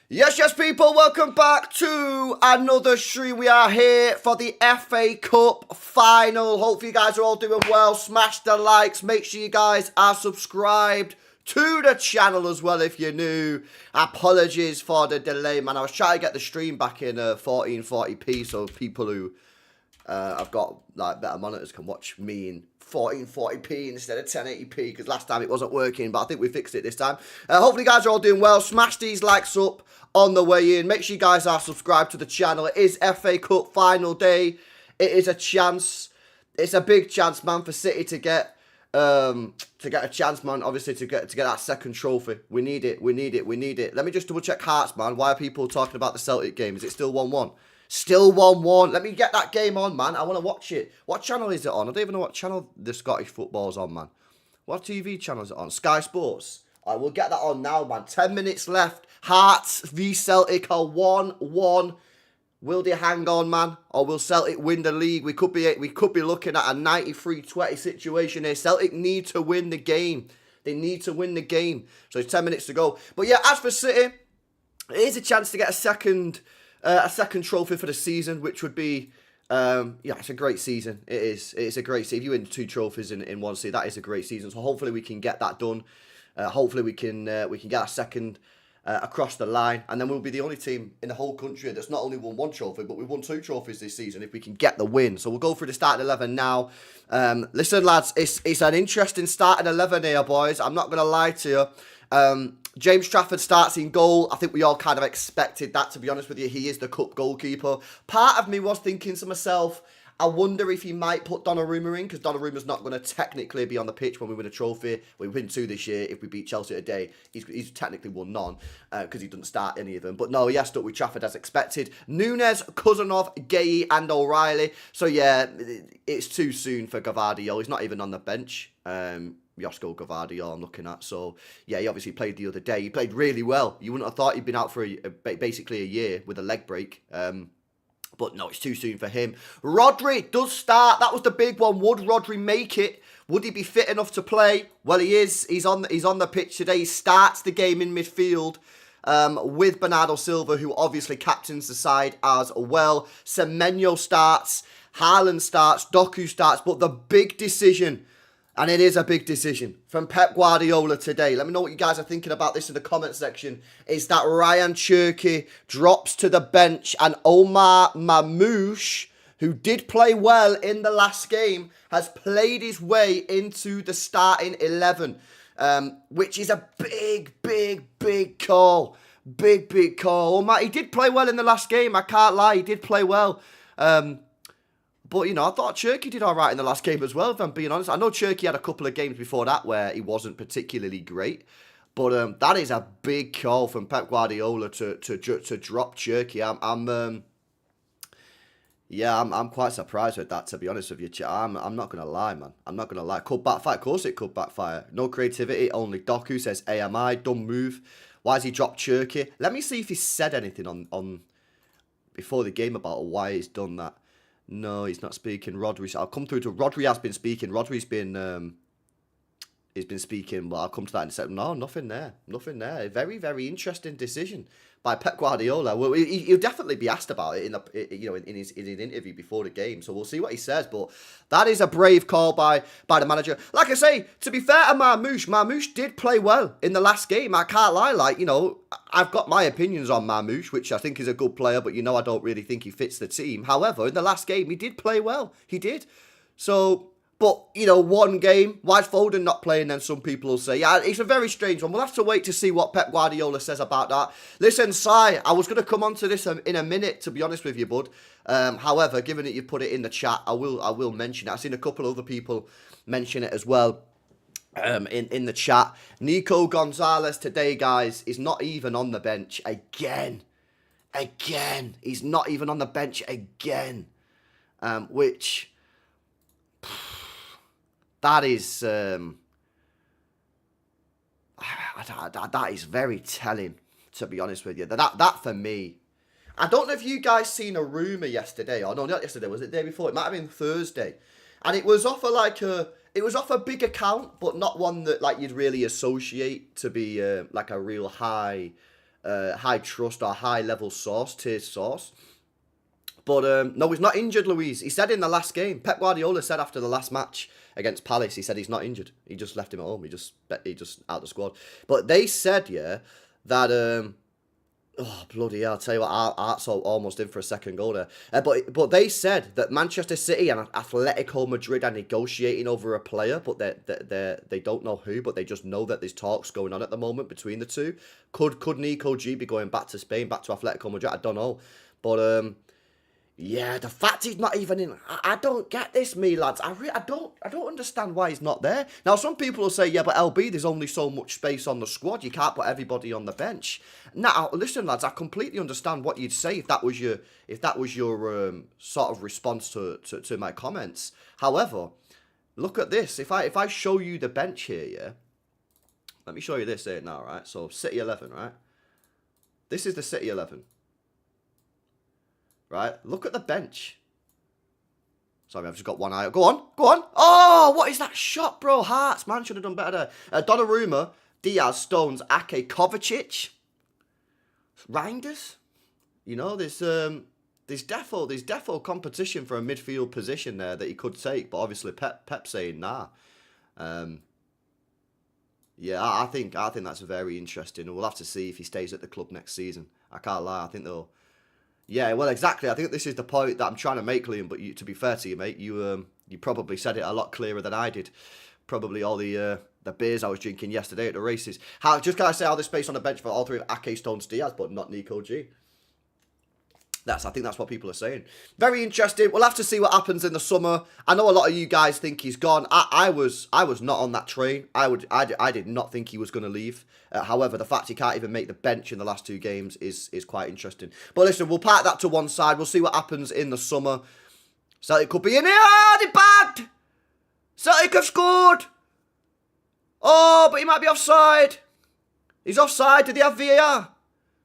Yes, people, welcome back to another stream. We are here for the FA Cup final. Hopefully you guys are all doing well. Smash the likes. Make sure you guys are subscribed to the channel as well if you're new. Apologies for the delay, man. I was trying to get the stream back in 1440p so people who I've got like better monitors can watch me in 1440p instead of 1080p because last time it wasn't working, but I think we fixed it this time. Hopefully you guys are all doing well. Smash these likes up on the way in. Make sure you guys are subscribed to the channel. It is FA Cup final day. It is a chance. It's a big chance, man, for City to get a chance, man. Obviously to get that second trophy. We need it. We need it. We need it. Let me just double check Hearts, man. Why are people talking about the Celtic game? Is it still 1-1? Still 1-1. Let me get that game on, man. I want to watch it. What channel is it on? I don't even know what channel the Scottish football's on, man. What TV channel is it on? Sky Sports. I will get that on now, man. 10 minutes left. Hearts v Celtic are 1-1. Will they hang on, man? Or will Celtic win the league? We could be looking at a 93-20 situation here. Celtic need to win the game. They need to win the game. So it's 10 minutes to go. But yeah, as for City, it is a chance to get a second trophy for the season, which would be, yeah, it's a great season. It is. It's a great season. If you win 2 trophies in one season, that is a great season. So hopefully we can get that done. Hopefully we can get a second across the line, and then we'll be the only team in the whole country that's not only won 1 trophy, but we've won 2 trophies this season if we can get the win. So we'll go through the starting 11 now. Listen, lads, it's an interesting starting 11 here, boys. I'm not going to lie to you. James Trafford starts in goal. I think we all kind of expected that, to be honest with you. He is the cup goalkeeper. Part of me was thinking to myself, I wonder if he might put Donnarumma in, because Donnarumma's not going to technically be on the pitch when we win a trophy. We win 2 this year. If we beat Chelsea today, he's technically won none, because he doesn't start any of them. But no, he has stuck with Trafford as expected. Nunes, Cousinov, Gay and O'Reilly. So yeah, it's too soon for Gvardiol. He's not even on the bench. Josko Gvardiol I'm looking at. So, yeah, he obviously played the other day. He played really well. You wouldn't have thought he'd been out for basically a year with a leg break. But no, it's too soon for him. Rodri does start. That was the big one. Would Rodri make it? Would he be fit enough to play? Well, he is. He's on the pitch today. He starts the game in midfield with Bernardo Silva, who obviously captains the side as well. Semenyo starts. Haaland starts. Doku starts. But the big decision, and it is a big decision, from Pep Guardiola today. Let me know what you guys are thinking about this in the comment section. Is that Ryan Cherki drops to the bench and Omar Mamouche, who did play well in the last game, has played his way into the starting 11. Which is a big call. Big call. Omar, he did play well in the last game. I can't lie. He did play well. But, you know, I thought Cherki did all right in the last game as well, if I'm being honest. I know Cherki had a couple of games before that where he wasn't particularly great. But that is a big call from Pep Guardiola to drop Cherki. I'm quite surprised with that, to be honest with you. I'm not going to lie, man. I'm not going to lie. Could backfire. Of course it could backfire. No creativity, only Doku says AMI. Dumb move. Why has he dropped Cherki? Let me see if he said anything on before the game about why he's done that. No, he's not speaking. Rodri, I'll come through to Rodri. Has been speaking. Rodri's been he's been speaking. Well, I'll come to that in a second. No, nothing there. Nothing there. A very interesting decision by Pep Guardiola. Well, he'll definitely be asked about it in his interview before the game. So we'll see what he says. But that is a brave call by the manager. Like I say, to be fair to Mamouche did play well in the last game. I can't lie. Like, you know, I've got my opinions on Mamouche, which I think is a good player, but, you know, I don't really think he fits the team. However, in the last game, he did play well. He did. So, but, you know, one game, why is Foden not playing then, some people will say. Yeah, it's a very strange one. We'll have to wait to see what Pep Guardiola says about that. Listen, Sai, I was going to come on to this in a minute, to be honest with you, bud. However, given that you put it in the chat, I will mention it. I've seen a couple of other people mention it as well. In the chat, Nico Gonzalez today, guys, is not even on the bench again. He's not even on the bench again, which that is that is very telling, to be honest with you. That for me, I don't know if you guys seen a rumour yesterday, or no, not yesterday, was it the day before? It might have been Thursday, and it was off a big account, but not one that like you'd really associate to be like a real high high trust or high level source, tier source. But no, he's not injured, Louise. He said in the last game, Pep Guardiola said after the last match against Palace, he said he's not injured. He just left him at home. He just out the squad. But they said, yeah, that oh bloody hell! I'll tell you what, Art's almost in for a second goal there. But they said that Manchester City and Atletico Madrid are negotiating over a player, but they don't know who. But they just know that there's talks going on at the moment between the two. Could Nico G be going back to Spain, back to Atletico Madrid? I don't know, but yeah, the fact he's not even in, I don't get this, me lads. I don't understand why he's not there. Now, some people will say, yeah, but LB, there's only so much space on the squad. You can't put everybody on the bench. Now, listen, lads, I completely understand what you'd say if that was your sort of response to my comments. However, look at this. If I show you the bench here, yeah, let me show you this here now, right? So City 11, right? This is the City 11. Right, look at the bench. Sorry, I've just got one eye. Go on. Oh, what is that shot, bro? Hearts, man, should have done better there. Donnarumma, Diaz, Stones, Ake, Kovacic, Reinders. You know, there's defo competition for a midfield position there that he could take, but obviously Pep saying nah. Yeah, I think that's very interesting. We'll have to see if he stays at the club next season. I can't lie. I think they'll. Yeah, well, exactly. I think this is the point that I'm trying to make, Liam. But to be fair to you, mate, you probably said it a lot clearer than I did. Probably all the beers I was drinking yesterday at the races. Just gotta say how there's space on the bench for all three of Ake, Stones, Diaz, but not Nico G. I think that's what people are saying. Very interesting. We'll have to see what happens in the summer. I know a lot of you guys think he's gone. I was not on that train. I did not think he was going to leave. However, the fact he can't even make the bench in the last two games is quite interesting. But listen, we'll park that to one side. We'll see what happens in the summer. Celtic could be in here. Oh, they bagged. Celtic have scored. Oh, but he might be offside. He's offside. Did they have VAR?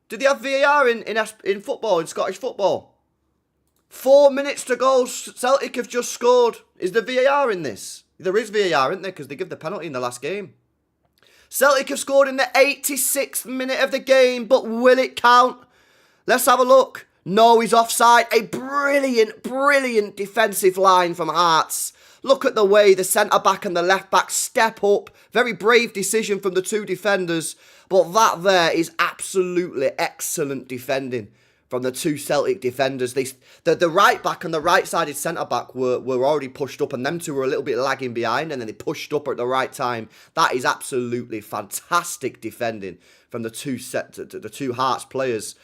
Did they have VAR in football, in Scottish football? 4 minutes to go. Celtic have just scored. Is there VAR in this? There is VAR, isn't there? Because they give the penalty in the last game. Celtic have scored in the 86th minute of the game, but will it count? Let's have a look. No, he's offside. A brilliant, brilliant defensive line from Hearts. Look at the way the centre-back and the left-back step up. Very brave decision from the two defenders. But that there is absolutely excellent defending from the two Celtic defenders. The right-back and the right-sided centre-back were already pushed up, and them two were a little bit lagging behind, and then they pushed up at the right time. That is absolutely fantastic defending from the two Hearts players.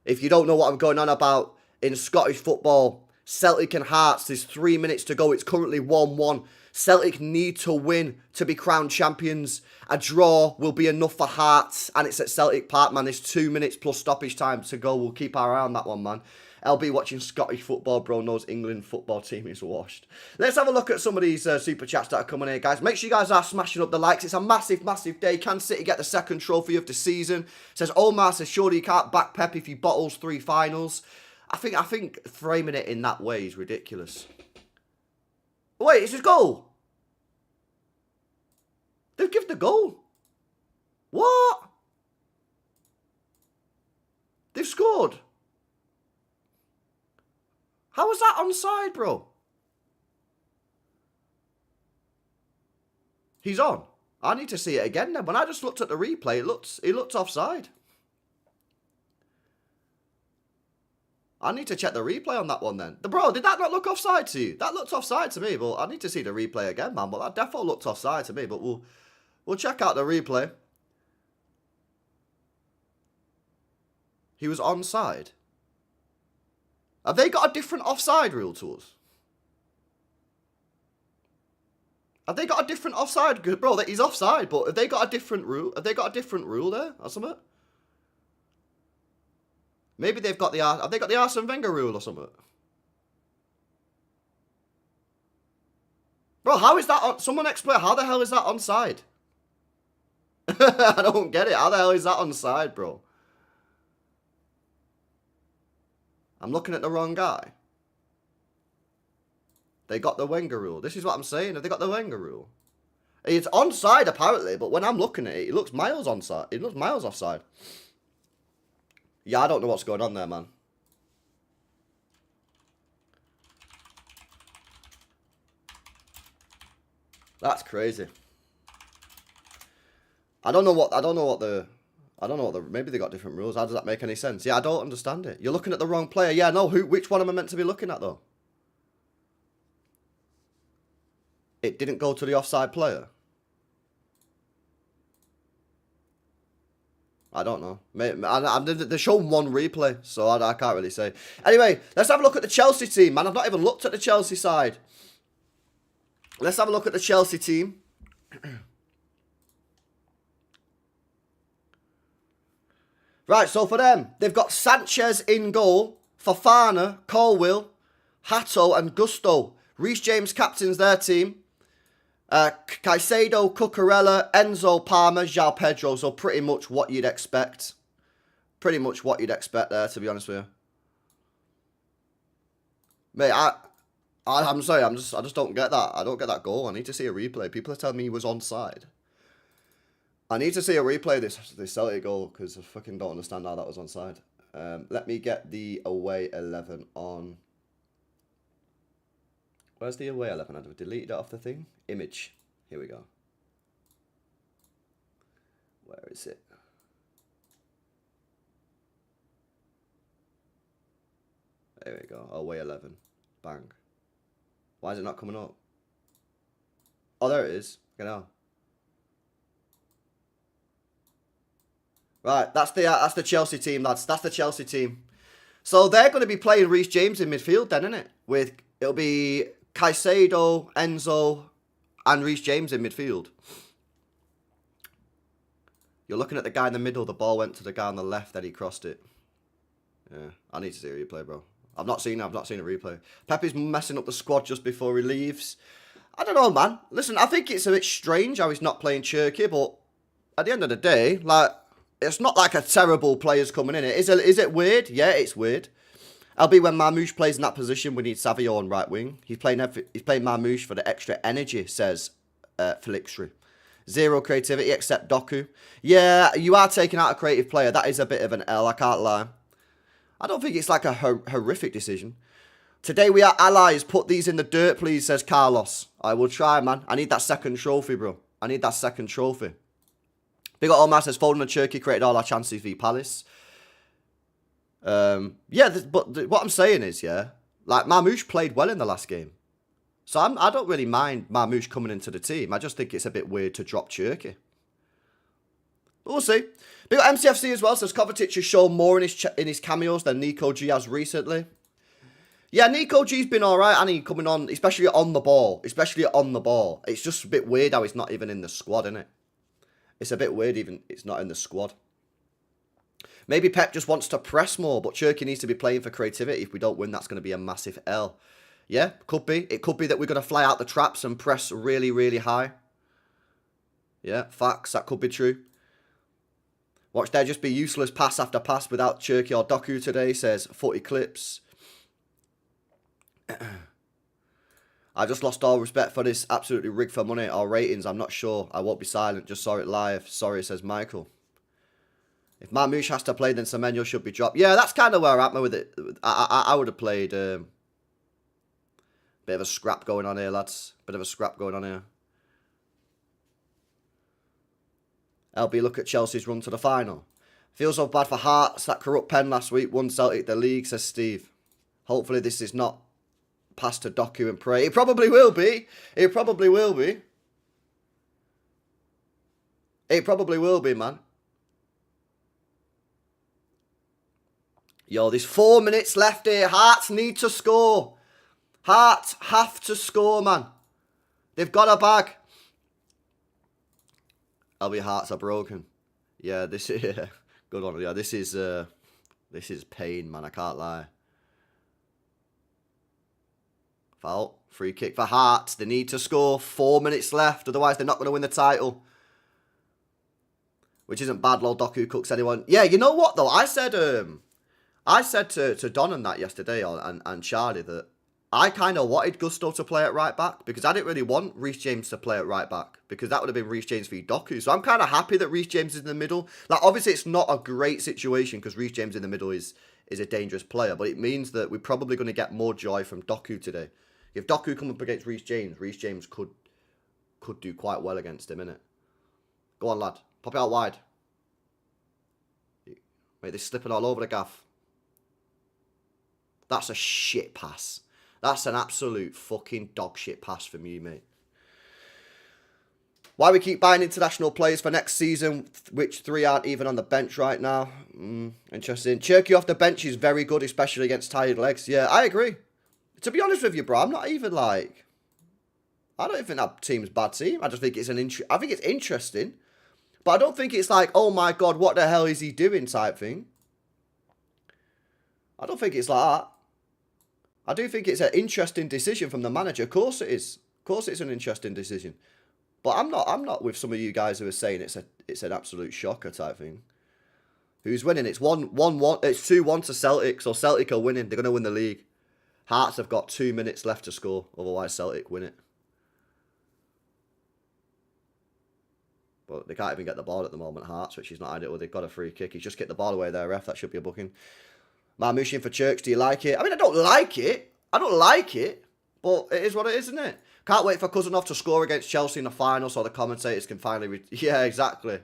If you don't know what I'm going on about, in Scottish football, Celtic and Hearts, there's 3 minutes to go. It's currently 1-1. Celtic need to win to be crowned champions. A draw will be enough for Hearts, and it's at Celtic Park, man. There's 2 minutes plus stoppage time to go. We'll keep our eye on that one, man. LB watching Scottish football, bro, knows England football team is washed. Let's have a look at some of these super chats that are coming here, guys. Make sure you guys are smashing up the likes. It's a massive, massive day. Can City get the second trophy of the season? Says Omar says, surely you can't back Pep if he bottles 3 finals. I think framing it in that way is ridiculous. Wait, it's his goal. They've given the goal. What? They've scored. How was that onside, bro? He's on. I need to see it again then. When I just looked at the replay, it looked offside. I need to check the replay on that one then. Bro, did that not look offside to you? That looked offside to me, but I need to see the replay again, man. But that definitely looked offside to me, but we'll check out the replay. He was onside. Have they got a different offside rule to us? Have they got a different offside? Bro, he's offside, but have they got a different rule? Have they got a different rule there or something? Maybe they've got have they got the Arsene Wenger rule or something? Bro, how is that on? Someone explain, how the hell is that onside? I don't get it. How the hell is that onside, bro? I'm looking at the wrong guy. They got the Wenger rule. This is what I'm saying. Have they got the Wenger rule? It's onside apparently, but when I'm looking at it, it looks miles onside. It looks miles offside. Yeah, I don't know what's going on there, man. That's crazy. I don't know what the, maybe they got different rules. How does that make any sense? Yeah, I don't understand it. You're looking at the wrong player. Yeah, no, which one am I meant to be looking at, though? It didn't go to the offside player. I don't know. They're showing one replay, so I can't really say. Anyway, let's have a look at the Chelsea team, man. I've not even looked at the Chelsea side. Let's have a look at the Chelsea team. Right, so for them, they've got Sanchez in goal, Fofana, Colwill, Hato and Gusto. Reece James captains their team. Caicedo, Cucurella, Enzo, Palmer, João Pedro. So pretty much what you'd expect. Pretty much what you'd expect there, to be honest with you. Mate, I'm sorry, I just don't get that. I don't get that goal. I need to see a replay. People are telling me he was onside. I need to see a replay of this Celtic goal because I fucking don't understand how that was onside. Let me get the away 11 on. Where's the away 11? I've deleted it off the thing. Image. Here we go. Where is it? There we go. Away 11. Bang. Why is it not coming up? Oh, there it is. You know. Right, that's the Chelsea team, lads. That's the Chelsea team. So they're going to be playing Reece James in midfield, then, isn't it? It'll be Caicedo, Enzo, and Reece James in midfield. You're looking at the guy in the middle. The ball went to the guy on the left, then he crossed it. Yeah, I need to see a replay, bro. I've not seen a replay. Pepe's messing up the squad just before he leaves. I don't know, man. Listen, I think it's a bit strange how he's not playing Cherky, but at the end of the day, like, it's not like a terrible player's coming in. Is it weird? Yeah, it's weird. LB, when Marmoush plays in that position, we need Savio on right wing. He's playing Marmoush for the extra energy, says Felixry. Zero creativity except Doku. Yeah, you are taking out a creative player. That is a bit of an L, I can't lie. I don't think it's like a horrific decision. Today we are allies. Put these in the dirt, please, says Carlos. I will try, man. I need that second trophy, bro. I need that second trophy. Big up Omar says, Foden and Cherky created all our chances v Palace. Yeah, but what I'm saying is, yeah, like, Marmoush played well in the last game. So I don't really mind Marmoush coming into the team. I just think it's a bit weird to drop Cherky. But we'll see. Big up MCFC as well says, Kovacic has shown more in his cameos than Nico G has recently. Yeah, Nico G's been alright, and he coming on, especially on the ball. It's just a bit weird how he's not even in the squad, isn't it? It's a bit weird even it's not in the squad. Maybe Pep just wants to press more, but Cherky needs to be playing for creativity. If we don't win, that's going to be a massive L. Yeah, could be. It could be that we're going to fly out the traps and press really, really high. Yeah, facts. That could be true. Watch there just be useless pass after pass without Cherky or Doku today, says Footy Clips. I just lost all respect for this absolutely rigged for money or ratings. I'm not sure. I won't be silent. Just saw it live. Sorry, says Michael. If Marmoush has to play, then Semenyo should be dropped. Yeah, that's kind of where I'm at with it. I would have played bit of a scrap going on here, lads. Bit of a scrap going on here. LB, look at Chelsea's run to the final. Feels so bad for Hearts. That corrupt pen last week won Celtic the league, says Steve. Hopefully this is not passed to Doku and Prey. It probably will be. It probably will be. It probably will be, man. Yo, there's 4 minutes left here. Hearts need to score. Hearts have to score, man. They've got a bag. LB Hearts are broken. Yeah, this is good on. Yeah, this is pain, man. I can't lie. Foul. Free kick for Hearts. They need to score. 4 minutes left. Otherwise, they're not going to win the title. Which isn't bad. Lol Doku cooks anyone. Yeah, you know what, though? I said to Don and that yesterday, and Charlie, that I kind of wanted Gusto to play at right back because I didn't really want Reece James to play at right back because that would have been Reece James v Doku. So I'm kind of happy that Reece James is in the middle. Like, obviously, it's not a great situation because Reece James in the middle is a dangerous player, but it means that we're probably going to get more joy from Doku today. If Doku come up against Reece James could do quite well against him, innit? Go on, lad. Pop it out wide. Mate, they're slipping all over the gaff. That's a shit pass. That's an absolute fucking dog shit pass from you, mate. Why we keep buying international players for next season, which 3 aren't even on the bench right now. Interesting. Cherky off the bench is very good, especially against tired legs. Yeah, I agree. To be honest with you, bro, I'm not even like... I don't even think that team's a bad team. I just think it's I think it's interesting. But I don't think it's like, oh my God, what the hell is he doing type thing. I don't think it's like that. I do think it's an interesting decision from the manager. Of course it is. Of course it's an interesting decision. But I'm not with some of you guys who are saying it's an absolute shocker type thing. Who's winning? It's 1-1. It's 2-1 to Celtic. So Celtic are winning. They're going to win the league. Hearts have got 2 minutes left to score. Otherwise Celtic win it. But they can't even get the ball at the moment, Hearts, which is not ideal. They've got a free kick. He's just get the ball away there, ref. That should be a booking. Marmouchian for Church. Do you like it? I mean, I don't like it. But it is what it is, isn't it? Can't wait for Cousinov to score against Chelsea in the final so the commentators can finally... Yeah, exactly.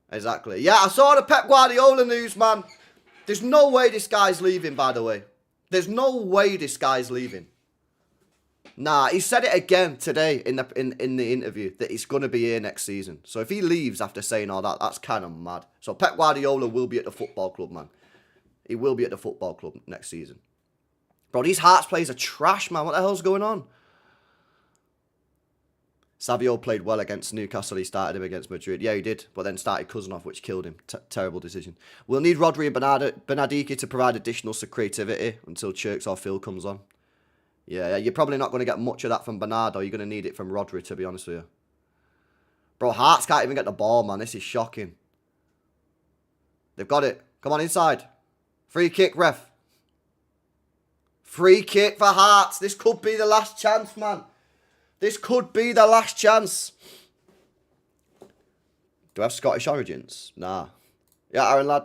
Yeah, I saw the Pep Guardiola news, man. There's no way this guy's leaving, by the way. There's no way this guy's leaving. Nah, he said it again today in the interview that he's going to be here next season. So if he leaves after saying all that, that's kind of mad. So Pep Guardiola will be at the football club, man. He will be at the football club next season. Bro, these Hearts players are trash, man. What the hell's going on? Savio played well against Newcastle. He started him against Madrid. Yeah, he did. But then started Cousinov, which killed him. Terrible decision. We'll need Rodri and Bernardiki to provide additional creativity until Chirks or Phil comes on. Yeah, you're probably not going to get much of that from Bernardo. You're going to need it from Rodri, to be honest with you. Bro, Hearts can't even get the ball, man. This is shocking. They've got it. Come on, inside. Free kick, ref. Free kick for Hearts. This could be the last chance, man. This could be the last chance. Do I have Scottish origins? Nah. Yeah, Aaron, lad.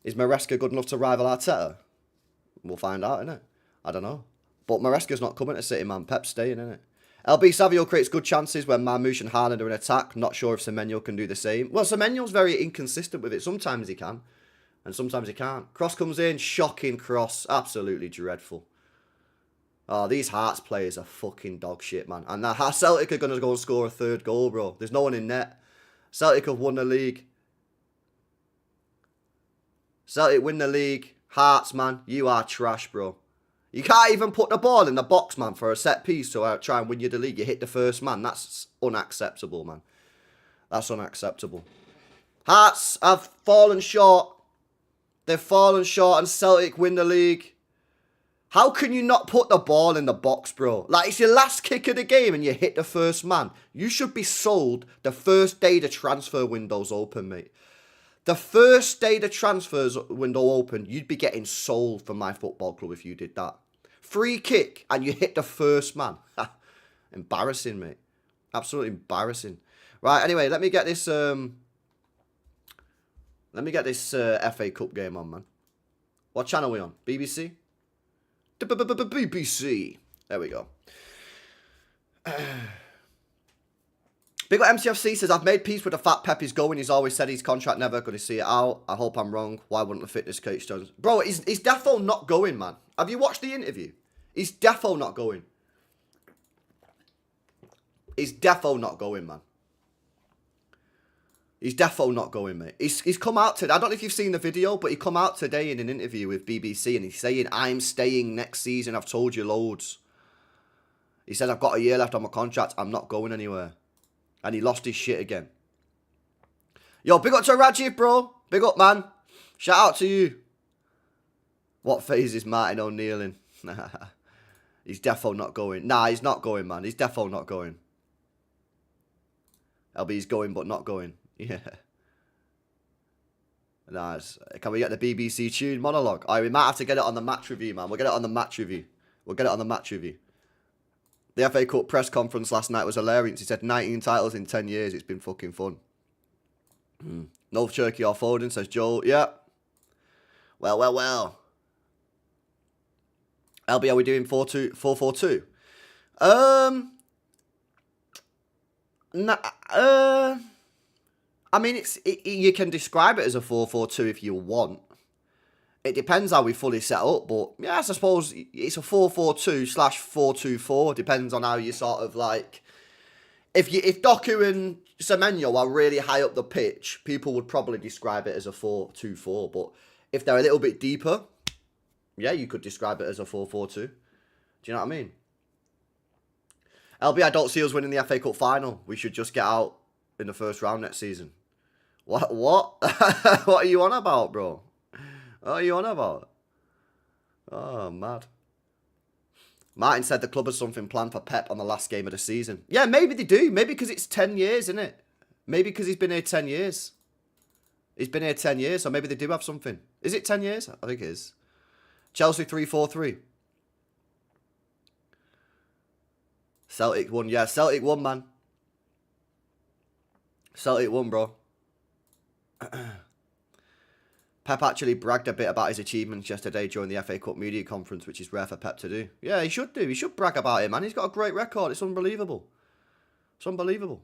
Is Maresca good enough to rival Arteta? We'll find out, innit? I don't know. But Maresca's not coming to City, man. Pep's staying, innit? LB Savio creates good chances when Marmouche and Haaland are in attack. Not sure if Semenyo can do the same. Well, Semenyo's very inconsistent with it. Sometimes he can. And sometimes he can't. Cross comes in. Shocking cross. Absolutely dreadful. Oh, these Hearts players are fucking dog shit, man. And now Celtic are going to go and score a 3rd goal, bro. There's no one in net. Celtic have won the league. Celtic win the league. Hearts, man. You are trash, bro. You can't even put the ball in the box, man, for a set piece to try and win you the league. You hit the first man. That's unacceptable, man. That's unacceptable. Hearts have fallen short. They've fallen short and Celtic win the league. How can you not put the ball in the box, bro? Like, it's your last kick of the game and you hit the first man. You should be sold the first day the transfer window's open, mate. The first day the transfers window opened, you'd be getting sold from my football club if you did that. Free kick and you hit the first man. Embarrassing, mate. Absolutely embarrassing. Right, anyway, let me get this FA Cup game on, man. What channel are we on? BBC? BBC. There we go. Big up MCFC says, I've made peace with the fact Pep is going. He's always said his contract never going to see it out. I hope I'm wrong. Why wouldn't the fitness coach Jones? Bro, he's defo not going, man. Have you watched the interview? He's defo not going. He's defo not going, man. He's defo not going, mate. He's come out today. I don't know if you've seen the video, but he come out today in an interview with BBC and he's saying, I'm staying next season. I've told you loads. He says, I've got a year left on my contract. I'm not going anywhere. And he lost his shit again. Yo, big up to Rajiv, bro. Big up, man. Shout out to you. What phase is Martin O'Neill in? He's defo not going. Nah, he's not going, man. He's defo not going. LB's going, but not going. Yeah. Nice. Can we get the BBC tune monologue? We might have to get it on the match review, man. We'll get it on the match review. The FA Cup press conference last night was hilarious. He said 19 titles in 10 years. It's been fucking fun. No Cherky or Foden, says Joel. Yeah. Well. LB, are we doing 4-4-2? I mean, you can describe it as a 4-4-2 if you want. It depends how we fully set up, but yeah, I suppose it's a 4-4-2/4-2-4. Depends on how you sort of like. If Doku and Semenyo are really high up the pitch, people would probably describe it as a 4-2-4. But if they're a little bit deeper, yeah, you could describe it as a 4-4-2. Do you know what I mean? LB, I don't see us winning the FA Cup final. We should just get out in the first round next season. What? What are you on about, bro? What are you on about? Oh, mad. Martin said the club has something planned for Pep on the last game of the season. Yeah, maybe they do. Maybe because it's 10 years, isn't it? Maybe because he's been here 10 years. He's been here 10 years, so maybe they do have something. Is it 10 years? I think it is. Chelsea 3-4-3. Celtic won. Yeah, Celtic won, man. Celtic won, bro. Pep actually bragged a bit about his achievements yesterday during the FA Cup media conference, which is rare for Pep to do. Yeah, he should do. He should brag about it, man. He's got a great record. It's unbelievable. It's unbelievable.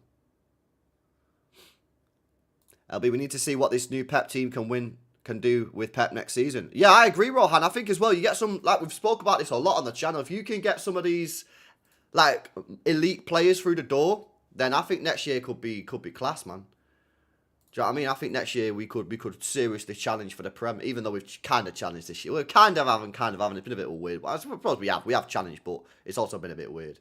LB, we need to see what this new Pep team can do with Pep next season. Yeah, I agree, Rohan. I think as well, you get some, like we've spoke about this a lot on the channel. If you can get some of these, like, elite players through the door, then I think next year could be class, man. Do you know what I mean? I think next year we could seriously challenge for the Prem, even though we've kind of challenged this year. We're kind of haven't. It's been a bit weird. But I suppose we have challenged, but it's also been a bit weird.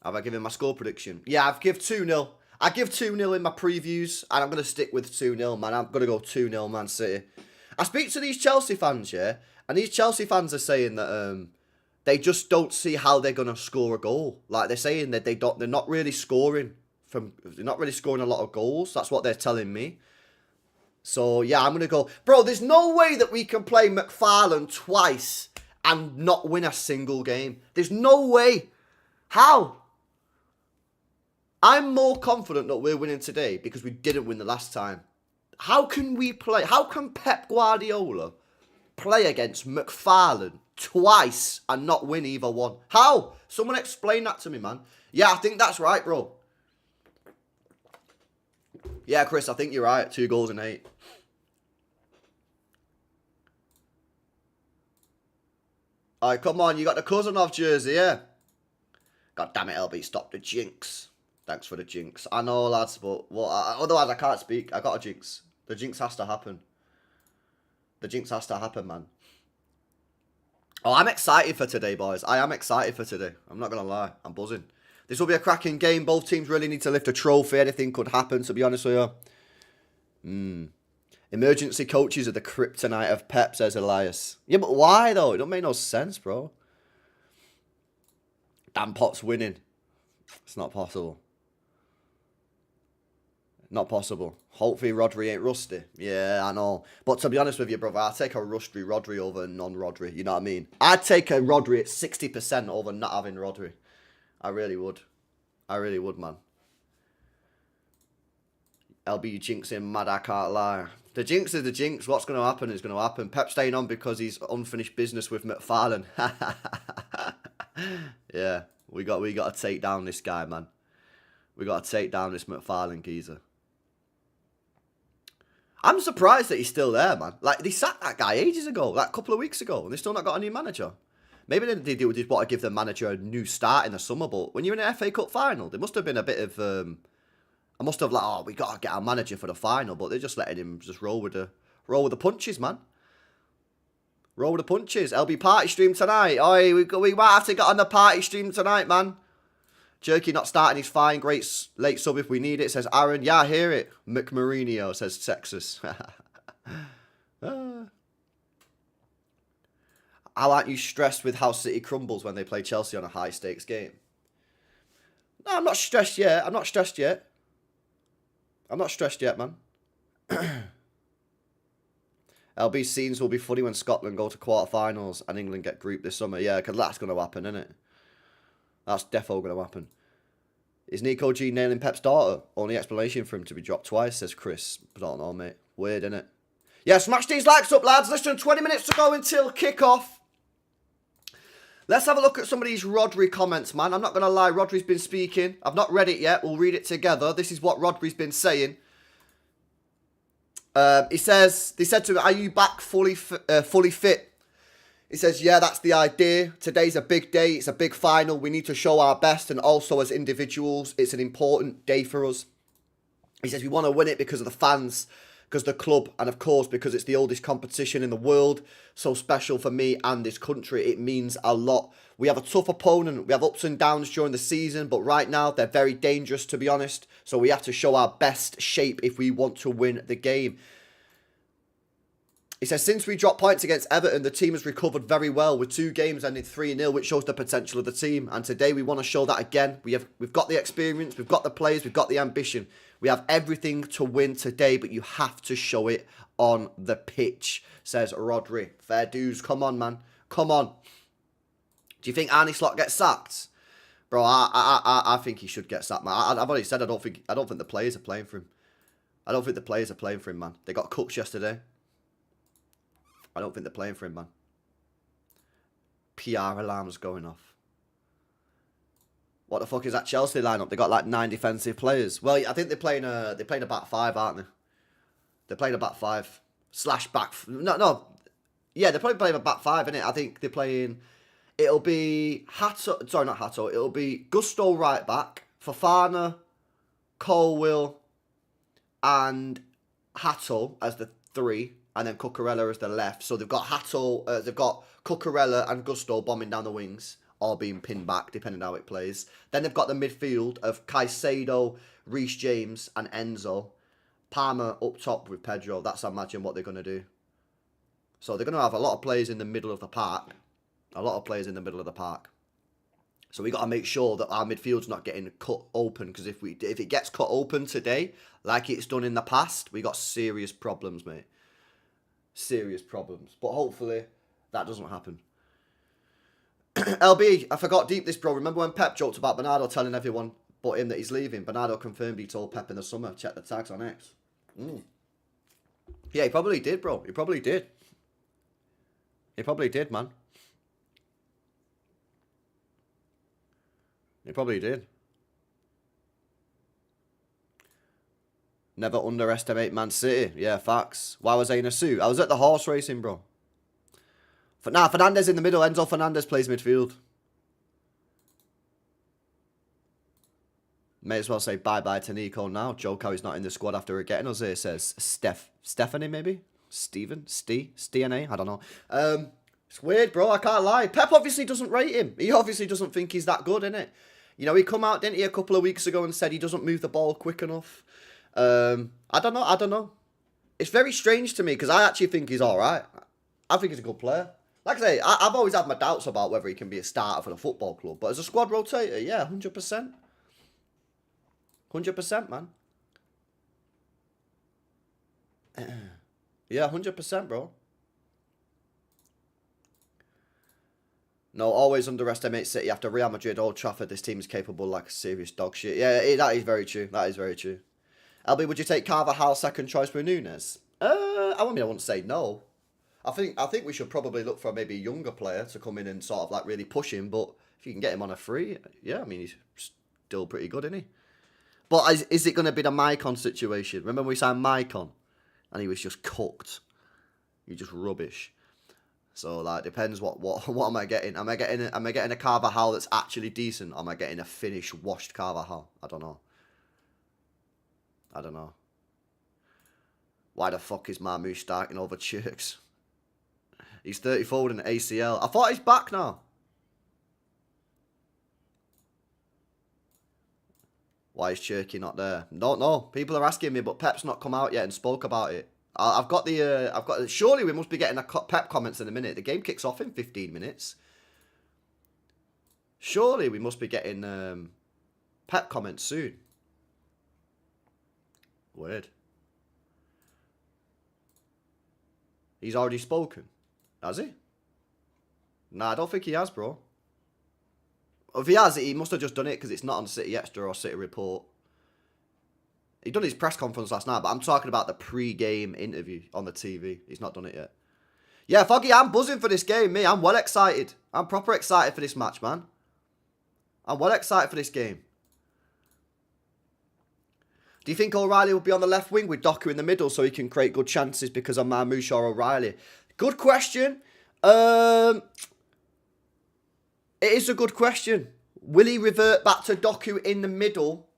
Have I given my score prediction? Yeah, I've given 2-0. I give 2-0 in my previews, and I'm going to stick with 2-0, man. I'm going to go 2-0 Man City. I speak to these Chelsea fans, yeah, and these Chelsea fans are saying that they just don't see how they're going to score a goal. Like, they're saying that they're not really scoring. They're not really scoring a lot of goals. That's what they're telling me. So, yeah, I'm going to go. Bro, there's no way that we can play McFarlane twice and not win a single game. There's no way. How? I'm more confident that we're winning today because we didn't win the last time. How can we play? How can Pep Guardiola play against McFarlane twice and not win either one? How? Someone explain that to me, man. Yeah, I think that's right, bro. Yeah, Chris, I think you're right. 2 goals in 8. Alright, come on. You got the Cousinov jersey, yeah? God damn it, LB. Stop the jinx. Thanks for the jinx. I know, lads, but otherwise I can't speak. I got a jinx. The jinx has to happen. The jinx has to happen, man. Oh, I'm excited for today, boys. I am excited for today. I'm not going to lie. I'm buzzing. This will be a cracking game. Both teams really need to lift a trophy. Anything could happen, to be honest with you. Emergency coaches are the kryptonite of Pep, says Elias. Yeah, but why, though? It don't make no sense, bro. Dan Potts winning. It's not possible. Not possible. Hopefully Rodri ain't rusty. Yeah, I know. But to be honest with you, brother, I'd take a rusty Rodri over a non-Rodri. You know what I mean? I'd take a Rodri at 60% over not having Rodri. I really would. I really would, man. LB jinxing mad, I can't lie. The jinx is the jinx. What's going to happen is going to happen. Pep staying on because he's unfinished business with McFarlane. Yeah, we got to take down this guy, man. We got to take down this McFarlane geezer. I'm surprised that he's still there, man. Like, they sacked that guy ages ago, like a couple of weeks ago, and they still not got a new manager. Maybe they just want to give the manager a new start in the summer, but when you're in an FA Cup final, there must have been a bit of, I must have like, oh, we got to get our manager for the final, but they're just letting him just roll with the punches, man. Roll with the punches. LB party stream tonight. Oi, we might have to get on the party stream tonight, man. Jerky not starting is fine. Great late sub if we need it, says Aaron. Yeah, I hear it. McMourinho, says Texas. How aren't you stressed with how City crumbles when they play Chelsea on a high-stakes game? No, I'm not stressed yet. I'm not stressed yet. I'm not stressed yet, man. LB scenes will be funny when Scotland go to quarterfinals and England get grouped this summer. Yeah, because that's going to happen, isn't it? That's defo going to happen. Is Nico G nailing Pep's daughter? Only explanation for him to be dropped twice, says Chris. I don't know, mate. Weird, innit? Yeah, smash these likes up, lads. Listen, 20 minutes to go until kick-off. Let's have a look at some of these Rodri comments, man. I'm not going to lie, Rodri's been speaking. I've not read it yet. We'll read it together. This is what Rodri's been saying. He says, they said to him, are you back fully fit? He says, yeah, that's the idea. Today's a big day. It's a big final. We need to show our best. And also as individuals, it's an important day for us. He says, we want to win it because of the fans, because of the club, and of course, because it's the oldest competition in the world. So special for me and this country. It means a lot. We have a tough opponent. We have ups and downs during the season, but right now they're very dangerous, to be honest. So we have to show our best shape if we want to win the game. He says, since we dropped points against Everton, the team has recovered very well with 2 games ending 3-0, which shows the potential of the team. And today we want to show that again. We've got the experience, we've got the players, we've got the ambition. We have everything to win today, but you have to show it on the pitch, says Rodri. Fair dues. Come on, man. Come on. Do you think Arne Slot gets sacked? Bro, I think he should get sacked, man. I've already said I don't think the players are playing for him. I don't think the players are playing for him, man. They got cooked yesterday. I don't think they're playing for him, man. PR alarms going off. What the fuck is that Chelsea lineup? They got like 9 defensive players. Well, I think they're playing a back 5, aren't they? They're playing a back 5 / back. No. Yeah, they're probably playing a back 5, innit? I think they're playing. It'll be Hato. Sorry, not Hato. It'll be Gusto right back, Fofana, Colwill, and Hato as the 3. And then Cucurella as the left. So they've got they've got Cucurella and Gusto bombing down the wings, or being pinned back, depending on how it plays. Then they've got the midfield of Caicedo, Reece James, and Enzo. Palmer up top with Pedro. That's, I imagine, what they're going to do. So they're going to have a lot of players in the middle of the park. So we got to make sure that our midfield's not getting cut open. Because if it gets cut open today, like it's done in the past, we got serious problems, mate. Serious problems. But hopefully that doesn't happen. LB, I forgot deep this, bro. Remember when Pep joked about Bernardo telling everyone but him that he's leaving? Bernardo confirmed he told Pep in the summer. Check the tags on X. Yeah, he probably did, bro. He probably did. He probably did, man. He probably did. Never underestimate Man City. Yeah, facts. Why was I in a suit? I was at the horse racing, bro. Fernandes in the middle. Enzo Fernandes plays midfield. May as well say bye-bye to Nico now. Joke how he's not in the squad after getting us here, says Stephanie, maybe? Stephanie? I don't know. It's weird, bro. I can't lie. Pep obviously doesn't rate him. He obviously doesn't think he's that good, innit? You know, he come out, didn't he, a couple of weeks ago and said he doesn't move the ball quick enough. I don't know. It's very strange to me because I actually think he's all right. I think he's a good player. Like I say, I've always had my doubts about whether he can be a starter for the football club. But as a squad rotator, yeah, 100%. 100%, man. Yeah, 100%, bro. No, always underestimate City. After Real Madrid, Old Trafford, this team is capable like a serious dog shit. Yeah, that is very true. That is very true. LB, would you take Carvajal second choice for Nunes? I wouldn't say no. I think we should probably look for maybe a younger player to come in and sort of like really push him. But if you can get him on a free, yeah, I mean, he's still pretty good, isn't he? But is it going to be the Maicon situation? Remember we signed Maicon and he was just cooked. He just rubbish. So like depends what am I getting? Am I getting a Carvajal that's actually decent, or am I getting a finished washed Carvajal? I don't know. Why the fuck is Marmoush starting over Chirks? He's 34 with an ACL. I thought he's back now. Why is Cherky not there? Don't know. People are asking me, but Pep's not come out yet and spoke about it. I've got the. Surely we must be getting a Pep comments in a minute. The game kicks off in 15 minutes. Surely we must be getting Pep comments soon. Weird. He's already spoken. Has he? Nah, I don't think he has, bro. If he has, he must have just done it because it's not on City Extra or City Report. He done his press conference last night, but I'm talking about the pre-game interview on the TV. He's not done it yet. Yeah, Foggy, I'm buzzing for this game, me. I'm well excited. I'm proper excited for this match, man. I'm well excited for this game. Do you think O'Reilly will be on the left wing with Doku in the middle so he can create good chances because of Marmoush or O'Reilly? Good question. It is a good question. Will he revert back to Doku in the middle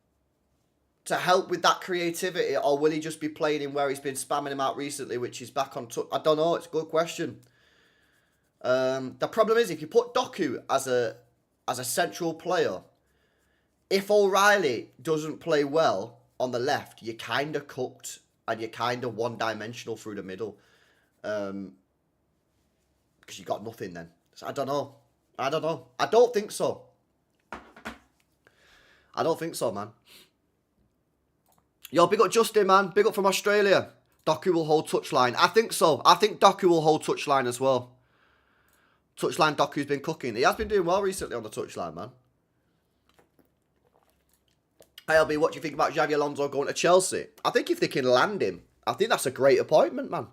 to help with that creativity, or will he just be playing him where he's been spamming him out recently, which is back on touch? I don't know. It's a good question. The problem is if you put Doku as a central player, if O'Reilly doesn't play well on the left, you're kind of cooked and you're kind of one-dimensional through the middle. Because you got nothing then. So I don't know. I don't think so. I don't think so, man. Yo, big up Justin, man. Big up from Australia. Doku will hold touchline. I think so. I think Doku will hold touchline as well. Touchline Doku's been cooking. He has been doing well recently on the touchline, man. Hey, LB, what do you think about Xabi Alonso going to Chelsea? I think if they can land him, I think that's a great appointment, man.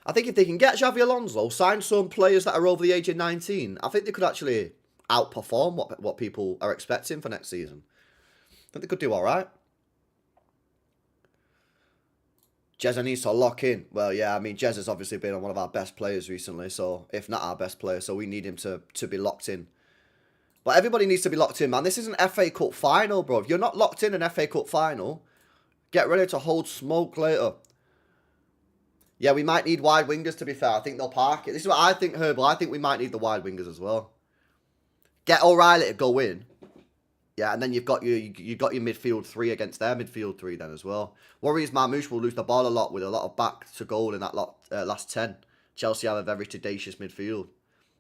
I think if they can get Xabi Alonso, sign some players that are over the age of 19, I think they could actually outperform what people are expecting for next season. I think they could do all right. Jezza needs to lock in. Well, yeah, I mean, Jezza's obviously been one of our best players recently, so if not our best player, so we need him to be locked in. But everybody needs to be locked in, man. This is an FA Cup final, bro. If you're not locked in an FA Cup final, get ready to hold smoke later. Yeah, we might need wide wingers, to be fair. I think they'll park it. This is what I think, Herbal. I think we might need the wide wingers as well. Get O'Reilly to go in. Yeah, and then you've got your midfield three against their midfield three then as well. Warriors Marmoush will lose the ball a lot with a lot of back to goal in that last 10. Chelsea have a very tedious midfield.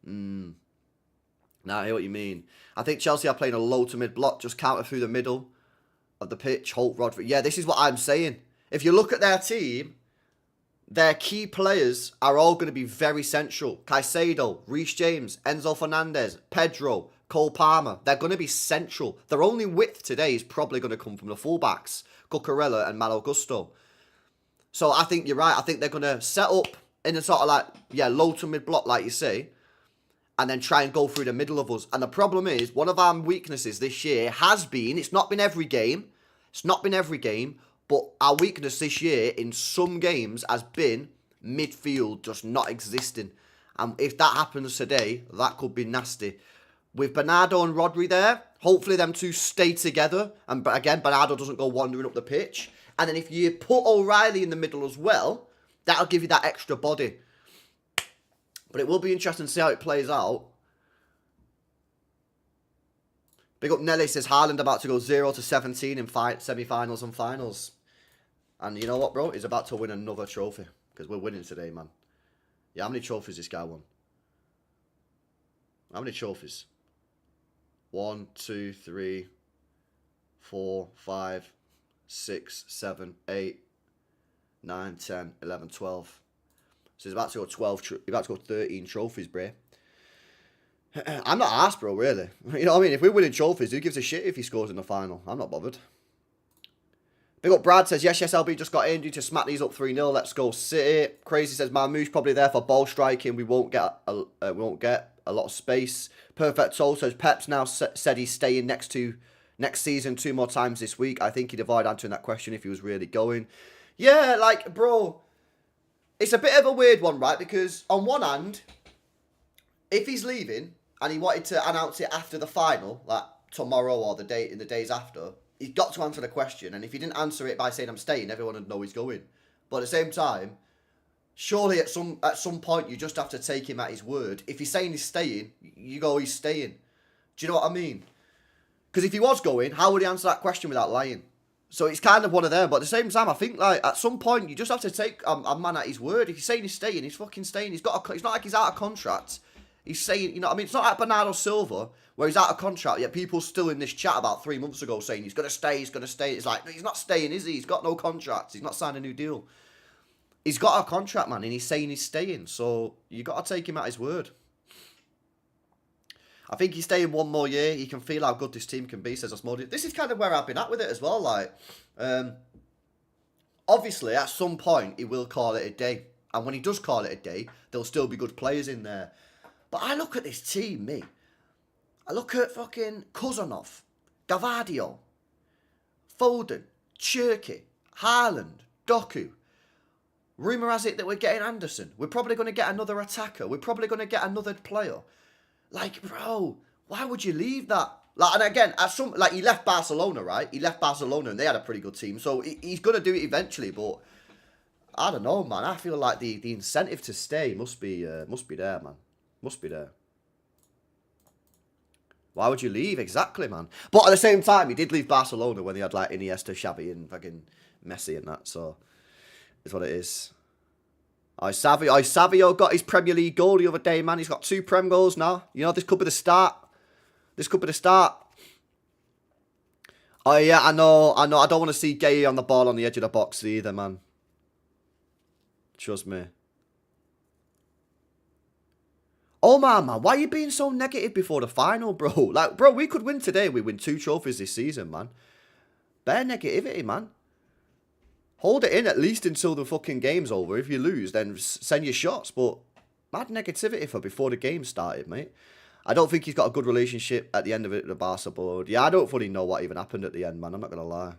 Now I hear what you mean. I think Chelsea are playing a low to mid block, just counter through the middle of the pitch. Holt, Rodri. Yeah, this is what I'm saying. If you look at their team, their key players are all going to be very central. Caicedo, Reece James, Enzo Fernandez, Pedro, Cole Palmer. They're going to be central. Their only width today is probably going to come from the fullbacks, Cucurella and Malo Gusto. So I think you're right. I think they're going to set up in a sort of like, yeah, low to mid block, like you say, and then try and go through the middle of us. And the problem is, one of our weaknesses this year has been, it's not been every game, but our weakness this year in some games has been midfield just not existing. And if that happens today, that could be nasty. With Bernardo and Rodri there, hopefully them two stay together. And again, Bernardo doesn't go wandering up the pitch. And then if you put O'Reilly in the middle as well, that'll give you that extra body. But it will be interesting to see how it plays out. Big up Nelly says Haaland about to go 0-17 in semi-finals and finals. And you know what, bro? He's about to win another trophy. Because we're winning today, man. Yeah, how many trophies this guy won? How many trophies? 1, 2, 3, 4, 5, 6, 7, 8, 9, 10, 11, 12. So he's about to go 12. He's about to go 13 trophies, bro. I'm not arsed, bro, really. You know what I mean? If we're winning trophies, who gives a shit if he scores in the final? I'm not bothered. Big up Brad says, yes, LB just got in. Due to smack these up 3-0. Let's go City. Crazy says, Marmoush probably there for ball striking. We won't get a lot of space. Perfect Soul says, Pep's now said he's staying next season 2 more times this week. I think he'd avoid answering that question if he was really going. Yeah, like, bro, it's a bit of a weird one, right? Because on one hand, if he's leaving and he wanted to announce it after the final, like tomorrow or the days after, he's got to answer the question. And if he didn't answer it by saying I'm staying, everyone would know he's going. But at the same time, surely at some point you just have to take him at his word. If he's saying he's staying, you go he's staying. Do you know what I mean? Because if he was going, how would he answer that question without lying? So it's kind of one of them. But at the same time, I think like at some point you just have to take a man at his word. If he's saying he's staying, he's fucking staying. It's not like he's out of contract. He's saying, you know what I mean? It's not like Bernardo Silva, where he's out of contract, yet people still in this chat about 3 months ago saying he's going to stay, he's going to stay. It's like, no, he's not staying, is he? He's got no contract. He's not signed a new deal. He's got a contract, man, and he's saying he's staying. So you got to take him at his word. I think he's staying 1 more year. He can feel how good this team can be, says Osmodi. This is kind of where I've been at with it as well. Like, obviously, at some point, he will call it a day. And when he does call it a day, there'll still be good players in there. But I look at this team, me. I look at fucking Kuzanov, Gavadio, Foden, Cherky, Haaland, Doku. Rumour has it that we're getting Anderson. We're probably going to get another attacker. We're probably going to get another player. Like, bro, why would you leave that? Like, and again, he left Barcelona, right? He left Barcelona and they had a pretty good team. So he's going to do it eventually, but I don't know, man. I feel like the incentive to stay must be there, man. Must be there. Why would you leave? Exactly, man. But at the same time, he did leave Barcelona when they had, like, Iniesta, Xavi, and fucking Messi and that. So, it's what it is. Savio got his Premier League goal the other day, man. He's got 2 Prem goals now. You know, this could be the start. This could be the start. Oh, yeah, I know. I don't want to see Gay on the ball on the edge of the box either, man. Trust me. Oh, man, why are you being so negative before the final, bro? Like, bro, we could win today. We win 2 trophies this season, man. Bare negativity, man. Hold it in at least until the fucking game's over. If you lose, then send your shots. But mad negativity for before the game started, mate. I don't think he's got a good relationship at the end of it with the Barca board. Yeah, I don't fully know what even happened at the end, man. I'm not going to lie.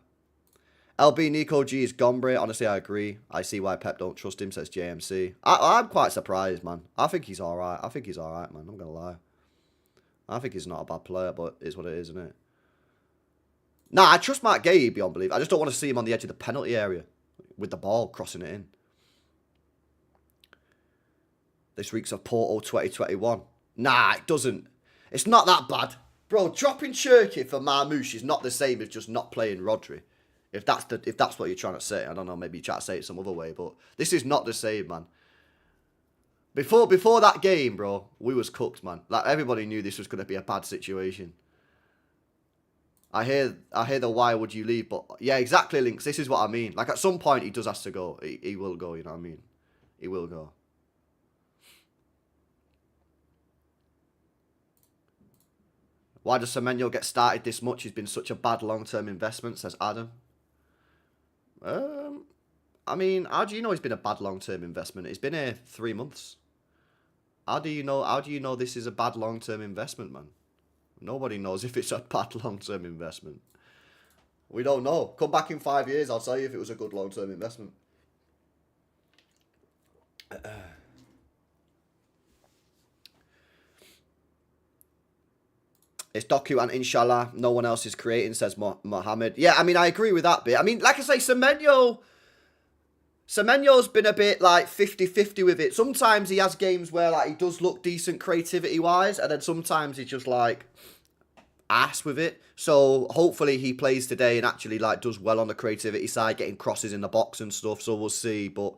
LB Nico G is Gombre. Honestly, I agree. I see why Pep don't trust him, says JMC. I'm quite surprised, man. I think he's all right. I think he's all right, man. I'm going to lie. I think he's not a bad player, but it's what it is, isn't it? Nah, I trust Mark Gay beyond belief. I just don't want to see him on the edge of the penalty area with the ball crossing it in. This reeks of Porto 2021. Nah, it doesn't. It's not that bad. Bro, dropping Cherky for Marmouche is not the same as just not playing Rodri. If that's what you're trying to say. I don't know, maybe you try to say it some other way, but this is not the same, man. Before that game, bro, we was cooked, man. Like, everybody knew this was going to be a bad situation. I hear the why would you leave, but yeah, exactly, Lynx. This is what I mean. Like, at some point, he does have to go. He will go, you know what I mean? He will go. Why does Semenyo get started this much? He's been such a bad long-term investment, says Adam. I mean, how do you know he's been a bad long-term investment? He's been here 3 months. How do you know this is a bad long-term investment, man? Nobody knows if it's a bad long-term investment. We don't know. Come back in 5 years, I'll tell you if it was a good long-term investment. It's Doku and Inshallah. No one else is creating, says Mohammed. Yeah, I mean, I agree with that bit. I mean, like I say, Semenyo's been a bit like 50-50 with it. Sometimes he has games where like he does look decent creativity-wise, and then sometimes he's just like ass with it. So hopefully he plays today and actually like does well on the creativity side, getting crosses in the box and stuff. So we'll see. But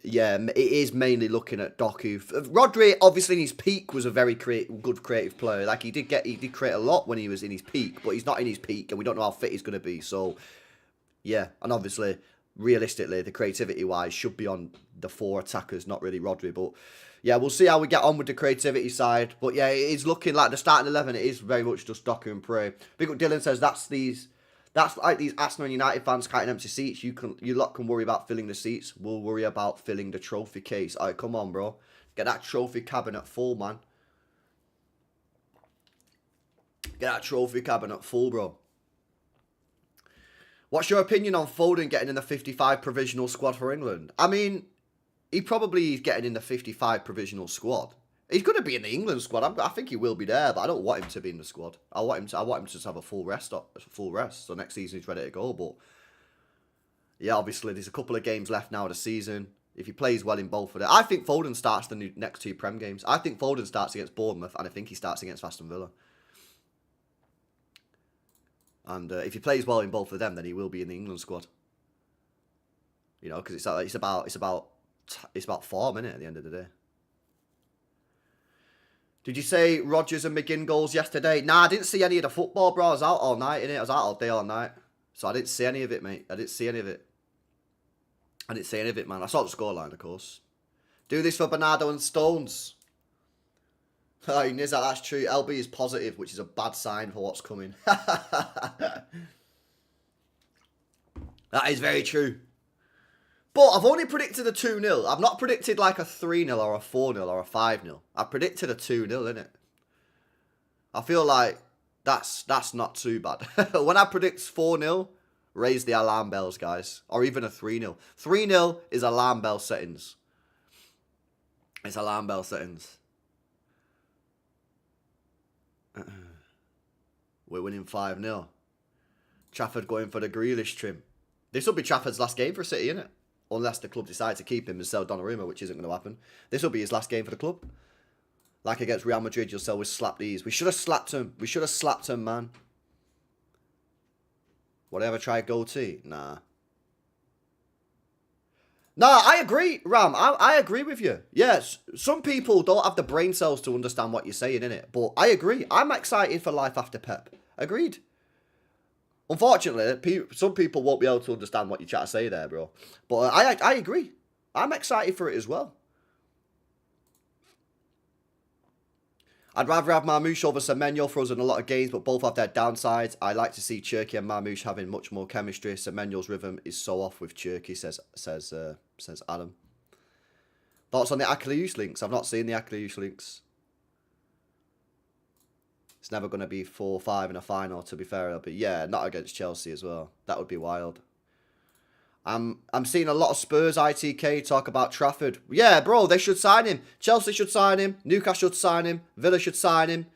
yeah, it is mainly looking at Doku. Rodri, obviously in his peak, was a very good creative player. Like he did create a lot when he was in his peak, but he's not in his peak, and we don't know how fit he's going to be. So yeah, and obviously, realistically, the creativity-wise should be on the 4 attackers, not really Rodri. But yeah, we'll see how we get on with the creativity side. But yeah, it is looking like the starting 11. It is very much just Doku and Prey. Big up Dylan says that's like these Arsenal and United fans counting empty seats. You lot can worry about filling the seats. We'll worry about filling the trophy case. All right, come on, bro. Get that trophy cabinet full, man. Get that trophy cabinet full, bro. What's your opinion on Foden getting in the 55 provisional squad for England? I mean, he probably is getting in the 55 provisional squad. He's going to be in the England squad. I think he will be there, but I don't want him to be in the squad. I want him to just have a full rest. So next season he's ready to go. But yeah, obviously there's a couple of games left now of the season. If he plays well in both of them, I think Foden starts the next 2 Prem games. I think Foden starts against Bournemouth, and I think he starts against Aston Villa. And if he plays well in both of them, then he will be in the England squad. You know, because it's about form, isn't it? At the end of the day. Did you say Rodgers and McGinn goals yesterday? Nah, I didn't see any of the football, bro. I was out all night, innit? I was out all day, all night. So I didn't see any of it, mate. I didn't see any of it. I didn't see any of it, man. I saw the scoreline, of course. Do this for Bernardo and Stones. Oh, Nizza, that's true. LB is positive, which is a bad sign for what's coming. That is very true. But I've only predicted a 2-0. I've not predicted like a 3-0 or a 4-0 or a 5-0. I predicted a 2-0, innit? I feel like that's not too bad. When I predict 4-0, raise the alarm bells, guys. Or even a 3-0. 3-0 is alarm bell settings. It's alarm bell settings. We're winning 5-0. Trafford going for the Grealish trim. This will be Trafford's last game for City, innit? Unless the club decide to keep him and sell Donnarumma, which isn't going to happen. This will be his last game for the club. Like against Real Madrid, you'll sell with slap these. We should have slapped him. We should have slapped him, man. Whatever, try goatee? Nah. Nah, I agree, Ram. I agree with you. Yes, some people don't have the brain cells to understand what you're saying, innit? But I agree. I'm excited for life after Pep. Agreed. Unfortunately, some people won't be able to understand what you're trying to say there, bro. But I agree. I'm excited for it as well. I'd rather have Marmoush over Semenyo for us in a lot of games, but both have their downsides. I like to see Cherky and Marmoush having much more chemistry. Semenyo's rhythm is so off with Cherky, says Adam. Thoughts on the Akilius links? I've not seen the Akilius links. It's never going to be 4-5 in a final, to be fair. But yeah, not against Chelsea as well. That would be wild. I'm seeing a lot of Spurs ITK talk about Trafford. Yeah, bro, they should sign him. Chelsea should sign him. Newcastle should sign him. Villa should sign him.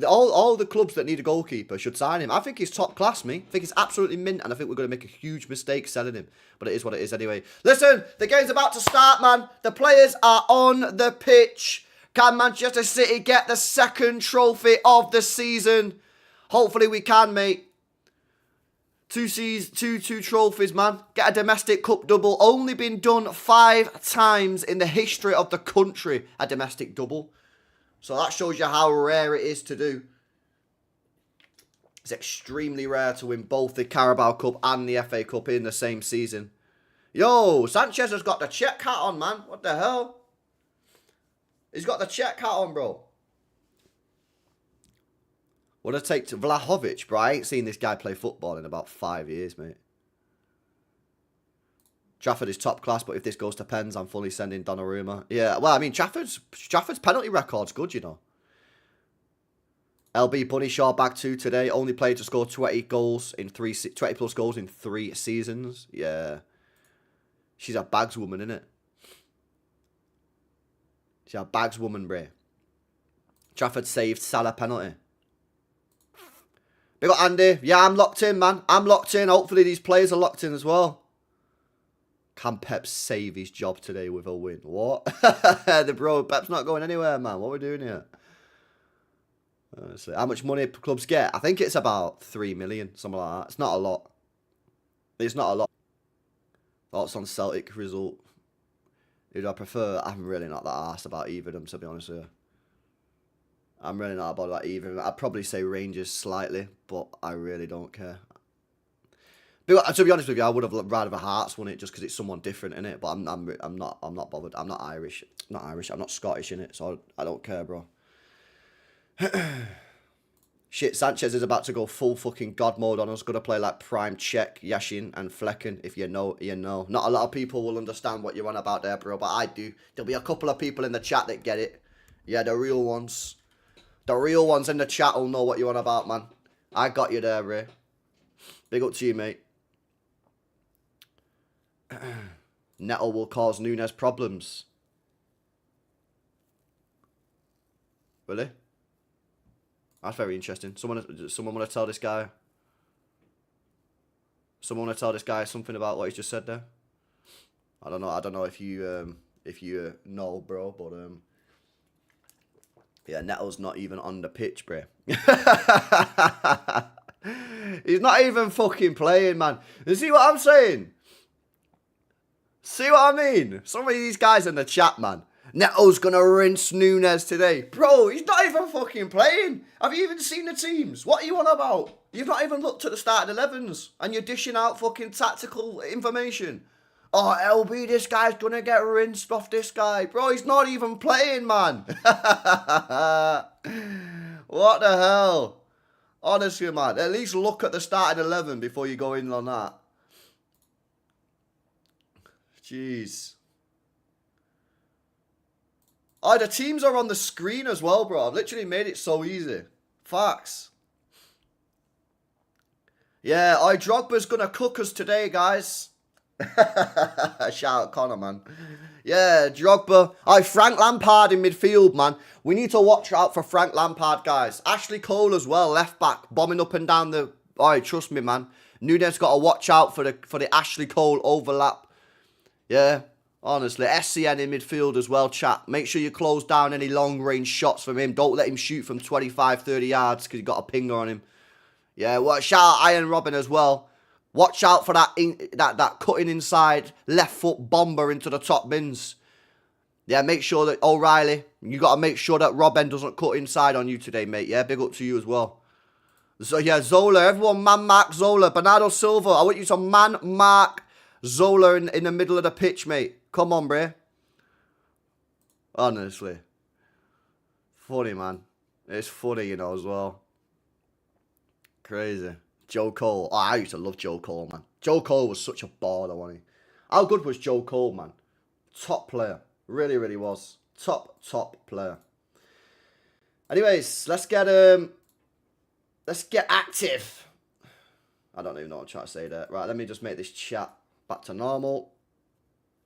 All the clubs that need a goalkeeper should sign him. I think he's top class, me. I think he's absolutely mint, and I think we're going to make a huge mistake selling him. But it is what it is anyway. Listen, the game's about to start, man. The players are on the pitch. Can Manchester City get the second trophy of the season? Hopefully we can, mate. Two trophies, man. Get a domestic cup double. Only been done 5 times in the history of the country, a domestic double. So that shows you how rare it is to do. It's extremely rare to win both the Carabao Cup and the FA Cup in the same season. Yo, Sanchez has got the check hat on, man. What the hell? He's got the check hat on, bro. What I take to Vlahovic, bro? I ain't seen this guy play football in about 5 years, mate. Trafford is top class, but if this goes to pens, I'm fully sending Donnarumma. Yeah, well, I mean, Trafford's penalty record's good, you know. LB Bunny Shaw back 2 today. Only played to score 20 plus goals in 3 seasons. Yeah. She's a bags woman, innit? She's a bags woman, bro. Trafford saved Salah penalty. Big up Andy. Yeah, I'm locked in, man. I'm locked in. Hopefully these players are locked in as well. Can Pep save his job today with a win? What? Pep's not going anywhere, man. What are we doing here? Honestly, how much money clubs get? I think it's about 3 million, something like that. It's not a lot. It's not a lot. Thoughts on Celtic result? Who do I prefer? I'm really not that arsed about either of them, to be honest with you. I'm really not about that either. I'd probably say Rangers slightly, but I really don't care. But to be honest with you, I would have rather have Hearts won it just because it's someone different in it. But I'm not bothered. I'm not Irish. I'm not Scottish in it, so I don't care, bro. Shit, Sanchez is about to go full fucking god mode on us. Gonna play like prime Czech, Yashin and Flecken. If you know, you know. Not a lot of people will understand what you're on about there, bro, but I do. There'll be a couple of people in the chat that get it. Yeah, the real ones. The real ones in the chat will know what you're on about, man. I got you there, Ray. Big up to you, mate. Neto will cause Nunes problems. Really? That's very interesting. Someone want to tell this guy. Someone want to tell this guy something about what he's just said there. I don't know. I don't know if you know, bro, but yeah, Neto's not even on the pitch, bro. He's not even fucking playing, man. You see what I'm saying? See what I mean? Some of these guys in the chat, man. Neto's going to rinse Núñez today. Bro, he's not even fucking playing. Have you even seen the teams? What are you on about? You've not even looked at the starting 11s. And you're dishing out fucking tactical information. Oh, LB, this guy's going to get rinsed off this guy. Bro, he's not even playing, man. What the hell? Honestly, man, at least look at the starting 11 before you go in on that. Jeez. Oh, the teams are on the screen as well, bro. I've literally made it so easy. Facts. Yeah, Drogba's going to cook us today, guys. Shout out Connor, man. Yeah, Drogba. Frank Lampard in midfield, man. We need to watch out for Frank Lampard, guys. Ashley Cole as well, left back, bombing up and down the... trust me, man. Núñez got to watch out for the Ashley Cole overlap. Yeah, honestly. SCN in midfield as well, chat. Make sure you close down any long-range shots from him. Don't let him shoot from 25, 30 yards because he got a pinger on him. Yeah, well, shout out Iron Robin as well. Watch out for that cutting inside left foot bomber into the top bins. Yeah, make sure that O'Reilly, you got to make sure that Robin doesn't cut inside on you today, mate. Yeah, big up to you as well. So, yeah, Zola. Everyone man-mark Zola. Bernardo Silva, I want you to man-mark Zola in the middle of the pitch, mate. Come on, bro. Honestly. Funny, man. It's funny, you know, as well. Crazy. Joe Cole. Oh, I used to love Joe Cole, man. Joe Cole was such a baller, wasn't he? How good was Joe Cole, man? Top player. Really, really was. Top player. Anyways, let's get active. I don't even know what I'm trying to say there. Right, let me just make this chat back to normal.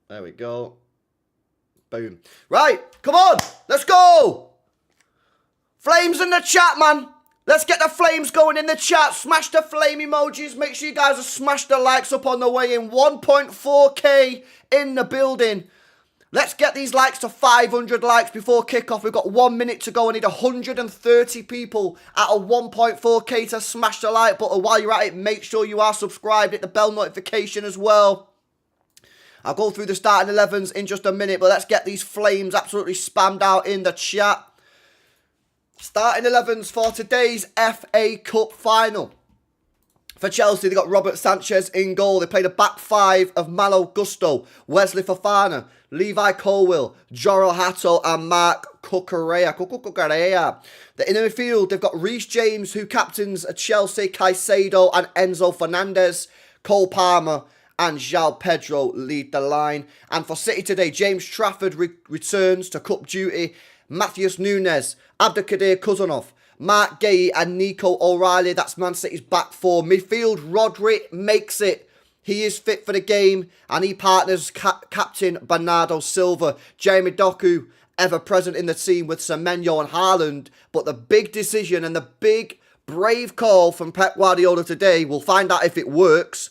There we go. Boom. Right, come on. Let's go. Flames in the chat, man. Let's get the flames going in the chat. Smash the flame emojis. Make sure you guys have smashed the likes up on the way in. 1.4k in the building. Let's get these likes to 500 likes before kickoff. We've got 1 minute to go. I need 130 people at a 1.4k to smash the like button. While you're at it, make sure you are subscribed. Hit the bell notification as well. I'll go through the starting 11s in just a minute, but let's get these flames absolutely spammed out in the chat. Starting 11s for today's FA Cup final. For Chelsea, they got Robert Sanchez in goal. They played a back five of Malo Gusto, Wesley Fofana, Levi Colwill, Joro Hato, and Mark Cucurella. The inner midfield, they've got Reece James, who captains Chelsea, Caicedo, and Enzo Fernandez. Cole Palmer and João Pedro lead the line. And for City today, James Trafford returns to cup duty. Matheus Núñez, Abdelkader Kuzanov, Mark Gay and Nico O'Reilly. That's Man City's back four. Midfield, Rodri makes it. He is fit for the game and he partners captain Bernardo Silva. Jeremy Doku, ever present in the team with Semenyo and Haaland. But the big decision and the big brave call from Pep Guardiola today, we'll find out if it works,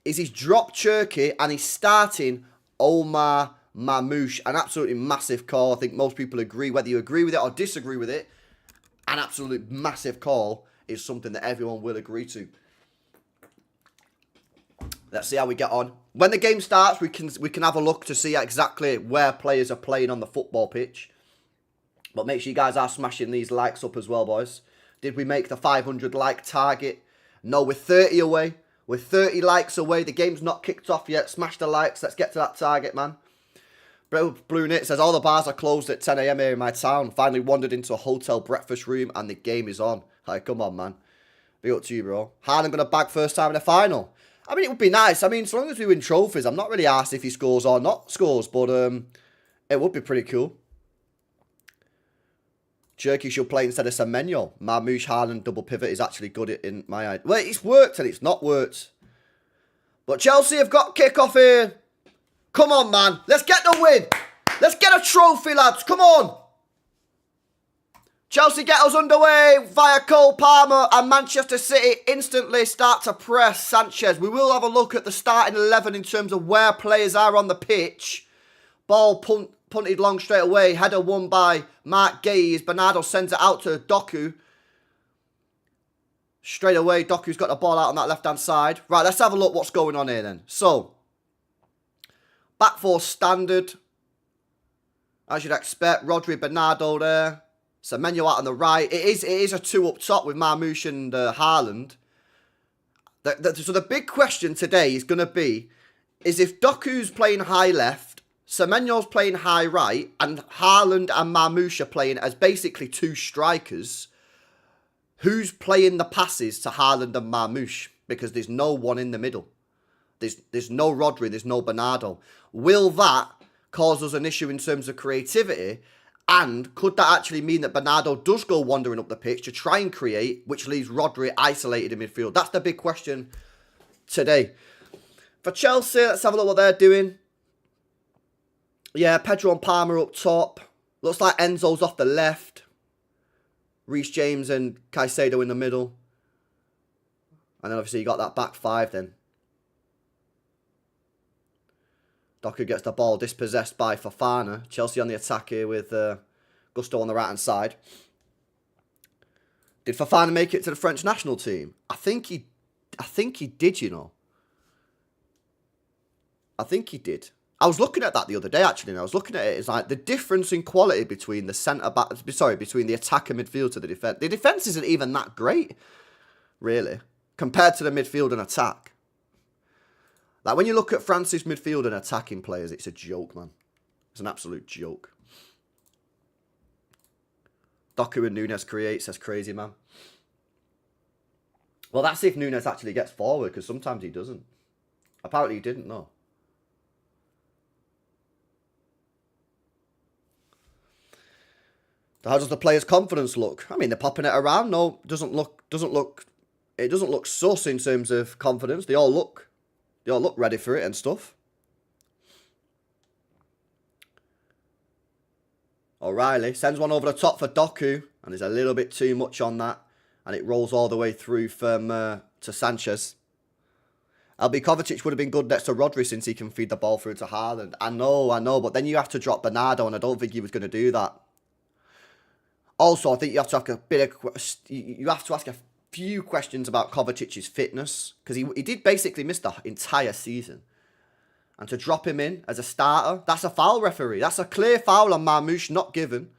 is he's dropped Cherki and he's starting Omar Mamouche. An absolutely massive call. I think most people agree. Whether you agree with it or disagree with it, an absolute massive call is something that everyone will agree to. Let's see how we get on. When the game starts, we can have a look to see exactly where players are playing on the football pitch. But make sure you guys are smashing these likes up as well, boys. Did we make the 500 like target? No, we're 30 away. We're 30 likes away. The game's not kicked off yet. Smash the likes. Let's get to that target, man. Blue Knit says, all the bars are closed at 10 AM here in my town. Finally wandered into a hotel breakfast room and the game is on. Like, come on, man. Be up to you, bro. Haaland going to bag first time in the final. I mean, it would be nice. I mean, as long as we win trophies, I'm not really asked if he scores or not scores, but it would be pretty cool. Cherki should play instead of Semenyo. Mamouche Haaland double pivot is actually good in my eye. Well, it's worked and it's not worked. But Chelsea have got kick-off here. Come on, man. Let's get the win. Let's get a trophy, lads. Come on. Chelsea get us underway via Cole Palmer and Manchester City instantly start to press Sanchez. We will have a look at the starting 11 in terms of where players are on the pitch. Ball punted long straight away. Header won by Mark Gay. Bernardo sends it out to Doku. Straight away, Doku's got the ball out on that left-hand side. Right, let's have a look what's going on here then. So, back four standard. As you'd expect, Rodri, Bernardo there. Semenyo out on the right. It is a 2 up top with Marmoush and Haaland. So the big question today is going to be, is if Doku's playing high left, Semenyo's playing high right, and Haaland and Marmoush are playing as basically 2 strikers, who's playing the passes to Haaland and Marmoush? Because there's no one in the middle. There's no Rodri, there's no Bernardo. Will that cause us an issue in terms of creativity? And could that actually mean that Bernardo does go wandering up the pitch to try and create, which leaves Rodri isolated in midfield? That's the big question today. For Chelsea, let's have a look what they're doing. Yeah, Pedro and Palmer up top. Looks like Enzo's off the left. Reece James and Caicedo in the middle. And then obviously you got that back 5 then. Doku gets the ball dispossessed by Fofana. Chelsea on the attack here with Gusto on the right-hand side. Did Fofana make it to the French national team? I think he did, you know. I think he did. I was looking at that the other day, actually, and I was looking at it. It's like the difference in quality between the centre-back... Sorry, between the attack and midfield to the defence. The defence isn't even that great, really, compared to the midfield and attack. Like, when you look at France's midfield and attacking players, it's a joke, man. It's an absolute joke. Doku and Nunes creates. That's crazy, man. Well, that's if Nunes actually gets forward, because sometimes he doesn't. Apparently he didn't, no. So how does the players' confidence look? I mean, they're popping it around. No, it doesn't look sus in terms of confidence. They all look ready for it and stuff. O'Reilly sends one over the top for Doku, and there's a little bit too much on that, and it rolls all the way through from to Sanchez. LB Kovacic would have been good next to Rodri since he can feed the ball through to Haaland. I know, but then you have to drop Bernardo, and I don't think he was going to do that. Also, I think you have to ask a few questions about Kovacic's fitness, because he did basically miss the entire season. And to drop him in as a starter, that's a foul, referee. That's a clear foul on Marmoush, not given.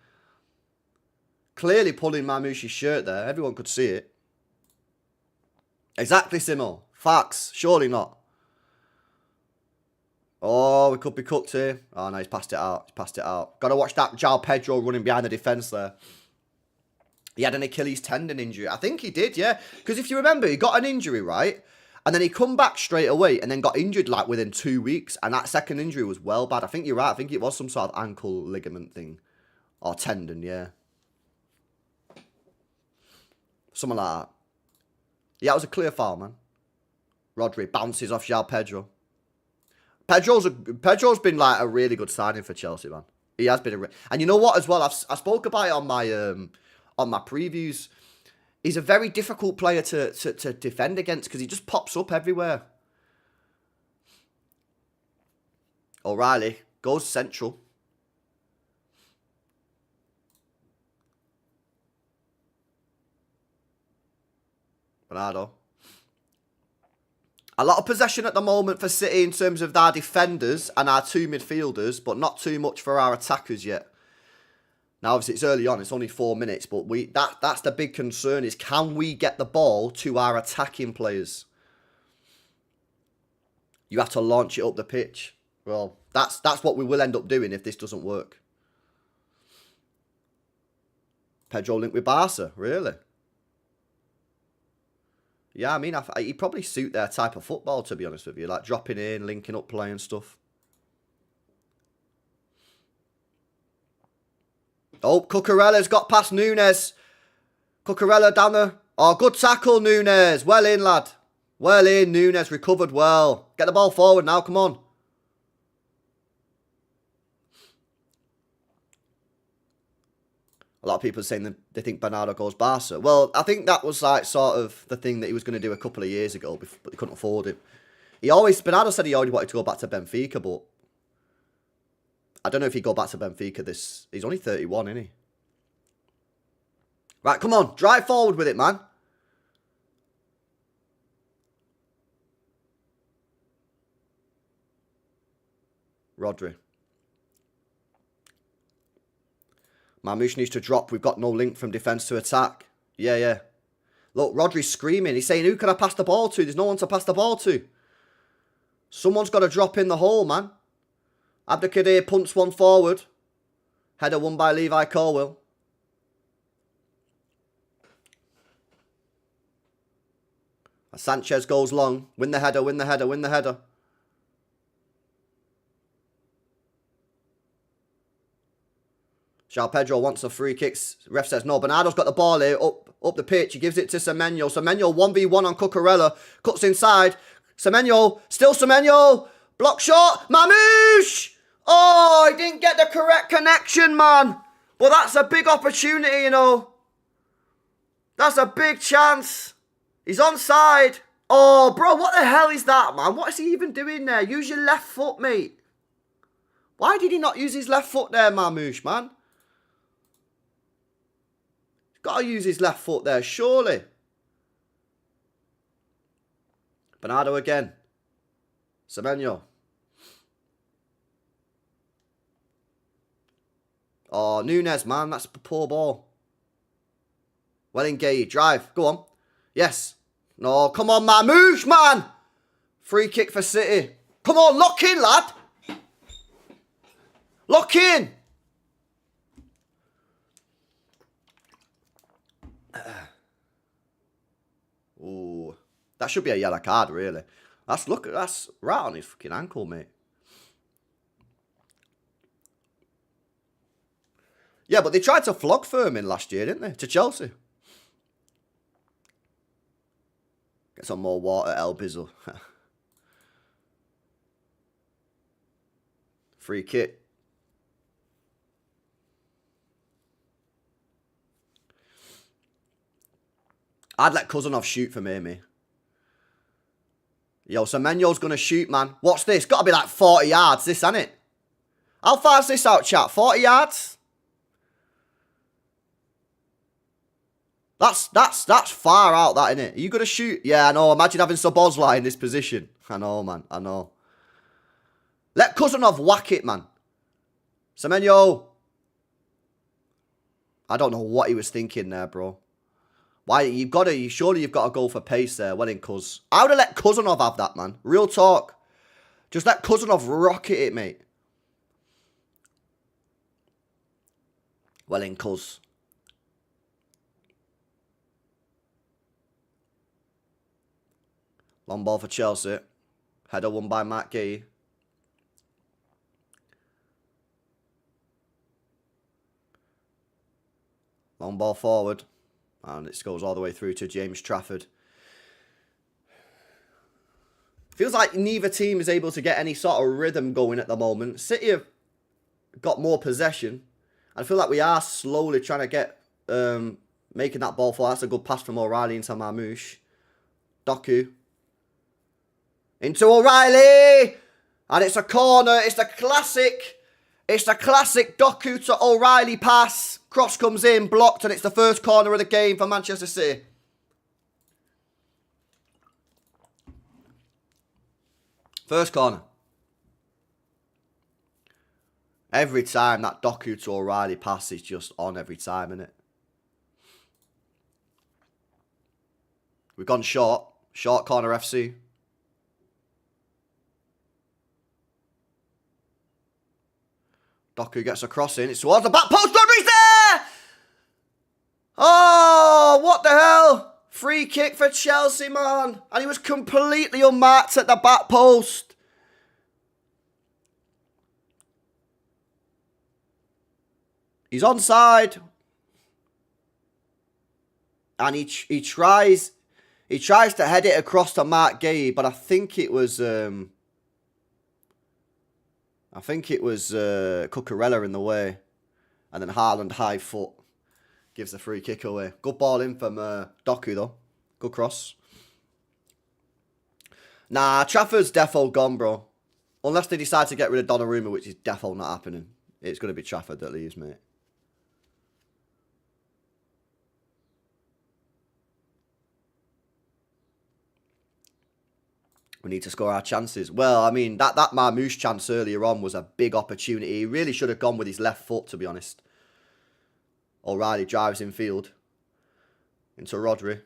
Clearly pulling Marmoush's shirt there. Everyone could see it. Exactly, Simo. Facts. Surely not. Oh, we could be cooked here. Oh, no, he's passed it out. Got to watch that João Pedro running behind the defence there. He had an Achilles tendon injury. I think he did, yeah. Because if you remember, he got an injury, right? And then he come back straight away and then got injured like within 2 weeks. And that second injury was well bad. I think you're right. I think it was some sort of ankle ligament thing. Or tendon, yeah. Something like that. Yeah, it was a clear foul, man. Rodri bounces off João Pedro. Pedro's been like a really good signing for Chelsea, man. He has been and you know what as well? I spoke about it on my previews. He's a very difficult player to defend against because he just pops up everywhere. O'Reilly goes central. Bernardo. A lot of possession at the moment for City in terms of their defenders and our 2 midfielders, but not too much for our attackers yet. Now, obviously, it's early on. It's only 4 minutes, but that's the big concern is can we get the ball to our attacking players? You have to launch it up the pitch. Well, that's what we will end up doing if this doesn't work. Pedro linked with Barca, really? Yeah, I mean, he'd probably suit their type of football, to be honest with you. Like dropping in, linking up play and stuff. Oh, Cucurella's got past Nunes. Cucurella down the... Oh, good tackle, Nunes. Well in, lad. Well in, Nunes. Recovered well. Get the ball forward now, come on. A lot of people are saying that they think Bernardo goes Barca. Well, I think that was like sort of the thing that he was going to do a couple of years ago, but they couldn't afford him. Bernardo said he already wanted to go back to Benfica, but I don't know if he'd go back to Benfica he's only 31, isn't he? Right, come on, drive forward with it, man. Rodri. Marmoush needs to drop. We've got no link from defence to attack. Yeah, yeah. Look, Rodri's screaming. He's saying, who can I pass the ball to? There's no one to pass the ball to. Someone's got to drop in the hole, man. Abdelkadir punts one forward. Header won by Levi Colwill. Sanchez goes long. Win the header, win the header, win the header. João Pedro wants a free kicks. Ref says no. Bernardo's got the ball here up the pitch. He gives it to Semenyo. Semenyo 1v1 on Cucurella. Cuts inside. Semenyo. Still Semenyo. Block shot. Marmoush. Oh, he didn't get the correct connection, man. But that's a big opportunity, you know. That's a big chance. He's onside. Oh, bro, what the hell is that, man? What is he even doing there? Use your left foot, mate. Why did he not use his left foot there, Marmoush, man? He's got to use his left foot there, surely. Bernardo again. Semenyo. Oh, Nunes, man. That's a poor ball. Well engaged. Drive. Go on. Yes. No, come on, Marmoush, man. Free kick for City. Come on, lock in, lad. Lock in. Ooh. That should be a yellow card, really. That's right on his fucking ankle, mate. Yeah, but they tried to flog Firmin last year, didn't they? To Chelsea. Get some more water, El Bizzle. Free kick. I'd let Kuzanov shoot for me. Yo, Semenyo's going to shoot, man. What's this? Got to be like 40 yards, this, ain't it? How far's this out, chat? 40 yards? That's far out, that, innit? Are you going to shoot? Yeah, I know. Imagine having Szoboszlai in this position. I know, man. I know. Let Kuzanov whack it, man. Semenyo. I don't know what he was thinking there, bro. Why? Surely you've got to go for pace there. Well in, Cuz. I would have let Kuzanov have that, man. Real talk. Just let Kuzanov rocket it, mate. Well in, Cuz. Long ball for Chelsea. Header won by Matt Gay. Long ball forward. And it goes all the way through to James Trafford. Feels like neither team is able to get any sort of rhythm going at the moment. City have got more possession. I feel like we are slowly trying to get making that ball fall. That's a good pass from O'Reilly into Marmoush. Doku. Into O'Reilly. And it's a corner. It's the classic Doku to O'Reilly pass. Cross comes in, blocked, and it's the first corner of the game for Manchester City. First corner. Every time that Doku to O'Reilly pass is just on every time, isn't it? We've gone short. Short corner FC. Doku gets a cross in. It's towards the back post. Rodri's there! Oh, what the hell? Free kick for Chelsea, man. And he was completely unmarked at the back post. He's onside. And he tries to head it across to Mark Gay, but I think it was Cucurella in the way. And then Haaland high foot gives the free kick away. Good ball in from Doku, though. Good cross. Nah, Trafford's defo gone, bro. Unless they decide to get rid of Donnarumma, which is defo not happening. It's going to be Trafford that leaves, mate. We need to score our chances. Well, I mean, that Marmoush chance earlier on was a big opportunity. He really should have gone with his left foot, to be honest. O'Reilly drives in field. Into Rodri.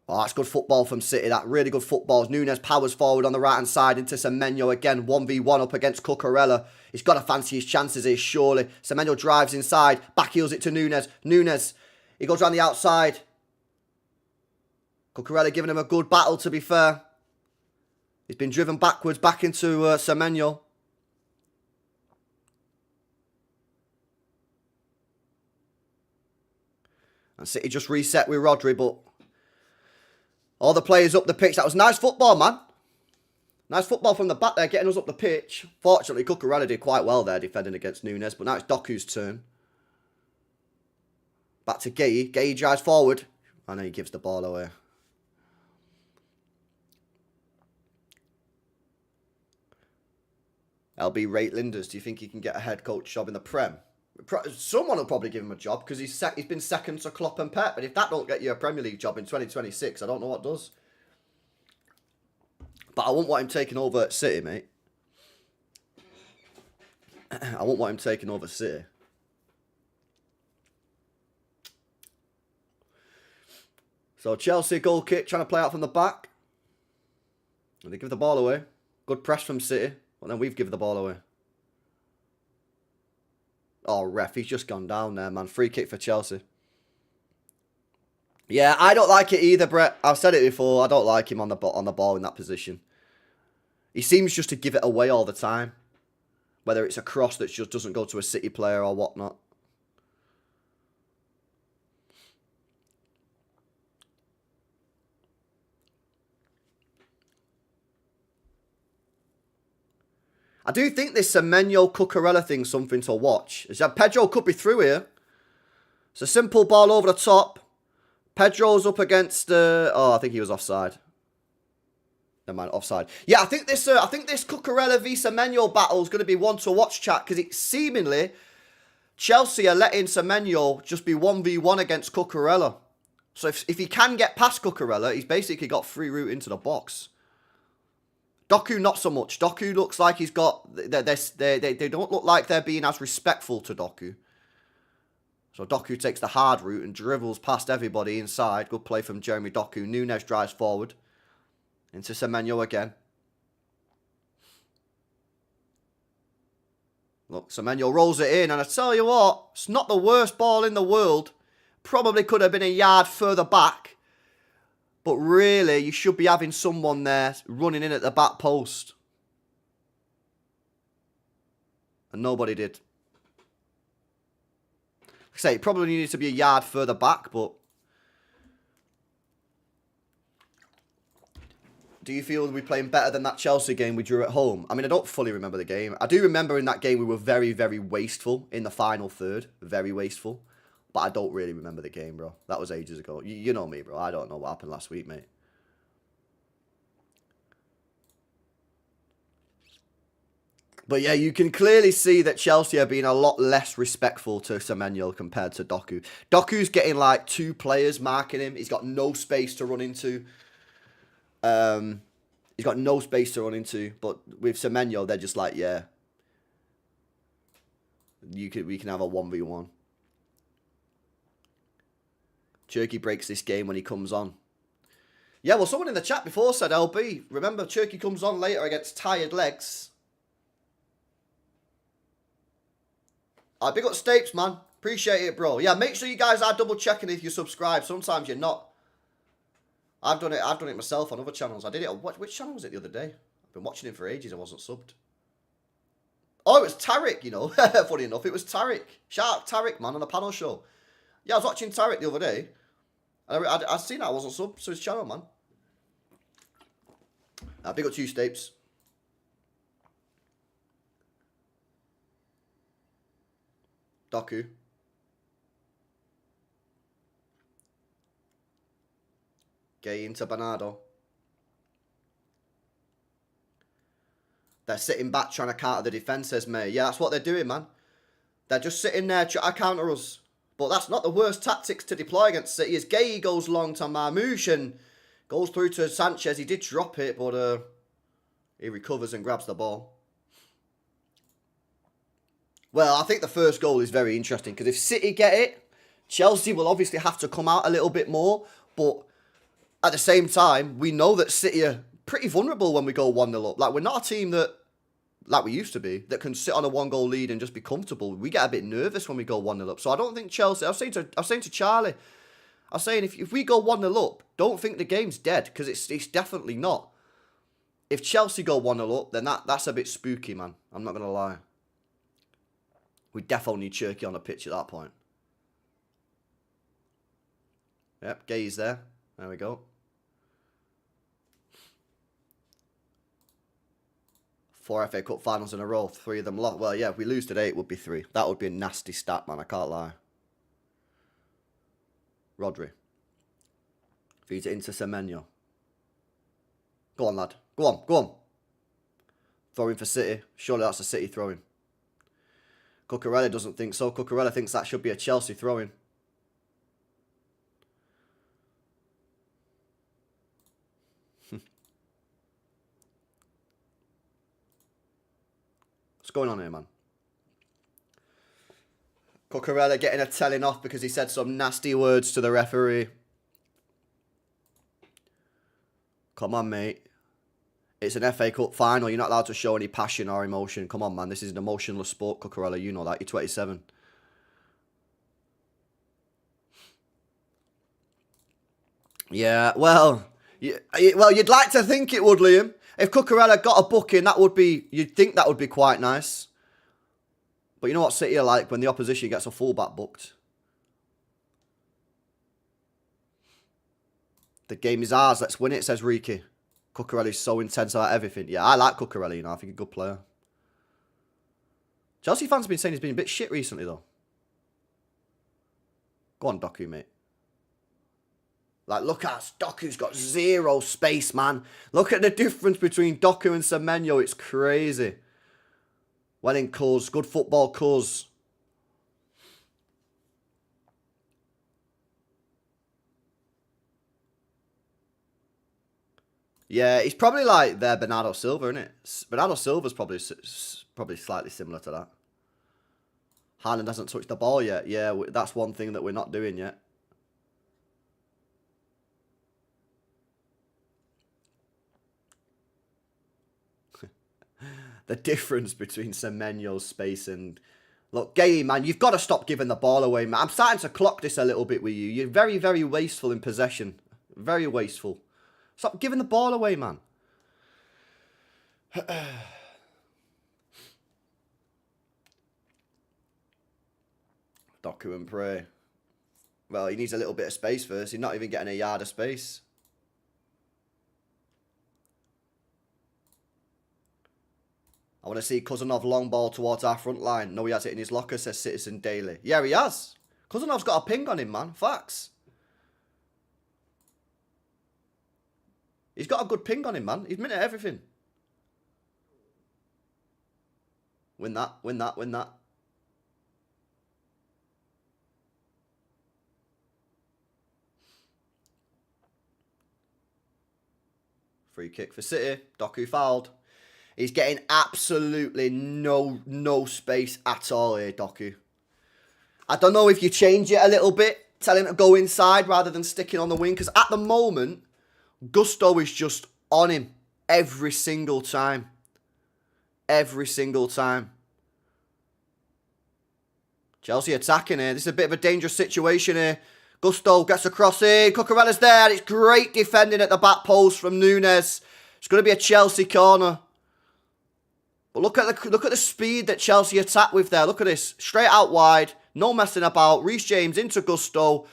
Oh, that's good football from City. That really good football. Nunes powers forward on the right-hand side into Semenyo again. 1v1 up against Cucurella. He's got to fancy his chances here, surely. Semenyo drives inside. Back heels it to Nunes. Nunes. He goes around the outside. Cucurella giving him a good battle, to be fair. He's been driven backwards, back into Semenyo. And City just reset with Rodri, but all the players up the pitch. That was nice football, man. Nice football from the back there, getting us up the pitch. Fortunately, Cucurella did quite well there, defending against Nunes. But now it's Doku's turn. Back to Gay. Gay drives forward. I know he gives the ball away. LB rate Linders. Do you think he can get a head coach job in the Prem? Someone will probably give him a job because he's been second to Klopp and Pep. But if that don't get you a Premier League job in 2026, I don't know what does. But I wouldn't want him taking over at City, mate. I wouldn't want him taking over City. So Chelsea goal kick, trying to play out from the back. And they give the ball away. Good press from City. But then we've given the ball away. Oh, ref, he's just gone down there, man. Free kick for Chelsea. Yeah, I don't like it either, Brett. I've said it before. I don't like him on the ball in that position. He seems just to give it away all the time. Whether it's a cross that just doesn't go to a City player or whatnot. I do think this Semenyo Cucurella thing's something to watch. Pedro could be through here. It's a simple ball over the top. Pedro's up against... oh, I think he was offside. Never mind, offside. Yeah, I think this Cucurella v Semenyo battle is going to be one to watch, chat, because it's seemingly Chelsea are letting Semenyo just be 1v1 against Cucurella. So if he can get past Cucurella, he's basically got free route into the box. Doku, not so much. Doku looks like he's got... They don't look like they're being as respectful to Doku. So Doku takes the hard route and dribbles past everybody inside. Good play from Jeremy Doku. Nunes drives forward. Into Semenyo again. Look, Semenyo rolls it in. And I tell you what, it's not the worst ball in the world. Probably could have been a yard further back. But really, you should be having someone there running in at the back post. And nobody did. Like I say, it probably needed to be a yard further back, but... Do you feel we're playing better than that Chelsea game we drew at home? I mean, I don't fully remember the game. I do remember in that game we were very, very wasteful in the final third. Very wasteful. But I don't really remember the game, bro. That was ages ago. You know me, bro. I don't know what happened last week, mate. But yeah, you can clearly see that Chelsea are being a lot less respectful to Semenyo compared to Doku. Doku's getting like 2 players marking him. He's got no space to run into. He's got no space to run into. But with Semenyo, they're just like, yeah. We can have a 1v1. Cherky breaks this game when he comes on. Yeah, well, someone in the chat before said, LB, remember, Cherky comes on later against tired legs. Big up Stapes, man. Appreciate it, bro. Yeah, make sure you guys are double checking if you subscribe. Sometimes you're not. I've done it myself on other channels. I did it on, which channel was it the other day? I've been watching him for ages. I wasn't subbed. Oh, it was Tarek, you know. Funny enough, it was Tarek. Shout out Tarek, man, on the panel show. Yeah, I was watching Tarek the other day. I'd seen that I wasn't subbed to his channel, man. Big up to you, Stapes. Doku. Gay into Bernardo. They're sitting back trying to counter the defences, mate. Yeah, that's what they're doing, man. They're just sitting there trying to counter us. But that's not the worst tactics to deploy against City. As Gay goes long to Marmoush and goes through to Sanchez. He did drop it, but he recovers and grabs the ball. Well, I think the first goal is very interesting because if City get it, Chelsea will obviously have to come out a little bit more. But at the same time, we know that City are pretty vulnerable when we go 1-0 up. Like, we're not a team that, like we used to be, that can sit on a 1-goal lead and just be comfortable. We get a bit nervous when we go 1-0 up. So I don't think Chelsea... I was saying to Charlie, I was saying if we go 1-0 up, don't think the game's dead, because it's definitely not. If Chelsea go 1-0 up, then that's a bit spooky, man. I'm not going to lie. We definitely need Cherky on the pitch at that point. Yep, Gay's there. There we go. 4 FA Cup finals in a row. 3 of them lost. Well, yeah, if we lose today, it would be 3. That would be a nasty stat, man. I can't lie. Rodri. Feeds it into Semenyo. Go on, lad. Go on, go on. Throwing for City. Surely that's a City throwing. Cucurella doesn't think so. Cucurella thinks that should be a Chelsea throwing. What's going on here, man? Cucurella getting a telling off because he said some nasty words to the referee. Come on, mate. It's an FA Cup final. You're not allowed to show any passion or emotion. Come on, man. This is an emotionless sport, Cucurella. You know that. You're 27. Yeah, well, you'd like to think it would, Liam. If Cucurella got a booking, you'd think that would be quite nice. But you know what City are like when the opposition gets a fullback booked? The game is ours. Let's win it, says Riki. Cucurella's so intense about everything. Yeah, I like Cucurella, you know. I think he's a good player. Chelsea fans have been saying he's been a bit shit recently, though. Go on, Doku, mate. Like, look at Doku's got 0 space, man. Look at the difference between Doku and Semenyo. It's crazy. Well in, cuz. Good football, cuz. Yeah, he's probably like their Bernardo Silva, isn't it? Bernardo Silva's probably slightly similar to that. Haaland hasn't touched the ball yet. Yeah, that's one thing that we're not doing yet. The difference between Semenyo's space and... Look, Gay, man, you've got to stop giving the ball away, man. I'm starting to clock this a little bit with you. You're very, very wasteful in possession. Very wasteful. Stop giving the ball away, man. Doku and pray. Well, he needs a little bit of space first. He's not even getting a yard of space. I want to see Kuzanov long ball towards our front line. No, he has it in his locker, says Citizen Daily. Yeah, he has. Kuzanov's got a ping on him, man. Facts. He's got a good ping on him, man. He's minute everything. Win that, win that, win that. Free kick for City. Doku fouled. He's getting absolutely no space at all here, Doku. I don't know if you change it a little bit. Tell him to go inside rather than sticking on the wing. Because at the moment, Gusto is just on him every single time. Every single time. Chelsea attacking here. This is a bit of a dangerous situation here. Gusto gets across in. Cucurella's there. It's great defending at the back post from Nunes. It's going to be a Chelsea corner. But look at the speed that Chelsea attack with there. Look at this. Straight out wide. No messing about. Reece James into Gusto.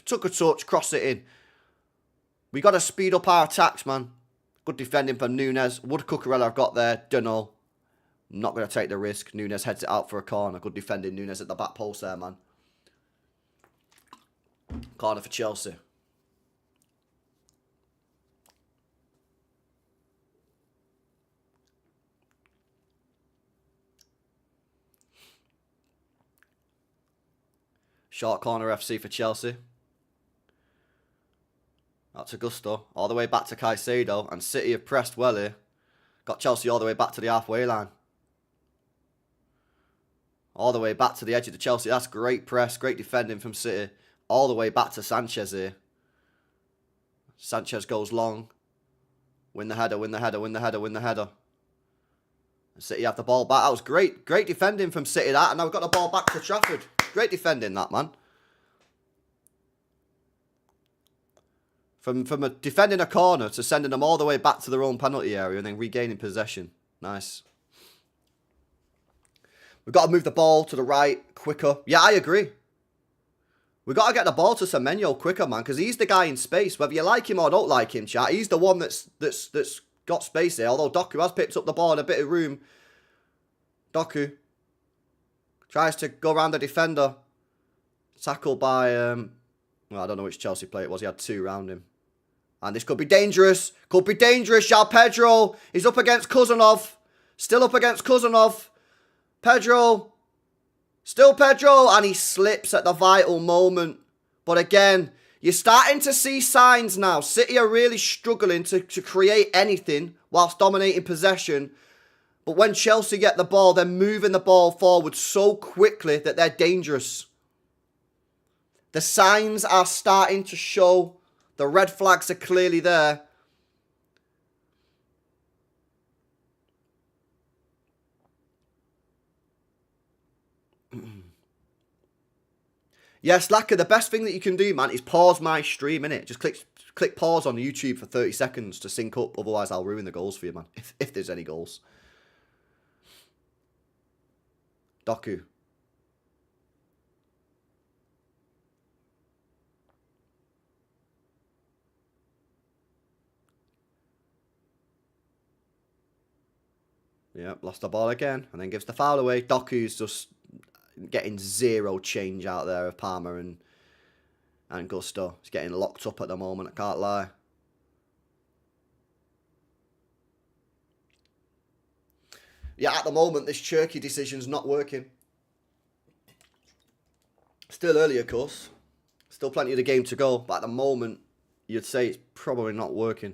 Took a touch. Cross it in. We got to speed up our attacks, man. Good defending from Nunes. Would Cucurella have got there? Dunno. Not going to take the risk. Nunes heads it out for a corner. Good defending. Nunes at the back post there, man. Corner for Chelsea. Short corner FC for Chelsea. Out to Gusto. All the way back to Caicedo. And City have pressed well here. Got Chelsea all the way back to the halfway line. All the way back to the edge of the Chelsea. That's great press. Great defending from City. All the way back to Sanchez here. Sanchez goes long. Win the header, win the header, win the header, win the header. City have the ball back. That was great. Great defending from City, that. And now we've got the ball back to Trafford. Great defending, that, man. From defending a corner to sending them all the way back to their own penalty area and then regaining possession. Nice. We've got to move the ball to the right quicker. Yeah, I agree. We've got to get the ball to Semenyo quicker, man, because he's the guy in space. Whether you like him or don't like him, chat, he's the one that's got space there. Although Doku has picked up the ball in a bit of room. Doku tries to go around the defender. Tackled by, well, I don't know which Chelsea player it was. He had two around him. And this could be dangerous. Could be dangerous. João Pedro is up against Kuzanov. Still up against Kuzanov. Pedro. Still Pedro. And he slips at the vital moment. But again, you're starting to see signs now. City are really struggling to create anything whilst dominating possession. But when Chelsea get the ball, they're moving the ball forward so quickly that they're dangerous. The signs are starting to show. The red flags are clearly there. Yes, Slacker, the best thing that you can do, man, is pause my stream, innit? Just click pause on YouTube for 30 seconds to sync up. Otherwise, I'll ruin the goals for you, man. If there's any goals. Doku. Yep, lost the ball again. And then gives the foul away. Doku's just getting zero change out there of Palmer and Gusto. He's getting locked up at the moment, I can't lie. Yeah, at the moment, this Cherky decision's not working. Still early, of course. Still plenty of the game to go. But at the moment, you'd say it's probably not working.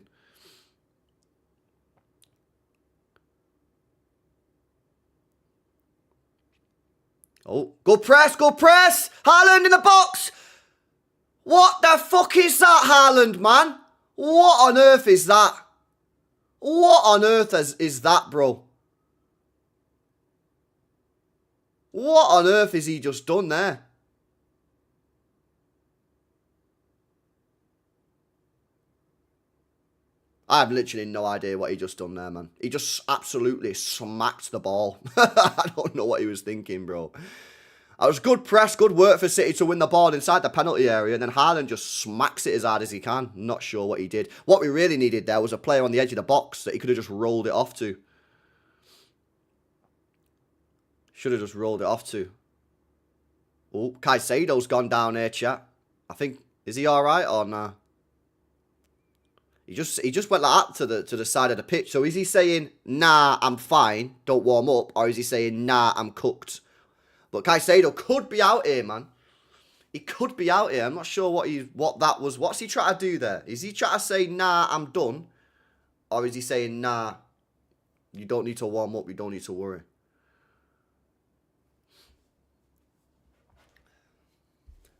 Oh, go press, go press! Haaland in the box! What the fuck is that, Haaland, man? What on earth is that? What on earth is that, bro? What on earth has he just done there? I have literally no idea what he just done there, man. He just absolutely smacked the ball. I don't know what he was thinking, bro. It was good press, good work for City to win the ball inside the penalty area. And then Haaland just smacks it as hard as he can. Not sure what he did. What we really needed there was a player on the edge of the box that he could have just rolled it off to. Should have just rolled it off to. Oh, Caicedo's gone down here, chat. I think, is he alright or nah? He just went like that to the side of the pitch. So is he saying, nah, I'm fine, don't warm up? Or is he saying, nah, I'm cooked? But Caicedo could be out here, man. He could be out here. I'm not sure what that was. What's he trying to do there? Is he trying to say, nah, I'm done? Or is he saying, nah, you don't need to warm up, you don't need to worry?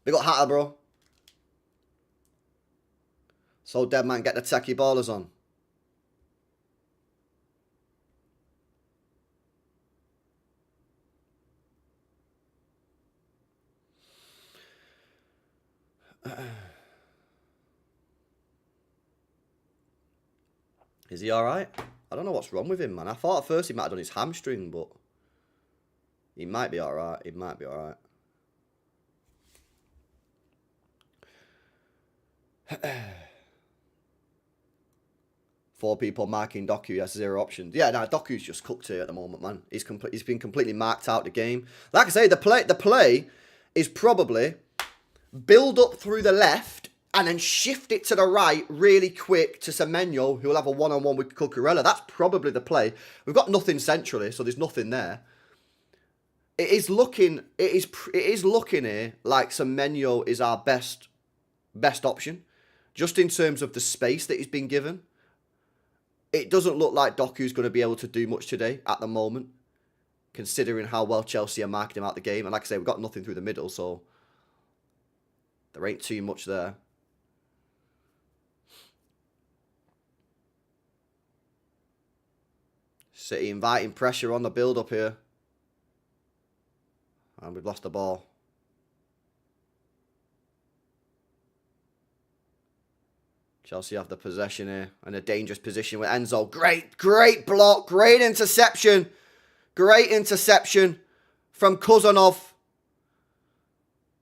Big up Hatter, bro. So dead man, get the techie ballers on. Is he alright? I don't know what's wrong with him, man. I thought at first he might have done his hamstring, but he might be alright. He might be alright. Four people marking Doku. He has 0 options. Yeah, no, Doku's just cooked here at the moment, man. He's been completely marked out the game. Like I say, the play is probably build up through the left and then shift it to the right really quick to Semenyo, who will have a one-on-one with Cucurella. That's probably the play. We've got nothing centrally, so there's nothing there. It is looking here like Semenyo is our best option, just in terms of the space that he's been given. It doesn't look like Doku's going to be able to do much today at the moment. considering how well Chelsea are marking him out the game. And like I say, we've got nothing through the middle, so there ain't too much there. City inviting pressure on the build-up here. And we've lost the ball. Chelsea have the possession here. And a dangerous position with Enzo. Great block. Great interception. Great interception from Kuzanov.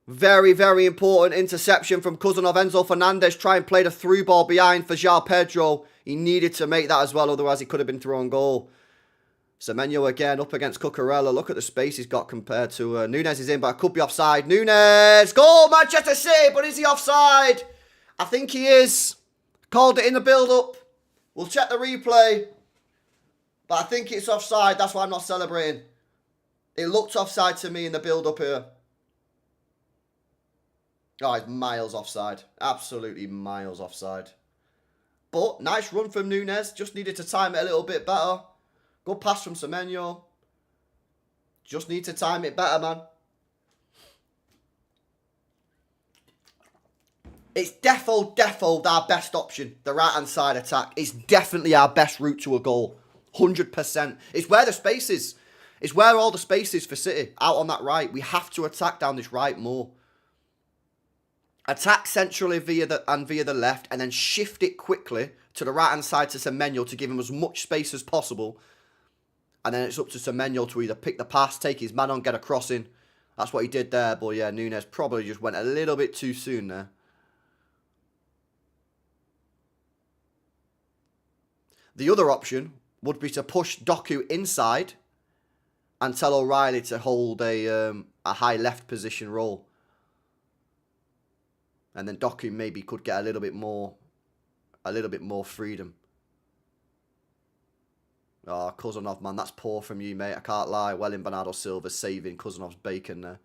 Very, very important interception from Kuzanov. Enzo Fernandez try and play the through ball behind for João Pedro. He needed to make that as well, otherwise he could have been through on goal. Semenyo again up against Cucurella. Look at the space he's got compared to Nunes is in, but it could be offside. Nunes! Goal, Manchester City, but is he offside? I think he is. Called it in the build-up. We'll check the replay. But I think it's offside. That's why I'm not celebrating. It looked offside to me in the build-up here. Oh, it's miles offside. Absolutely miles offside. But nice run from Nunes. Just needed to time it a little bit better. Good pass from Semenyo. Just need to time it better, man. It's defo our best option. The right-hand side attack. It's definitely our best route to a goal. 100%. It's where the space is. It's where all the space is for City. Out on that right. We have to attack down this right more. Attack centrally via the left. And then shift it quickly to the right-hand side to Semenyo to give him as much space as possible. And then it's up to Semenyo to either pick the pass, take his man on, get a crossing. That's what he did there. But yeah, Nunes probably just went a little bit too soon there. The other option would be to push Doku inside and tell O'Reilly to hold a high left position role. And then Doku maybe could get a little bit more freedom. Oh, Kuzanov, man, that's poor from you, mate. I can't lie. Well in Bernardo Silva saving Kuzanov's bacon there.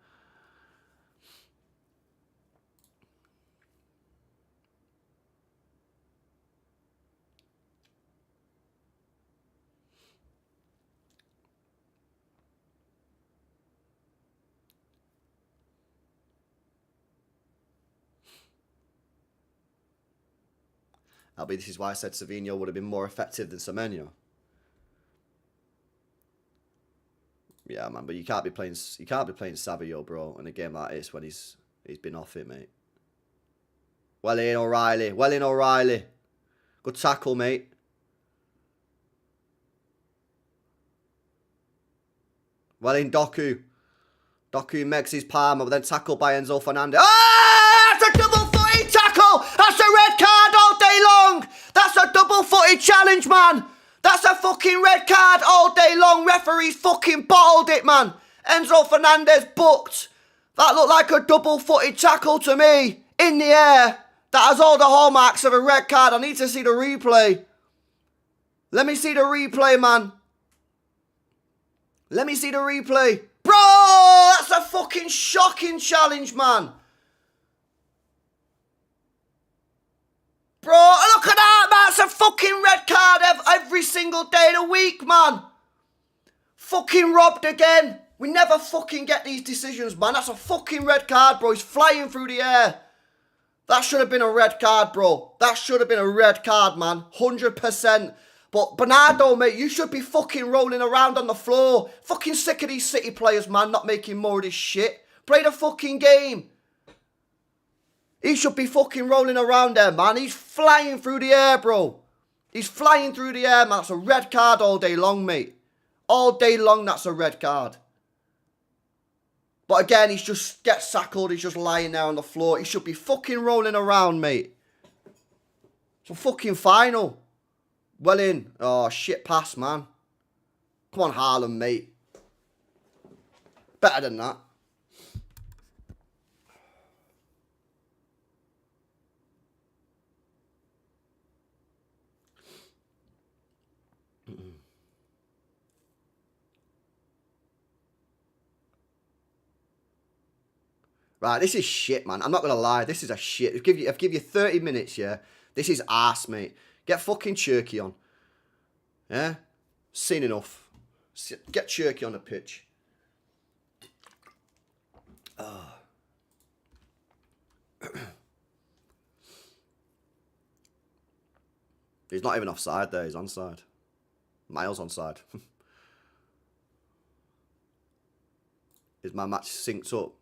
This is why I said Savinho would have been more effective than Semenyo. Yeah, man, but you can't be playing Savio, bro, in a game like this when he's been off it, mate. Well in, O'Reilly. Well in, O'Reilly. Good tackle, mate. Well in, Doku. Doku makes his palm, but then tackled by Enzo Fernandez. Ah! That's a double-footed tackle! That's a red card all day long! That's a double-footed challenge, man! That's a fucking red card all day long. Referees fucking bottled it, man. Enzo Fernandez booked. That looked like a double-footed tackle to me. In the air. That has all the hallmarks of a red card. I need to see the replay. Let me see the replay, man. Let me see the replay. Bro, that's a fucking shocking challenge, man. Bro, look at that, man. It's a fucking red card every single day of the week, man. Fucking robbed again. We never fucking get these decisions, man. That's a fucking red card, bro. He's flying through the air. That should have been a red card, bro. That should have been a red card, man. 100%. But Bernardo, mate, you should be fucking rolling around on the floor. Fucking sick of these City players, man, not making more of this shit. Play the fucking game. He should be fucking rolling around there, man. He's flying through the air, bro. He's flying through the air, man. That's a red card all day long, mate. All day long, that's a red card. But again, he's just gets tackled. He's just lying there on the floor. He should be fucking rolling around, mate. It's a fucking final. Well in. Oh, shit pass, man. Come on, Haaland, mate. Better than that. Right, this is shit, man. I'm not going to lie. This is a shit. I'll give you 30 minutes, yeah? This is arse, mate. Get fucking Cherky on. Yeah? Seen enough. Get Cherky on the pitch. He's not even offside there. He's onside. Miles onside. Is my match synced up?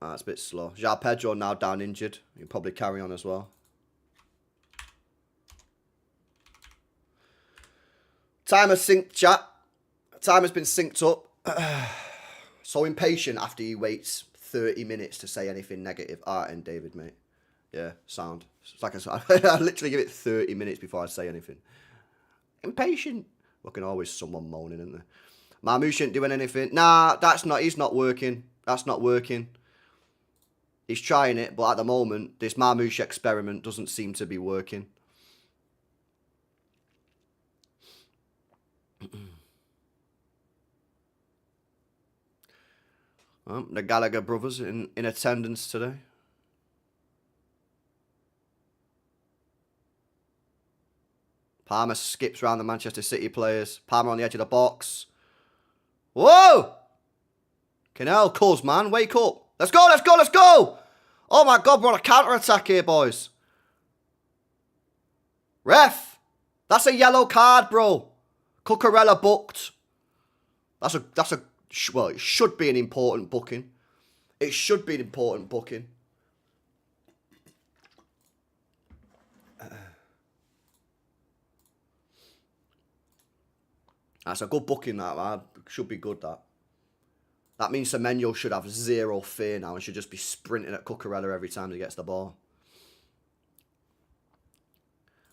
That's a bit slow. João Pedro now down injured. He'll probably carry on as well. Timer synced, chat. Timer's been synced up. So impatient after he waits 30 minutes to say anything negative. And David, mate. Yeah, sound. It's like I literally give it 30 minutes before I say anything. Impatient. Fucking always someone moaning, isn't there? Marmouche ain't doing anything. Nah, he's not working. That's not working. He's trying it, but at the moment, this Marmouche experiment doesn't seem to be working. Well, the Gallagher brothers in attendance today. Palmer skips around the Manchester City players. Palmer on the edge of the box. Whoa! Karl, cuz, man. Wake up. Let's go, let's go, let's go! Oh my God, we're on a counter-attack here, boys. Ref! That's a yellow card, bro. Cucurella booked. Well, it should be an important booking. It should be an important booking. That's a good booking, that, man. Should be good, that. That means Semenyo should have zero fear now and should just be sprinting at Cucurella every time he gets the ball.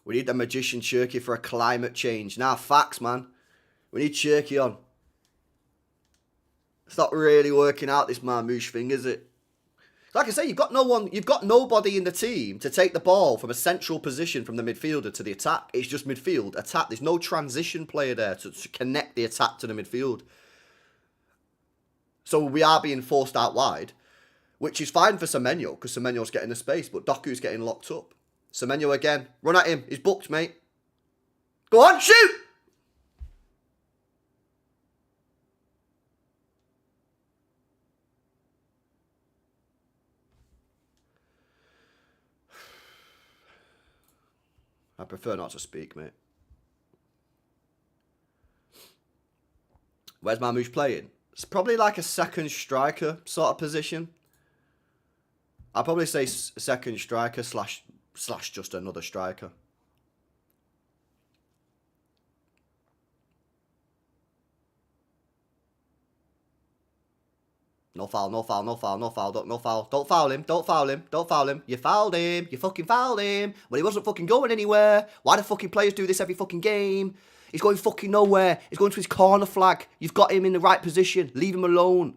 We need the magician Cherky for a climate change. Nah, facts, man. We need Cherky on. It's not really working out, this Marmouche thing, is it? Like I say, you've got nobody in the team to take the ball from a central position from the midfielder to the attack. It's just midfield, attack. There's no transition player there to connect the attack to the midfield. So we are being forced out wide, which is fine for Semenyo, because Semenyo's getting the space, but Doku's getting locked up. Semenyo again. Run at him. He's booked, mate. Go on, shoot! I prefer not to speak, mate. Where's Marmouche playing? It's probably like a second striker sort of position. I'll probably say second striker slash just another striker. No foul, no foul, no foul, no foul, no foul. Don't foul him, don't foul him, don't foul him. You fouled him, you fucking fouled him. Well, he wasn't fucking going anywhere. Why do fucking players do this every fucking game? He's going fucking nowhere. He's going to his corner flag. You've got him in the right position. Leave him alone.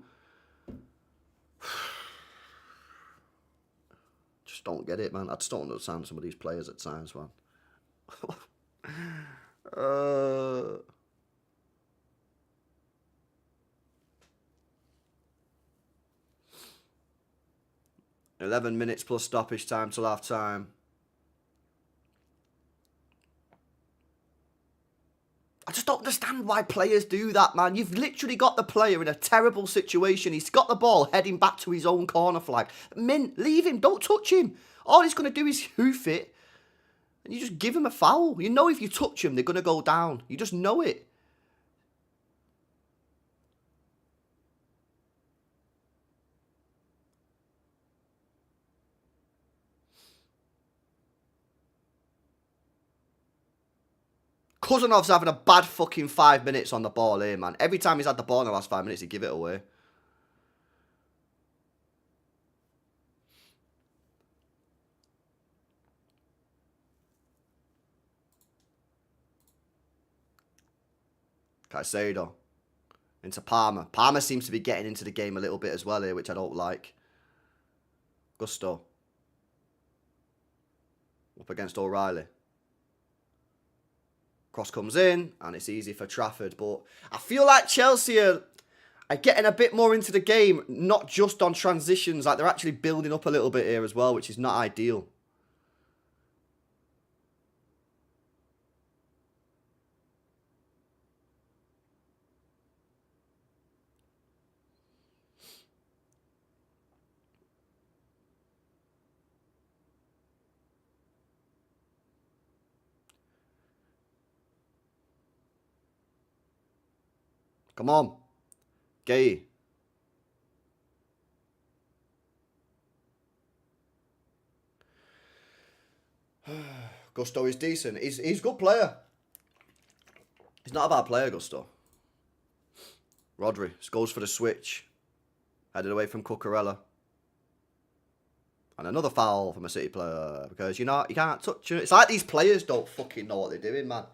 Just don't get it, man. I just don't understand some of these players at times, man. 11 minutes plus stoppage time till half time. I just don't understand why players do that, man. You've literally got the player in a terrible situation. He's got the ball heading back to his own corner flag. Mint, leave him. Don't touch him. All he's going to do is hoof it. And you just give him a foul. You know if you touch him, they're going to go down. You just know it. Kuzanov's having a bad fucking 5 minutes on the ball here, man. Every time he's had the ball in the last 5 minutes, he'd give it away. Caicedo. Into Palmer. Palmer seems to be getting into the game a little bit as well here, which I don't like. Gusto. Up against O'Reilly. Cross comes in, and it's easy for Trafford. But I feel like Chelsea are getting a bit more into the game, not just on transitions. Like, they're actually building up a little bit here as well, which is not ideal. Come on. Gay. Gusto is decent. He's a good player. He's not a bad player, Gusto. Rodri goes for the switch. Headed away from Cucurella. And another foul from a City player. Because, you can't touch it. It's like these players don't fucking know what they're doing, man.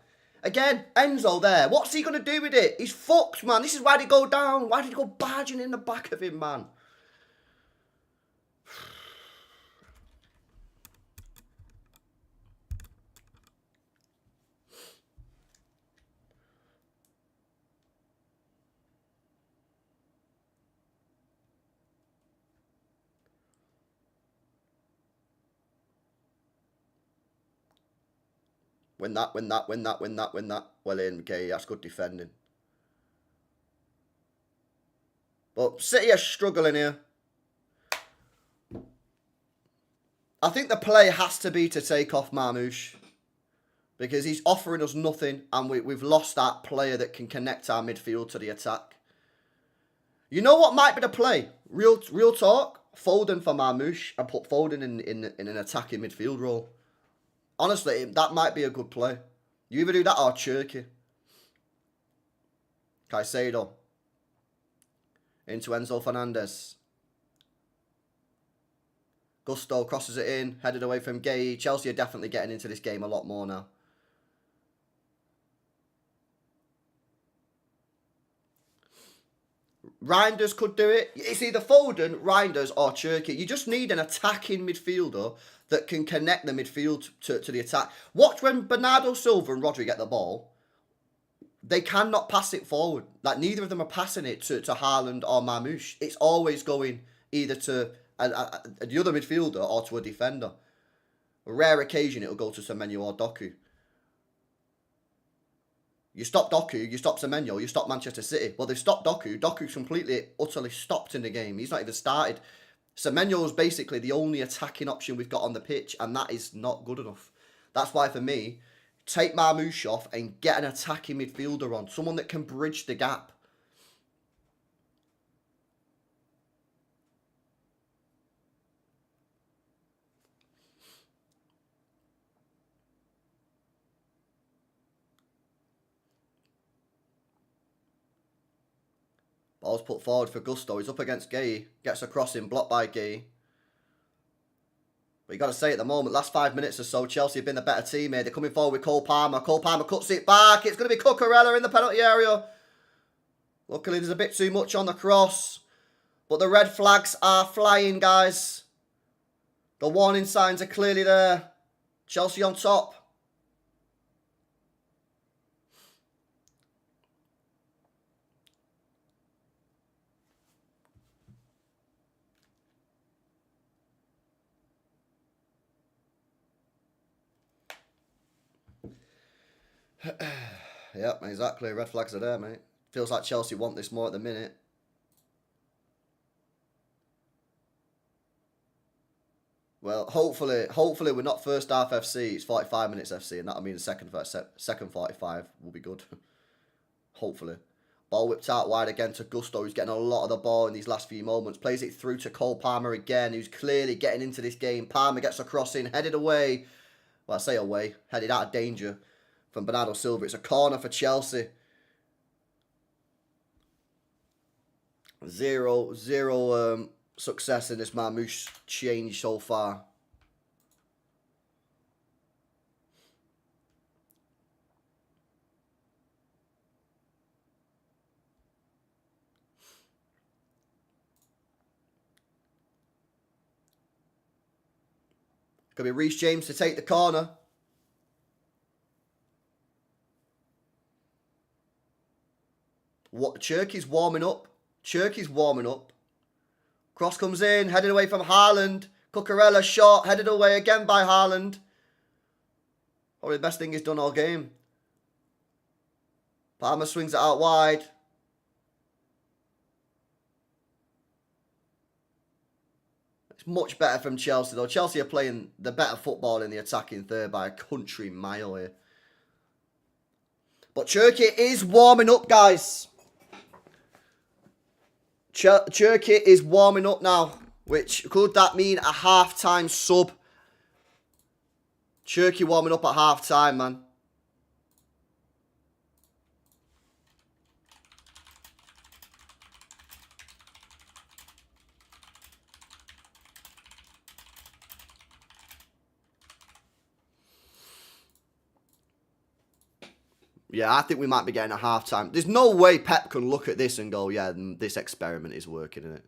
Again, Enzo there. What's he going to do with it? He's fucked, man. This is why they go down. Why did he go barging in the back of him, man? Win that. Well in, okay, that's good defending. But City are struggling here. I think the play has to be to take off Marmoush. Because he's offering us nothing and we've lost that player that can connect our midfield to the attack. You know what might be the play? Real talk. Foden for Marmoush and put Foden in an attacking midfield role. Honestly, that might be a good play. You either do that or Cherky. Caicedo. Into Enzo Fernandez. Gusto crosses it in. Headed away from Gay. Chelsea are definitely getting into this game a lot more now. Reinders could do it. It's either Foden, Reinders or Cherky. You just need an attacking midfielder that can connect the midfield to the attack. Watch when Bernardo Silva and Rodri get the ball. They cannot pass it forward. Like, neither of them are passing it to Haaland or Marmoush. It's always going either to the other midfielder or to a defender. A rare occasion it'll go to Semenyo or Doku. You stop Doku, you stop Semenyo, you stop Manchester City. Well, they've stopped Doku. Doku's completely, utterly stopped in the game. He's not even started. Semenyo's basically the only attacking option we've got on the pitch, and that is not good enough. That's why, for me, take Marmoush off and get an attacking midfielder on. Someone that can bridge the gap. Ball's put forward for Gusto. He's up against Gay. Gets a crossing, blocked by Gay. But you got to say, at the moment, last 5 minutes or so, Chelsea have been the better team here. They're coming forward with Cole Palmer. Cole Palmer cuts it back. It's going to be Cucurella in the penalty area. Luckily, there's a bit too much on the cross. But the red flags are flying, guys. The warning signs are clearly there. Chelsea on top. Yep, exactly. Red flags are there, mate. Feels like Chelsea want this more at the minute. Well, hopefully we're not first half FC. It's 45 minutes FC, and that'll mean the second 45 will be good. Hopefully. Ball whipped out wide again to Gusto, who's getting a lot of the ball in these last few moments. Plays it through to Cole Palmer again, who's clearly getting into this game. Palmer gets a cross in, headed away. Well, I say away. Headed out of danger from Bernardo Silva. It's a corner for Chelsea. Zero success in this Marmoush change so far. Could be Reece James to take the corner. What? Cherky's warming up. Cherky's warming up. Cross comes in, headed away from Haaland. Cucurella shot, headed away again by Haaland. Probably the best thing he's done all game. Palmer swings it out wide. It's much better from Chelsea, though. Chelsea are playing the better football in the attacking third by a country mile here. But Cherky is warming up, guys. Cherky is warming up now, which could that mean a half-time sub? Cherky warming up at half-time, man. Yeah, I think we might be getting a half-time. There's no way Pep can look at this and go, yeah, this experiment is working, isn't it?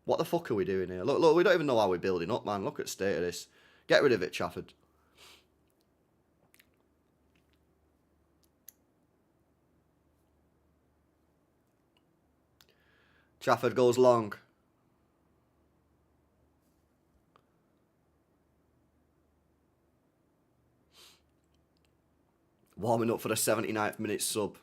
What the fuck are we doing here? Look, we don't even know how we're building up, man. Look at the state of this. Get rid of it, Trafford. Trafford goes long. Warming up for the 79th minute sub.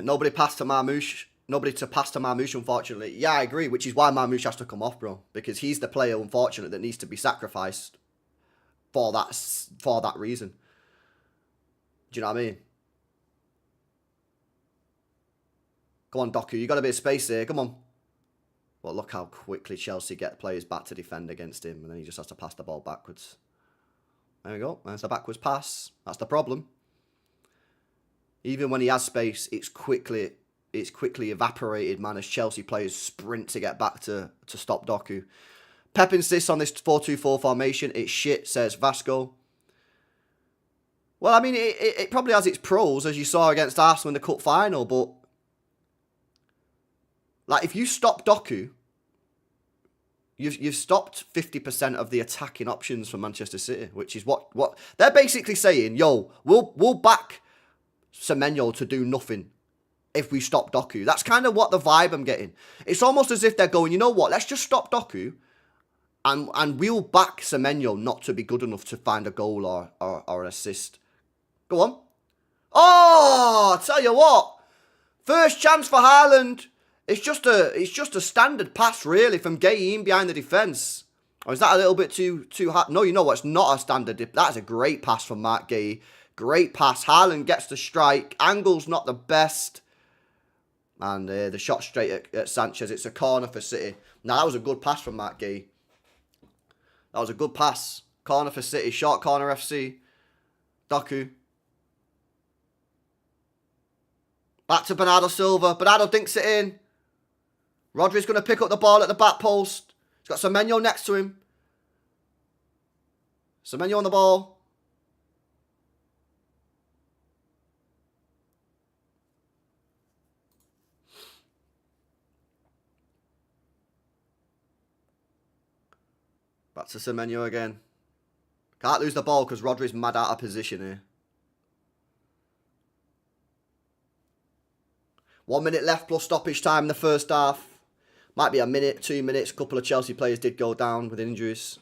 Nobody passed to Marmoush. Nobody to pass to Marmoush, unfortunately. Yeah, I agree, which is why Marmoush has to come off, bro. Because he's the player, unfortunately, that needs to be sacrificed for that reason. Do you know what I mean? Come on, Doku. You got a bit of space here. Come on. Well, look how quickly Chelsea get players back to defend against him, and then he just has to pass the ball backwards. There we go. There's the backwards pass. That's the problem. Even when he has space, it's quickly evaporated, man, as Chelsea players sprint to get back to stop Doku. Pep insists on this 4-2-4 formation. It's shit, says Vasco. Well, I mean, it probably has its pros, as you saw against Arsenal in the cup final, but like, if you stop Doku, you've stopped 50% of the attacking options for Manchester City, which is what they're basically saying. Yo, we'll back Semenyo to do nothing if we stop Doku. That's kind of what the vibe I'm getting. It's almost as if they're going, you know what? Let's just stop Doku, and we'll back Semenyo not to be good enough to find a goal or an assist. Go on. Oh, I tell you what. First chance for Haaland. It's just a standard pass, really, from Gay in behind the defence. Or is that a little bit too hard? No, you know what? It's not a standard. That's a great pass from Mark Gay. Great pass. Haaland gets the strike. Angle's not the best. And the shot straight at Sanchez. It's a corner for City. Now, that was a good pass from Mark Gay. That was a good pass. Corner for City. Short corner FC. Doku. Back to Bernardo Silva. Bernardo dinks it in. Rodri's going to pick up the ball at the back post. He's got Semenyo next to him. Semenyo on the ball. Back to Semenyo again. Can't lose the ball because Rodri's mad out of position here. 1 minute left plus stoppage time in the first half. Might be a minute, 2 minutes. A couple of Chelsea players did go down with injuries.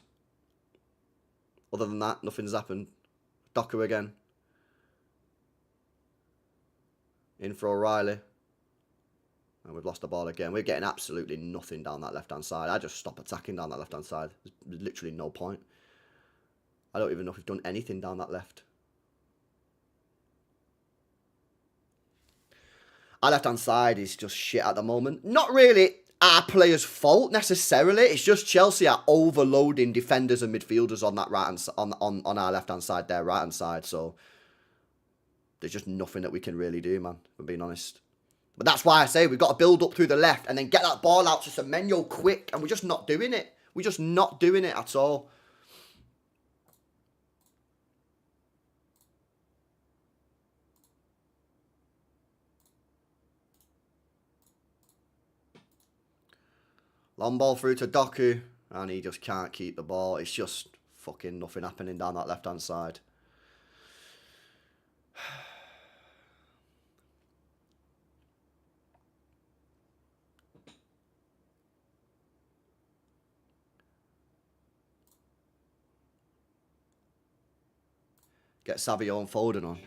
Other than that, nothing's happened. Doku again. In for O'Reilly. And we've lost the ball again. We're getting absolutely nothing down that left-hand side. I just stop attacking down that left-hand side. There's literally no point. I don't even know if we've done anything down that left. Our left-hand side is just shit at the moment. Not really our players' fault necessarily. It's just Chelsea are overloading defenders and midfielders on that on our left-hand side, their right-hand side. So there's just nothing that we can really do, man, if I'm being honest. But that's why I say we've got to build up through the left and then get that ball out to Semenyo quick. And we're just not doing it. We're just not doing it at all. Long ball through to Doku. And he just can't keep the ball. It's just fucking nothing happening down that left-hand side. Get Savio and Foden on.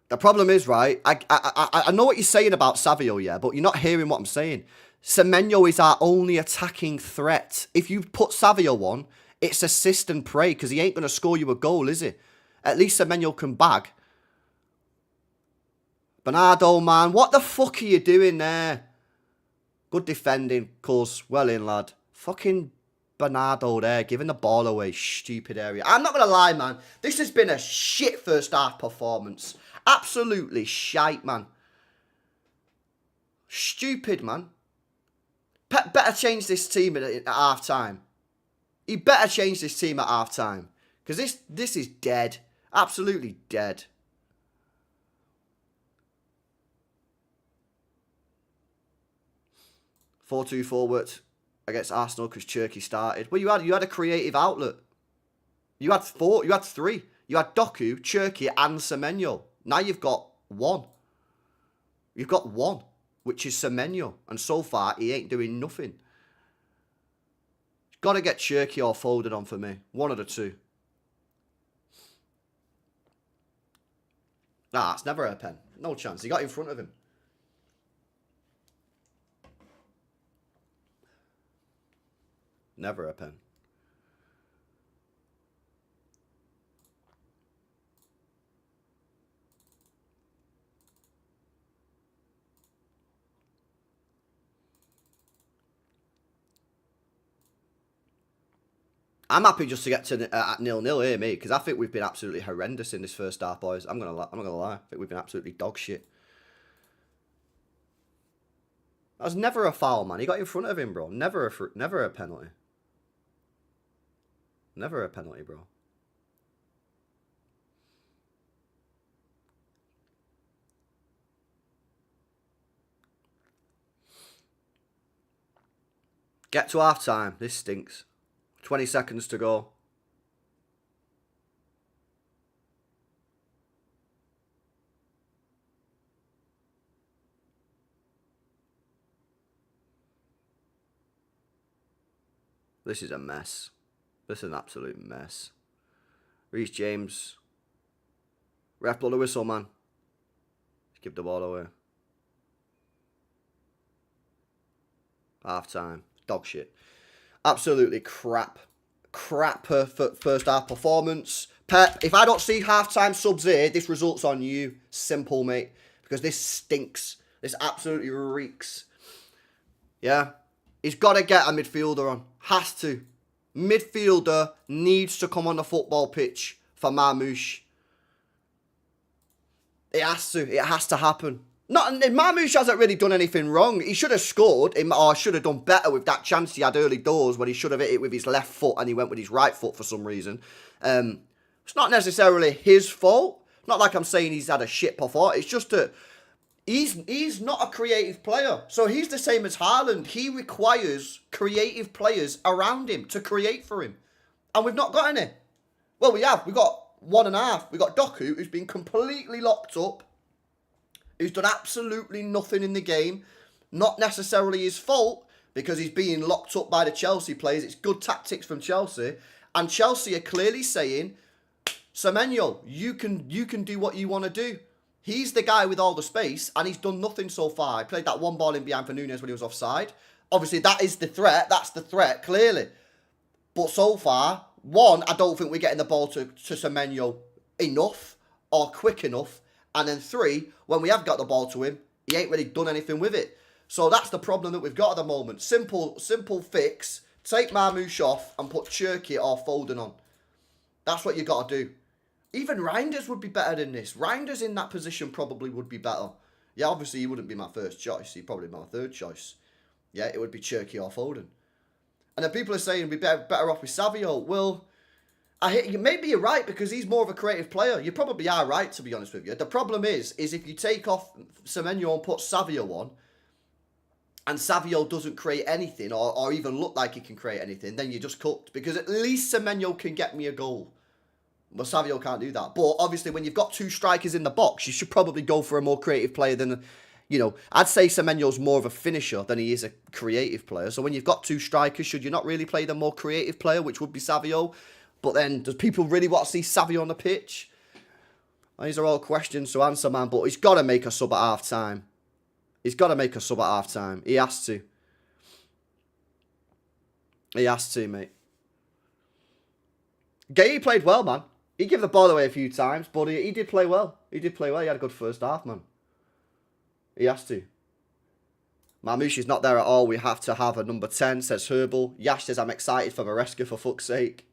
The problem is, right, I know what you're saying about Savio, yeah, but you're not hearing what I'm saying. Semenyo is our only attacking threat. If you put Savio on, It's assist and pray because he ain't going to score you a goal, is he? At least Semenyo can bag. Bernardo, man. What the fuck are you doing there? Good defending, cuz. Well in, lad. Fucking Bernardo there, giving the ball away. Stupid area. I'm not going to lie, man. This has been a shit first half performance. Absolutely shite, man. Stupid, man. Pep better change this team at half time. He better change this team at half time. Because this is dead. Absolutely dead. (4-2-4) worked against Arsenal because Cherki started. Well, you had a creative outlet. You had three. You had Doku, Cherki, and Semenyo. Now you've got one. You've got one, which is Semenyo. And so far, he ain't doing nothing. Got to get Cherki or Foden on for me. One of the two. Nah, it's never a pen. No chance. He got in front of him. Never a pen. I'm happy just to get to at 0-0 here, mate, because I think we've been absolutely horrendous in this first half, boys. I'm not gonna lie. I think we've been absolutely dog shit. That was never a foul, man. He got in front of him, bro. Never a penalty. Never a penalty, bro. Get to half time. This stinks. 20 seconds to go. This is a mess. This is an absolute mess. Reece James. Ref, blow the whistle, man. Give the ball away. Half time. Dog shit. Absolutely crap. Crap first half performance. Pep, if I don't see half-time subs here, this results on you. Simple, mate. Because this stinks. This absolutely reeks. Yeah? He's got to get a midfielder on. Has to. Midfielder needs to come on the football pitch for Marmoush. It has to. It has to happen. Marmoush hasn't really done anything wrong. He should have scored, or should have done better with that chance he had early doors when he should have hit it with his left foot and he went with his right foot for some reason. It's not necessarily his fault. Not like I'm saying he's had a shit performance. It's just that he's not a creative player. So he's the same as Haaland. He requires creative players around him to create for him. And we've not got any. Well, we have. We've got one and a half. We've got Doku, who's been completely locked up. Who's done absolutely nothing in the game. Not necessarily his fault, because he's being locked up by the Chelsea players. It's good tactics from Chelsea. And Chelsea are clearly saying, Semenyo, you can do what you want to do. He's the guy with all the space, and he's done nothing so far. He played that one ball in behind for Nunes when he was offside. Obviously, that is the threat. That's the threat, clearly. But so far, one, I don't think we're getting the ball to Semenyo enough or quick enough. And then three, when we have got the ball to him, he ain't really done anything with it. So that's the problem that we've got at the moment. Simple fix. Take Marmoush off and put Cherki or Foden on. That's what you got to do. Even Reinders would be better than this. Reinders in that position probably would be better. Yeah, obviously he wouldn't be my first choice. He'd probably be my third choice. Yeah, it would be Cherki or Foden. And then people are saying we'd be better off with Savio. Well, maybe you're right, because he's more of a creative player. You probably are right, to be honest with you. The problem is if you take off Semenyo and put Savio on, and Savio doesn't create anything, or even look like he can create anything, then you're just cooked. Because at least Semenyo can get me a goal. But Savio can't do that. But obviously, when you've got two strikers in the box, you should probably go for a more creative player than, I'd say Semenyo's more of a finisher than he is a creative player. So when you've got two strikers, should you not really play the more creative player, which would be Savio? But then, does people really want to see Savio on the pitch? These are all questions to answer, man. But he's got to make a sub at half-time. He's got to make a sub at half-time. He has to. He has to, mate. Gay played well, man. He gave the ball away a few times, but he did play well. He did play well. He had a good first half, man. He has to. Marmoush not there at all. We have to have a number 10, says Herbal. Yash says, I'm excited for Maresca, for fuck's sake.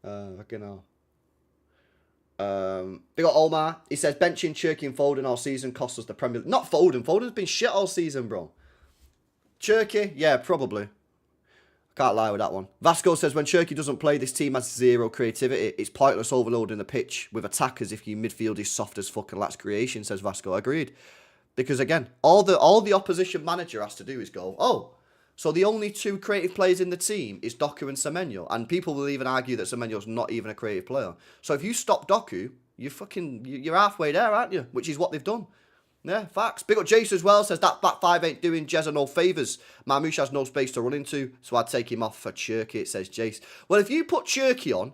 Fucking hell. Big got Omar. He says, benching Cherky and Foden all season cost us the Premier League. Not Foden. Foden's been shit all season, bro. Cherky? Yeah, probably. Can't lie with that one. Vasco says, when Cherky doesn't play, this team has zero creativity. It's pointless overloading the pitch with attackers if your midfield is soft as fuck and lacks creation, says Vasco. Agreed. Because again, all the opposition manager has to do is go, oh, so the only two creative players in the team is Doku and Semenyo. And people will even argue that Semenyo's not even a creative player. So if you stop Doku, you're halfway there, aren't you? Which is what they've done. Yeah, facts. Big up Jace as well, says that back five ain't doing Jezza no favours. Marmoush has no space to run into, so I'd take him off for Cherky, it says Jace. Well, if you put Cherky on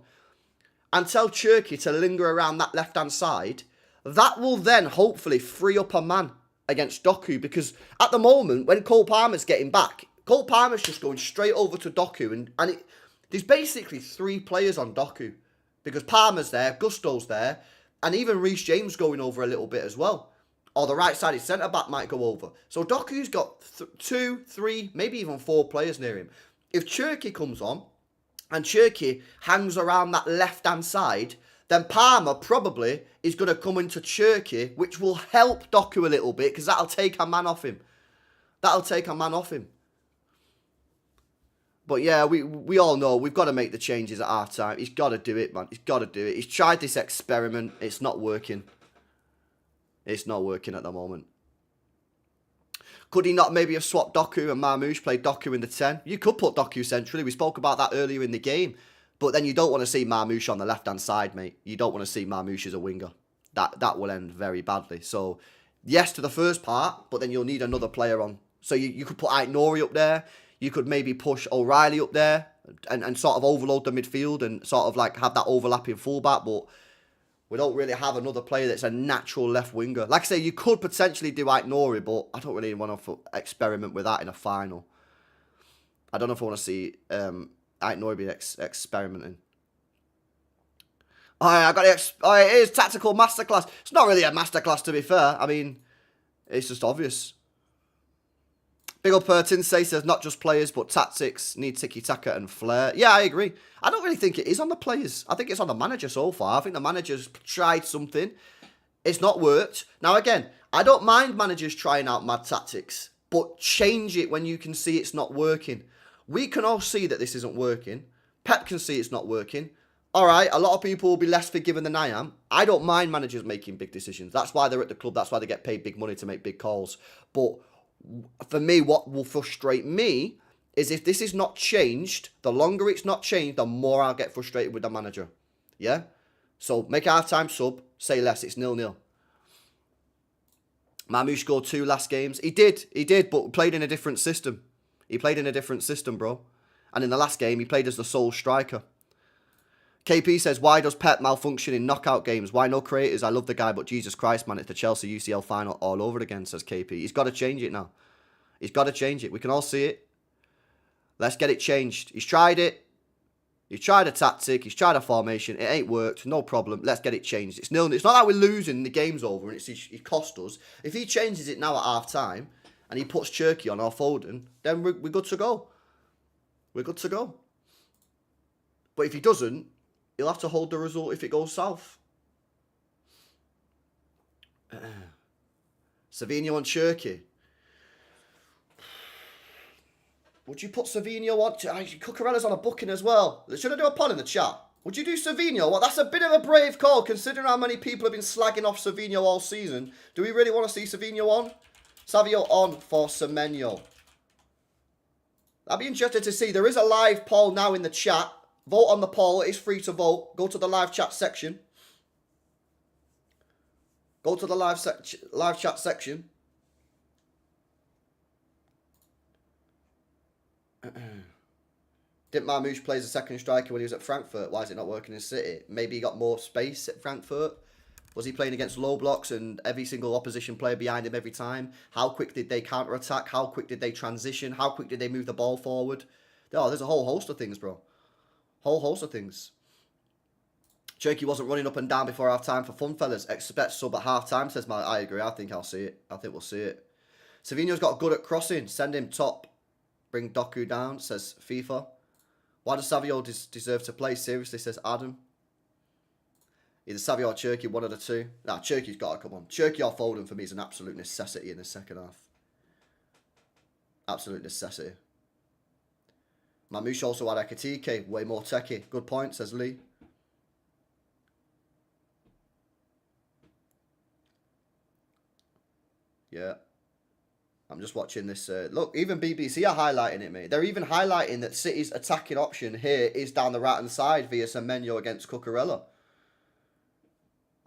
and tell Cherky to linger around that left-hand side, that will then hopefully free up a man against Doku, because at the moment, when Cole Palmer's getting back, Cole Palmer's just going straight over to Doku, and there's basically three players on Doku, because Palmer's there, Gusto's there, and even Reece James going over a little bit as well. Or the right-sided centre-back might go over. So Doku's got 2, 3, maybe even 4 players near him. If Cherky comes on, and Cherky hangs around that left-hand side, then Palmer probably is going to come into Cherky, which will help Doku a little bit, because that'll take a man off him. That'll take a man off him. But yeah, we all know we've got to make the changes at half time. He's got to do it, man. He's got to do it. He's tried this experiment. It's not working. It's not working at the moment. Could he not maybe have swapped Doku and Marmoush, played Doku in the 10? You could put Doku centrally. We spoke about that earlier in the game. But then you don't want to see Marmoush on the left-hand side, mate. You don't want to see Marmoush as a winger. That will end very badly. So, yes to the first part, but then you'll need another player on. So you could put Aït-Nouri up there. You could maybe push O'Reilly up there and sort of overload the midfield and sort of like have that overlapping fullback. But we don't really have another player that's a natural left winger. Like I say, you could potentially do Aït-Nouri, but I don't really want to experiment with that in a final. I don't know if I want to see Aït-Nouri be experimenting. I got it is tactical masterclass. It's not really a masterclass, to be fair. I mean, it's just obvious. Big up Tinsay says not just players, but tactics need tiki-taka and flair. Yeah, I agree. I don't really think it is on the players. I think it's on the manager so far. I think the manager's tried something. It's not worked. Now, again, I don't mind managers trying out mad tactics, but change it when you can see it's not working. We can all see that this isn't working. Pep can see it's not working. All right, a lot of people will be less forgiving than I am. I don't mind managers making big decisions. That's why they're at the club. That's why they get paid big money to make big calls. But for me, what will frustrate me is if this is not changed, the longer it's not changed, the more I'll get frustrated with the manager. Yeah? So make a half-time sub, say less, it's 0-0. Marmoush scored 2 last games. He did, but played in a different system. He played in a different system, bro. And in the last game, he played as the sole striker. KP says, why does Pep malfunction in knockout games? Why no creators? I love the guy, but Jesus Christ, man, it's the Chelsea UCL final all over again, says KP. He's got to change it now. He's got to change it. We can all see it. Let's get it changed. He's tried it. He's tried a tactic. He's tried a formation. It ain't worked. No problem. Let's get it changed. It's 0-0. It's not like we're losing, the game's over, and it cost us. If he changes it now at half-time, and he puts Cherky on or Foden, then we're good to go. We're good to go. But if he doesn't, he'll have to hold the result if it goes south. Savinho and Cherky. Would you put Savinho on? Cucurella's on a booking as well. Should I do a poll in the chat? Would you do Savinho? Well, that's a bit of a brave call, considering how many people have been slagging off Savinho all season. Do we really want to see Savinho on? Savio on for Semenyo. I'd be interested to see. There is a live poll now in the chat. Vote on the poll. It is free to vote. Go to the live chat section. Go to the live chat section. Didn't Marmoush play as a second striker when he was at Frankfurt? Why is it not working in City? Maybe he got more space at Frankfurt. Was he playing against low blocks and every single opposition player behind him every time? How quick did they counter-attack? How quick did they transition? How quick did they move the ball forward? Oh, there's a whole host of things, bro. Whole host of things. Cherky wasn't running up and down before half-time for fun, fellas. Expect sub at half-time, says Mike. I agree. I think I'll see it. I think we'll see it. Savinho's got good at crossing. Send him top. Bring Doku down, says FIFA. Why does Savio deserve to play? Seriously, says Adam. Either Savio or Cherky, one of the two. Nah, Cherky's got to come on. Cherky or Foden for me is an absolute necessity in the second half. Absolute necessity. Mamouche also had Ekatike, way more techie. Good point, says Lee. Yeah. I'm just watching this. Look, even BBC are highlighting it, mate. They're even highlighting that City's attacking option here is down the right-hand side via Semenyo against Cucurella.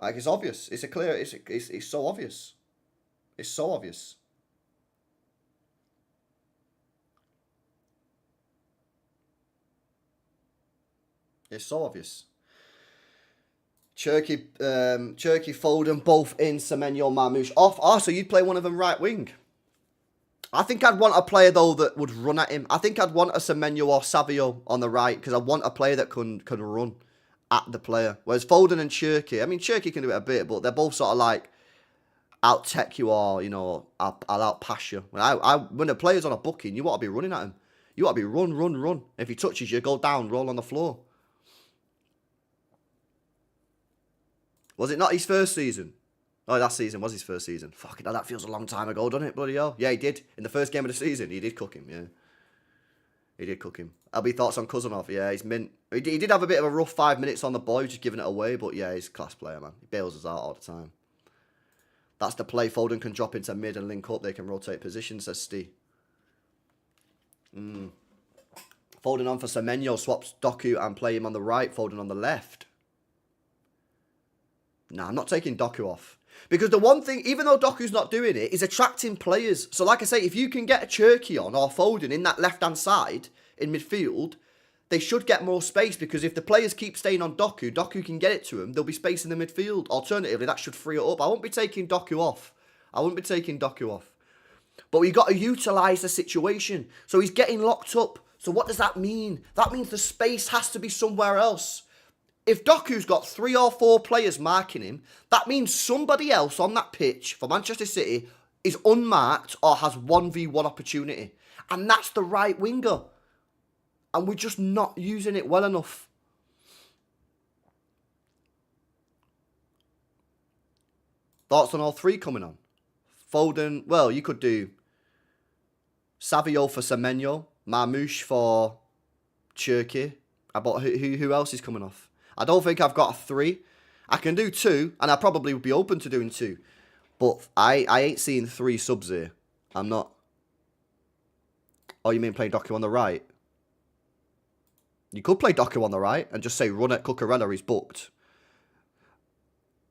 Like, it's obvious. It's a clear... It's so obvious. It's so obvious. It's so obvious. Cherky, Foden, both in. Semenyo, Marmouche off. Oh, so you'd play one of them right wing. I think I'd want a player, though, that would run at him. I think I'd want a Semenyo or Savio on the right, because I want a player that can run at the player. Whereas Foden and Cherky, I mean, Cherky can do it a bit, but they're both sort of like out-tech you or, you know, I'll out-pass you. When a player's on a booking, you want to be running at him. You want to be run. If he touches you, go down, roll on the floor. Was it not his first season? Oh, that season was his first season. Fucking hell, that feels a long time ago, doesn't it? Bloody hell. Yeah, he did. In the first game of the season, he did cook him, yeah. He did cook him. LB thoughts on Cousinov? Yeah, he's mint. He did have a bit of a rough 5 minutes on the ball, just giving it away, but yeah, he's a class player, man. He bails us out all the time. That's the play. Foden can drop into mid and link up. They can rotate positions, says Steve. Foden on for Semenyo, swaps Doku and play him on the right, Foden on the left. Nah, I'm not taking Doku off. Because the one thing, even though Doku's not doing it, is attracting players. So like I say, if you can get a Cherky on or Foden in that left-hand side in midfield, they should get more space, because if the players keep staying on Doku, Doku can get it to them, there'll be space in the midfield. Alternatively, that should free it up. I won't be taking Doku off. But we've got to utilise the situation. So he's getting locked up. So what does that mean? That means the space has to be somewhere else. If Doku's got 3 or 4 players marking him, that means somebody else on that pitch for Manchester City is unmarked or has 1v1 opportunity. And that's the right winger. And we're just not using it well enough. Thoughts on all 3 coming on? Foden, well, you could do Savio for Semenyo, Marmouche for Cherky. About who else is coming off? I don't think I've got a 3. I can do 2, and I probably would be open to doing 2. But I ain't seeing 3 subs here. I'm not. Oh, you mean play Doku on the right? You could play Doku on the right and just say run at Cucurella, he's booked.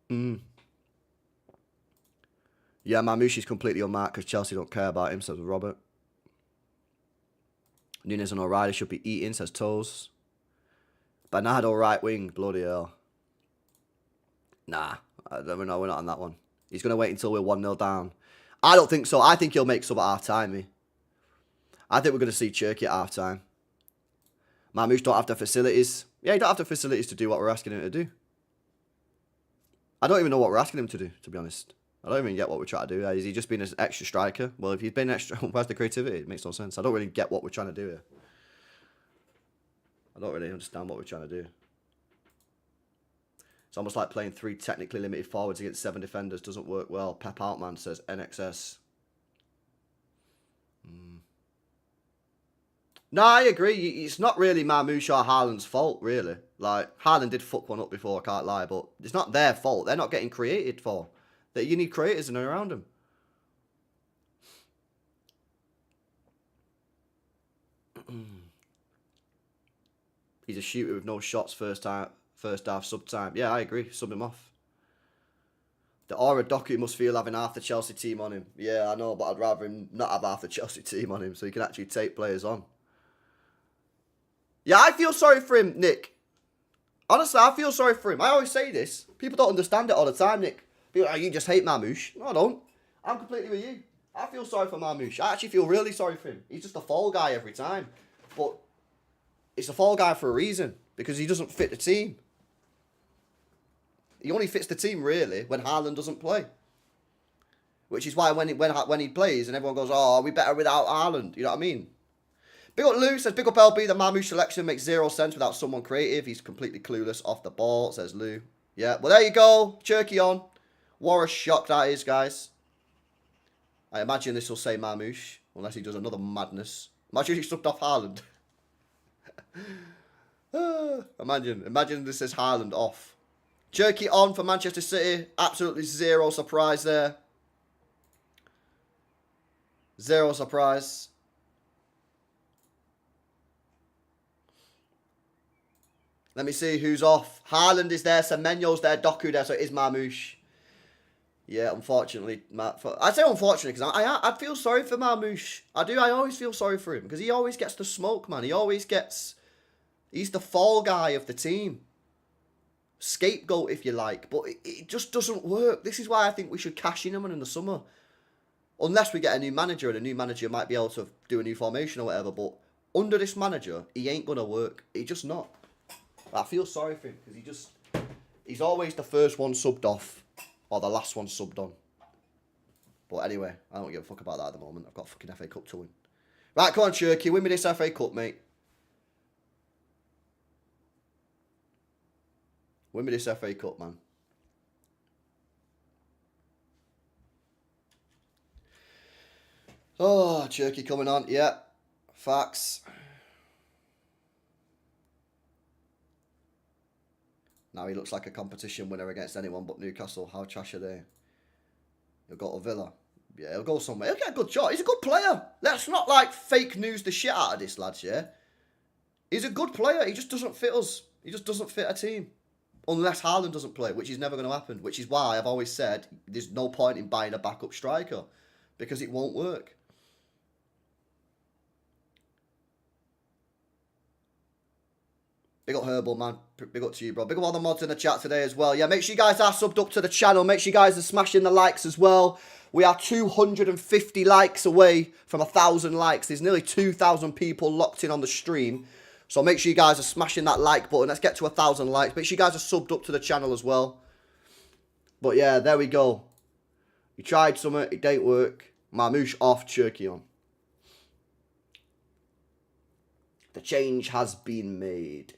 Yeah, Marmouche is completely unmarked because Chelsea don't care about him, says Robert. Nunes and O'Reilly should be eating, says Toes. Bernardo right wing, bloody hell. Nah, we're not on that one. He's going to wait until we're 1-0 down. I don't think so. I think he'll make sub at half-time, me. I think we're going to see Cherky at half-time. Marmouche don't have the facilities. Yeah, he don't have the facilities to do what we're asking him to do. I don't even know what we're asking him to do, to be honest. I don't even get what we're trying to do. Is he just being an extra striker? Well, if he's been extra, where's the creativity? It makes no sense. I don't really get what we're trying to do here. I don't really understand what we're trying to do. It's almost like playing 3 technically limited forwards against 7 defenders. Doesn't work well. Pep Outman says NXS. No, I agree. It's not really Marmouche or Haaland's fault, really. Like, Haaland did fuck one up before, I can't lie, but it's not their fault. They're not getting created for. That you need creators in and around them. He's a shooter with no shots first half, sub time. Yeah, I agree. Sub him off. The aura Doku must feel having half the Chelsea team on him. Yeah, I know, but I'd rather him not have half the Chelsea team on him so he can actually take players on. Yeah, I feel sorry for him, Nick. Honestly, I feel sorry for him. I always say this. People don't understand it all the time, Nick. People are like, you just hate Marmouche. No, I don't. I'm completely with you. I feel sorry for Marmouche. I actually feel really sorry for him. He's just a fall guy every time. But it's a fall guy for a reason. Because he doesn't fit the team. He only fits the team, really, when Haaland doesn't play. Which is why when he plays and everyone goes, oh, we better without Haaland. You know what I mean? Big up Lou says, big up LB, the Marmoush selection makes zero sense without someone creative. He's completely clueless off the ball, says Lou. Yeah, well, there you go. Turkey on. What a shock that is, guys. I imagine this will say Marmoush, unless he does another madness. Imagine he subbed off Haaland. Imagine this says Haaland off. Turkey on for Manchester City. Absolutely zero surprise there. Zero surprise. Let me see who's off. Haaland is there. Semenyo's there. Doku there. So it is Marmoush. Yeah, unfortunately. I say unfortunately because I feel sorry for Marmoush. I do. I always feel sorry for him because he always gets the smoke, man. He always gets... He's the fall guy of the team. Scapegoat, if you like. But it just doesn't work. This is why I think we should cash in him in the summer. Unless we get a new manager, and a new manager might be able to do a new formation or whatever. But under this manager, he ain't going to work. He's just not. I feel sorry for him because he's always the first one subbed off or the last one subbed on. But anyway, I don't give a fuck about that at the moment. I've got a fucking FA Cup to win. Right, come on, Turkey. Win me this FA Cup, mate. Win me this FA Cup, man. Oh, Turkey coming on. Yeah, facts. Now he looks like a competition winner against anyone but Newcastle. How trash are they? He'll go to Villa. Yeah, he'll go somewhere. He'll get a good shot. He's a good player. Let's not like fake news the shit out of this, lads, yeah? He's a good player. He just doesn't fit us. He just doesn't fit a team. Unless Haaland doesn't play, which is never going to happen. Which is why I've always said there's no point in buying a backup striker. Because it won't work. Big up Herbal, man. Big up to you, bro. Big up all the mods in the chat today as well. Yeah, make sure you guys are subbed up to the channel. Make sure you guys are smashing the likes as well. We are 250 likes away from 1,000 likes. There's nearly 2,000 people locked in on the stream. So make sure you guys are smashing that like button. Let's get to 1,000 likes. Make sure you guys are subbed up to the channel as well. But yeah, there we go. You tried something. It didn't work. Marmoush off, Turkey on. The change has been made.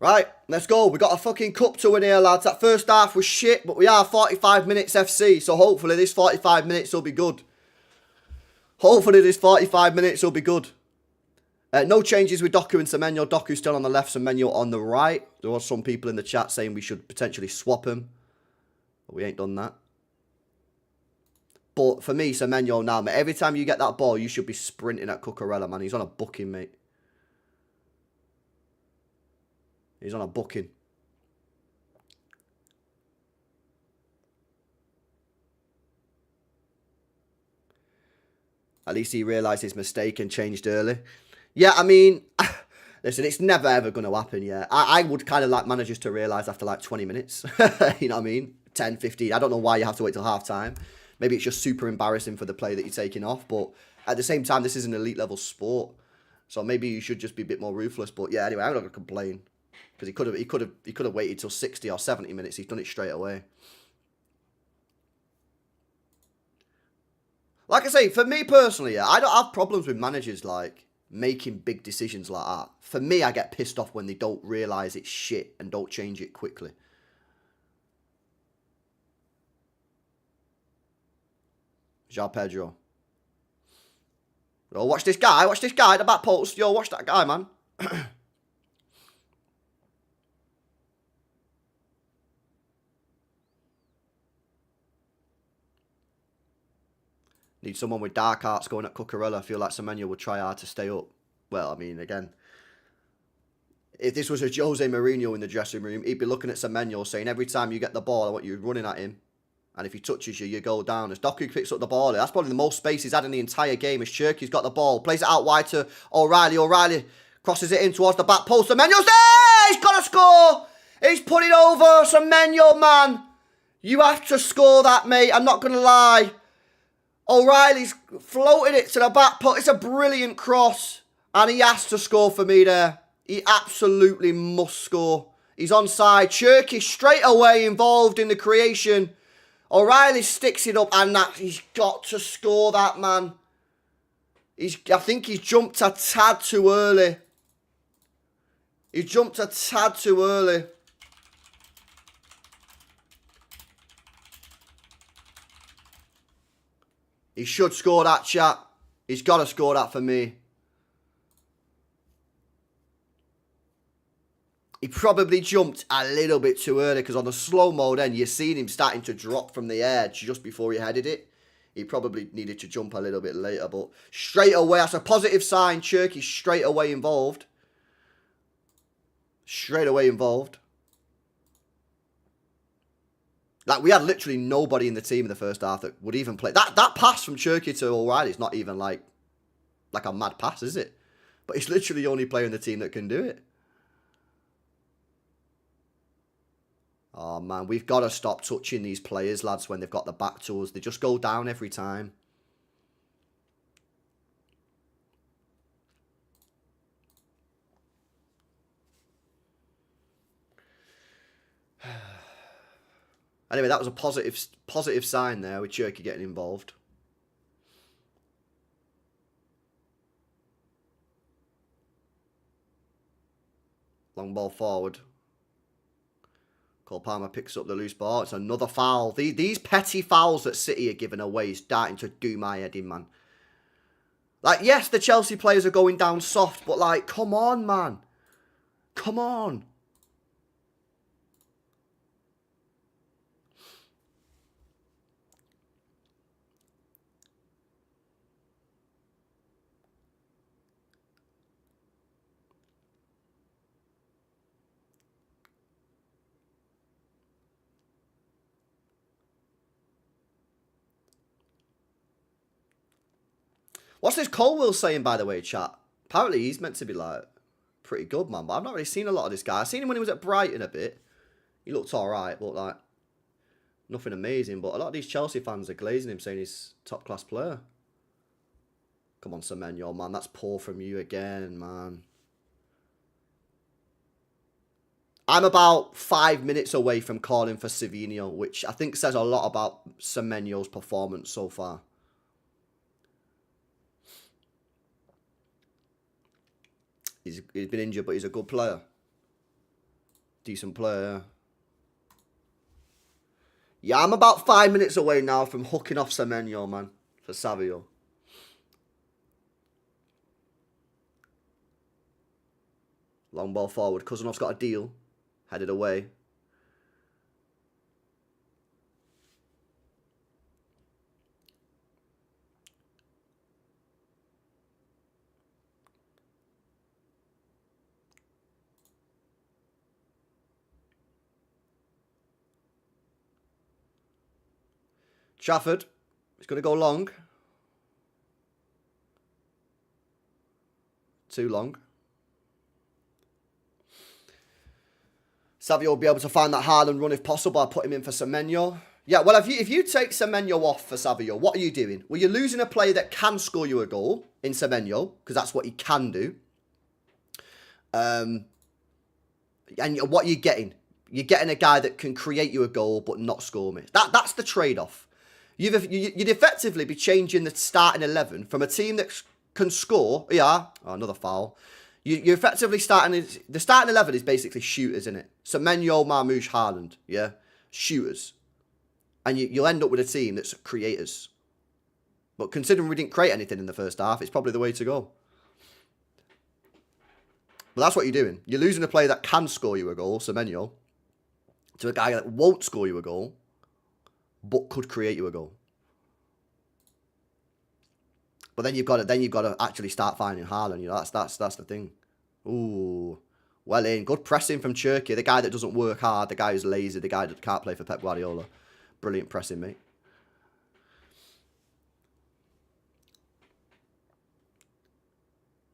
Right, let's go. We got a fucking cup to win here, lads. That first half was shit, but we are 45 minutes FC, so hopefully this 45 minutes will be good. Hopefully this 45 minutes will be good. No changes with Doku and Semenyo. Doku's still on the left, Semenyo on the right. There was some people in the chat saying we should potentially swap him. But we ain't done that. But for me, Semenyo now, mate, every time you get that ball, you should be sprinting at Cucurella, man. He's on a booking, mate. He's on a booking. At least he realised his mistake and changed early. Yeah, I mean, listen, it's never ever going to happen, yeah. I would kind of like managers to realise after like 20 minutes. You know what I mean? 10, 15. I don't know why you have to wait till half time. Maybe it's just super embarrassing for the player that you're taking off. But at the same time, this is an elite level sport. So maybe you should just be a bit more ruthless. But yeah, anyway, I'm not going to complain. Because he could have waited till 60 or 70 minutes. He's done it straight away. Like I say, for me personally, yeah, I don't have problems with managers like making big decisions like that. For me, I get pissed off when they don't realise it's shit and don't change it quickly. João Pedro. Yo, watch this guy at the back post. Yo, watch that guy, man. Need someone with dark arts going at Cucurella. I feel like Semenyo would try hard to stay up. Well, I mean, again, if this was a Jose Mourinho in the dressing room, he'd be looking at Semenyo saying, every time you get the ball, I want you running at him. And if he touches you, you go down. As Doku picks up the ball, that's probably the most space he's had in the entire game. As Cherky's got the ball, plays it out wide to O'Reilly. O'Reilly crosses it in towards the back post. Semenyo's there! He's got to score! He's put it over. Semenyo, man. You have to score that, mate. I'm not going to lie. O'Reilly's floated it to the back post. It's a brilliant cross. And he has to score for me there. He absolutely must score. He's onside. Cherky straight away involved in the creation. O'Reilly sticks it up and that he's got to score that, man. I think he's jumped a tad too early. He jumped a tad too early. He should score that, chat. He's got to score that for me. He probably jumped a little bit too early because on the slow-mo then, you're seeing him starting to drop from the edge just before he headed it. He probably needed to jump a little bit later, but straight away, that's a positive sign. Cherky's straight away involved. Straight away involved. Like, we had literally nobody in the team in the first half that would even play. That pass from Cherky to O'Reilly is not even like a mad pass, is it? But he's literally the only player in the team that can do it. Oh, man, we've got to stop touching these players, lads, when they've got the back to us. They just go down every time. Anyway, that was a positive sign there with Cherky getting involved. Long ball forward. Cole Palmer picks up the loose ball. It's another foul. These petty fouls that City are giving away is starting to do my head in, man. Like, yes, the Chelsea players are going down soft, but like, come on, man. Come on. What's this Colwell saying, by the way, chat? Apparently he's meant to be, like, pretty good, man. But I've not really seen a lot of this guy. I've seen him when he was at Brighton a bit. He looked alright, but, like, nothing amazing. But a lot of these Chelsea fans are glazing him, saying he's a top-class player. Come on, Semenyo, man. That's poor from you again, man. I'm about 5 minutes away from calling for Savinho, which I think says a lot about Semenyo's performance so far. He's been injured, but he's a good player. Decent player. Yeah, I'm about 5 minutes away now from hooking off Semenyo, man, for Savio. Long ball forward. Cousinov's got a deal. Headed away. Trafford. He's going to go long. Too long. Savio will be able to find that Haaland run if possible. I'll put him in for Semenyo. Yeah, well, if you take Semenyo off for Savio, what are you doing? Well, you're losing a player that can score you a goal in Semenyo, because that's what he can do. And what are you getting? You're getting a guy that can create you a goal but not score me. That's the trade-off. You'd effectively be changing the starting 11 from a team that can score. Yeah, oh, another foul. You're effectively starting... The starting 11 is basically shooters, isn't it? Semenyo, Marmoush, Haaland. Yeah? Shooters. And you'll end up with a team that's creators. But considering we didn't create anything in the first half, it's probably the way to go. But that's what you're doing. You're losing a player that can score you a goal, Semenyo, to a guy that won't score you a goal, but could create you a goal. But then you've got to actually start finding Haaland. You know, that's the thing. Ooh, well in. Good pressing from Cherky, the guy that doesn't work hard, the guy who's lazy, the guy that can't play for Pep Guardiola. Brilliant pressing, mate.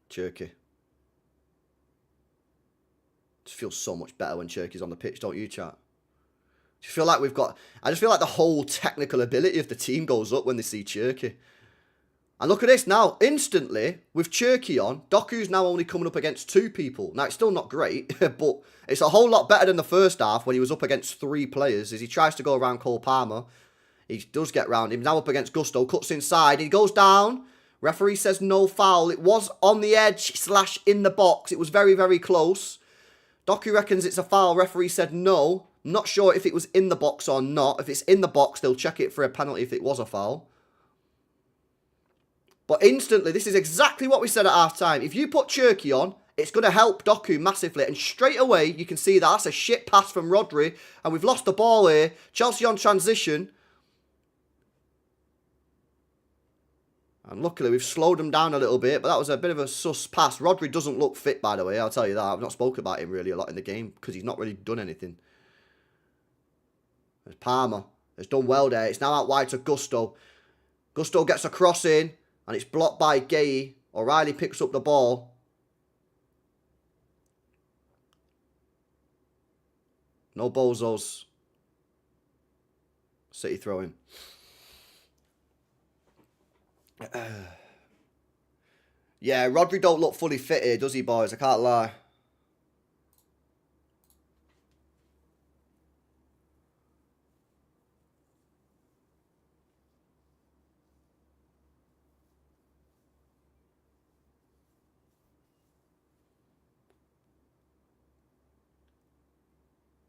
Cherky. Just feels so much better when Cherky's on the pitch, don't you, chat? I just feel like the whole technical ability of the team goes up when they see Cherky. And look at this now. Instantly, with Cherky on, Doku's now only coming up against 2 people. Now, it's still not great, but it's a whole lot better than the first half when he was up against 3 players. As he tries to go around Cole Palmer, he does get round him. Now up against Gusto, cuts inside. He goes down. Referee says no foul. It was on the edge / in the box. It was very, very close. Doku reckons it's a foul. Referee said no. Not sure if it was in the box or not. If it's in the box, they'll check it for a penalty if it was a foul. But instantly, this is exactly what we said at half-time. If you put Cherky on, it's going to help Doku massively. And straight away, you can see that's a shit pass from Rodri. And we've lost the ball here. Chelsea on transition. And luckily, we've slowed them down a little bit. But that was a bit of a sus pass. Rodri doesn't look fit, by the way. I'll tell you that. I've not spoken about him really a lot in the game. Because he's not really done anything. There's Palmer. It's done well there. It's now out wide to Gusto. Gusto gets a cross in. And it's blocked by Gay. O'Reilly picks up the ball. No bozos. City throwing. Yeah, Rodri don't look fully fit here, does he, boys? I can't lie.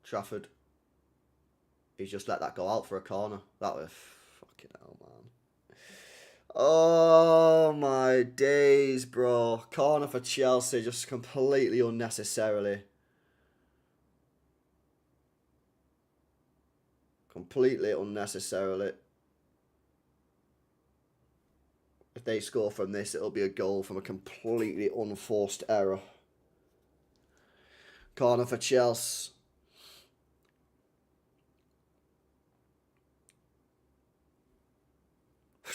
Trafford. He's just let that go out for a corner. That was fucking hell, man. Oh my days, bro. Corner for Chelsea, just completely unnecessarily. Completely unnecessarily. If they score from this, it'll be a goal from a completely unforced error. Corner for Chelsea.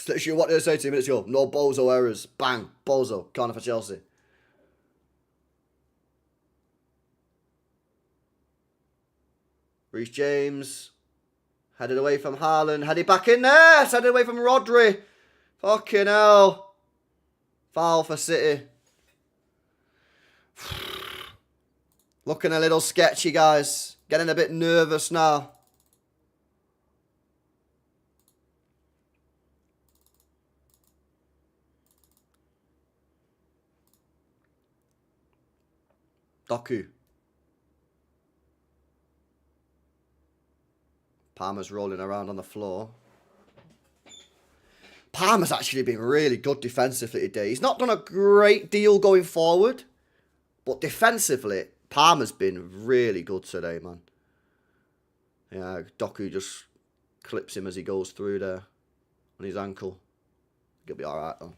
Literally, what did I say 2 minutes ago? No bozo errors. Bang. Bozo. Corner for Chelsea. Reece James. Headed away from Haaland. Headed back in there. Headed away from Rodri. Fucking hell. Foul for City. Looking a little sketchy, guys. Getting a bit nervous now. Doku. Palmer's rolling around on the floor. Palmer's actually been really good defensively today. He's not done a great deal going forward. But defensively, Palmer's been really good today, man. Yeah, Doku just clips him as he goes through there on his ankle. He'll be alright, though.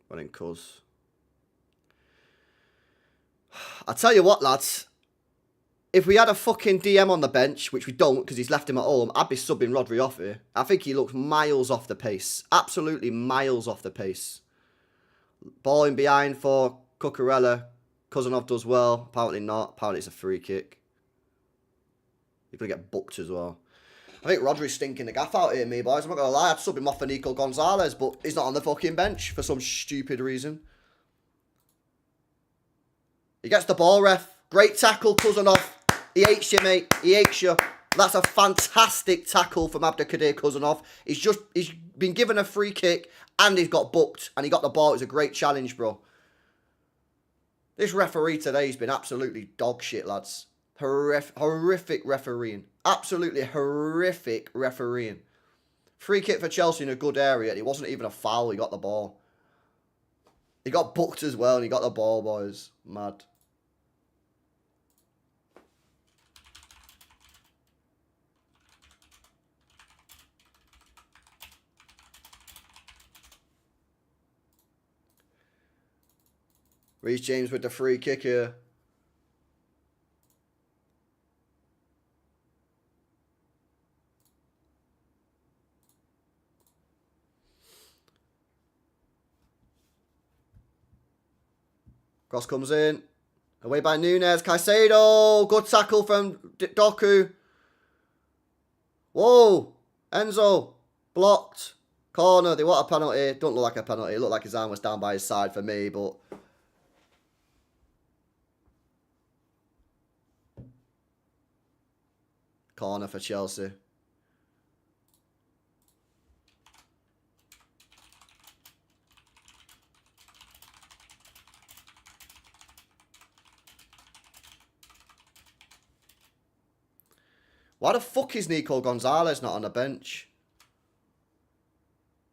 Running cuz. I tell you what, lads. If we had a fucking DM on the bench, which we don't because he's left him at home, I'd be subbing Rodri off here. I think he looks miles off the pace. Absolutely miles off the pace. Ball in behind for Cucurella. Kuzanov does well. Apparently not. Apparently it's a free kick. He's going to get booked as well. I think Rodri's stinking the gaff out here, me boys. I'm not going to lie. I'd sub him off for Nico Gonzalez, but he's not on the fucking bench for some stupid reason. He gets the ball, ref. Great tackle, Kuzanov. He hates you, mate. He hates you. That's a fantastic tackle from Abdelkader Kuzanov. He's been given a free kick and he's got booked and he got the ball. It was a great challenge, bro. This referee today has been absolutely dog shit, lads. Horrific refereeing. Absolutely horrific refereeing. Free kick for Chelsea in a good area. It wasn't even a foul. He got the ball. He got booked as well and he got the ball, boys. Mad. Reece James with the free kick here. Cross comes in. Away by Nunez. Caicedo. Good tackle from Doku. Whoa. Enzo. Blocked. Corner. They want a penalty. Don't look like a penalty. It looked like his arm was down by his side for me, but... Corner for Chelsea. Why the fuck is Nico Gonzalez not on the bench?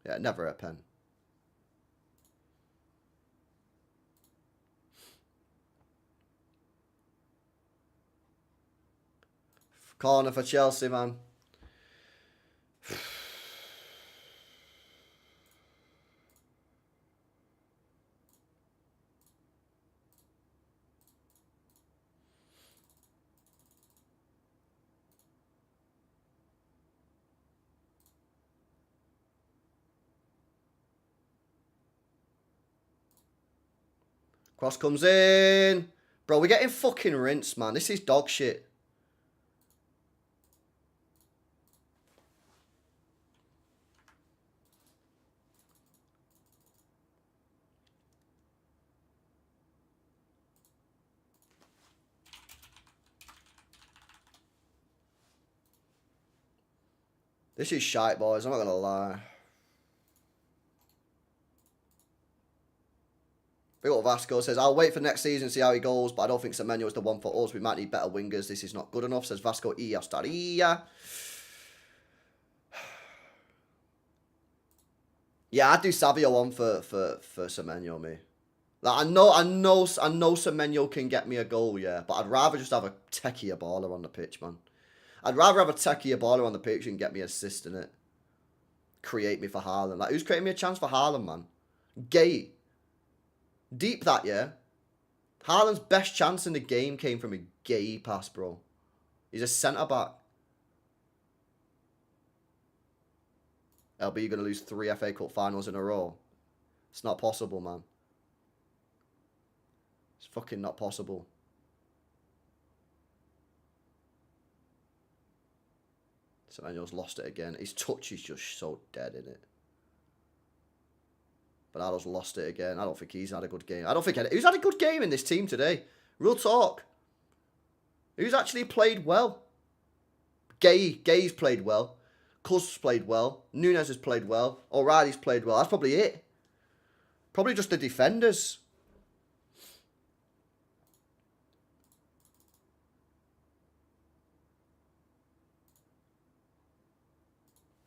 Yeah, never a pen. Corner for Chelsea, man. Cross comes in. Bro, we're getting fucking rinsed, man. This is dog shit. This is shite, boys. I'm not going to lie. Big up Vasco says, I'll wait for next season, see how he goes, but I don't think Semenyo is the one for us. We might need better wingers. This is not good enough, says Vasco. Yeah, I'd do Savio on for Semenyo, me. Like, I know Semenyo can get me a goal, yeah, but I'd rather just have a techier baller on the pitch, man. I'd rather have a techier baller on the pitch and get me assist in it. Create me for Haaland. Like, who's creating me a chance for Haaland, man? Gay. Deep that, yeah. Haaland's best chance in the game came from a gay pass, bro. He's a centre-back. LB, you're going to lose 3 FA Cup finals in a row. It's not possible, man. It's fucking not possible. Semenyo's lost it again. His touch is just so dead, isn't it? Bernardo's lost it again. I don't think he's had a good game. I don't think who's had a good game in this team today. Real talk. Who's actually played well? Gay's played well. Cuz played well. Nunez has played well. O'Reilly's played well. That's probably it. Probably just the defenders.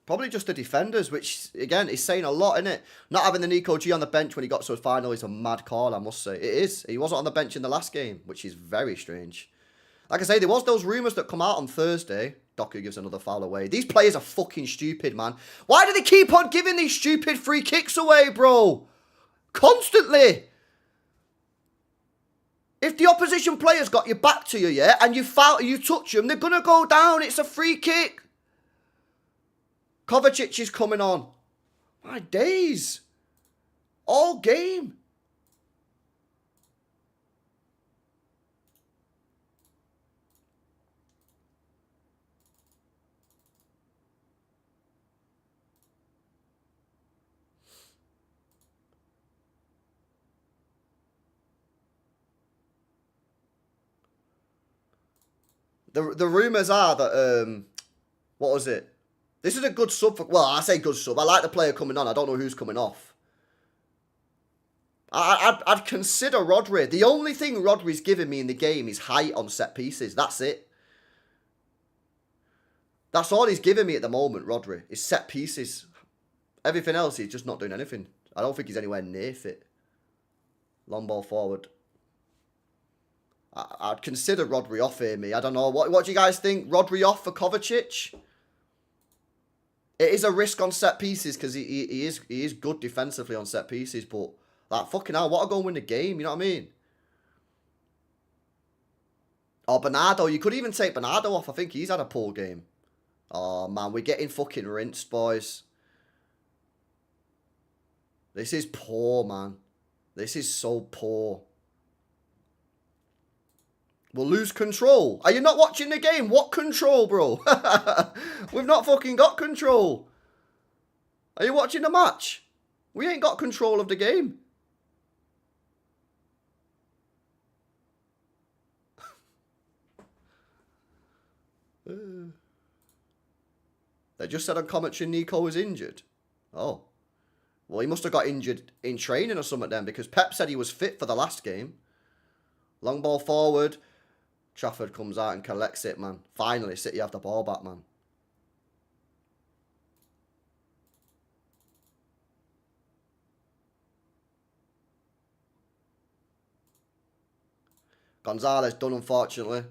Probably just the defenders, which, again, is saying a lot, isn't it? Not having the Nico G on the bench when he got to his final is a mad call, I must say. It is. He wasn't on the bench in the last game, which is very strange. Like I say, there was those rumours that come out on Thursday. Doku gives another foul away. These players are fucking stupid, man. Why do they keep on giving these stupid free kicks away, bro? Constantly. If the opposition player's got your back to you, yeah, and you touch them, they're going to go down. It's a free kick. Kovacic is coming on. My days. All game. The rumours are that, what was it? This is a good sub for... Well, I say good sub. I like the player coming on. I don't know who's coming off. I'd consider Rodri. The only thing Rodri's giving me in the game is height on set pieces. That's it. That's all he's giving me at the moment, Rodri, is set pieces. Everything else, he's just not doing anything. I don't think he's anywhere near fit. Long ball forward. I'd consider Rodri off here, me. I don't know. What do you guys think? Rodri off for Kovacic? It is a risk on set pieces because he is good defensively on set pieces, but like fucking hell, what a go and win the game, you know what I mean? Or Bernardo, you could even take Bernardo off. I think he's had a poor game. Oh man, we're getting fucking rinsed, boys. This is poor, man. This is so poor. We'll lose control. Are you not watching the game? What control, bro? We've not fucking got control. Are you watching the match? We ain't got control of the game. They just said on commentary Nico was injured. Oh. Well, he must have got injured in training or something then, because Pep said he was fit for the last game. Long ball forward. Trafford comes out and collects it, man. Finally, City have the ball back, man. Gonzalez done, unfortunately.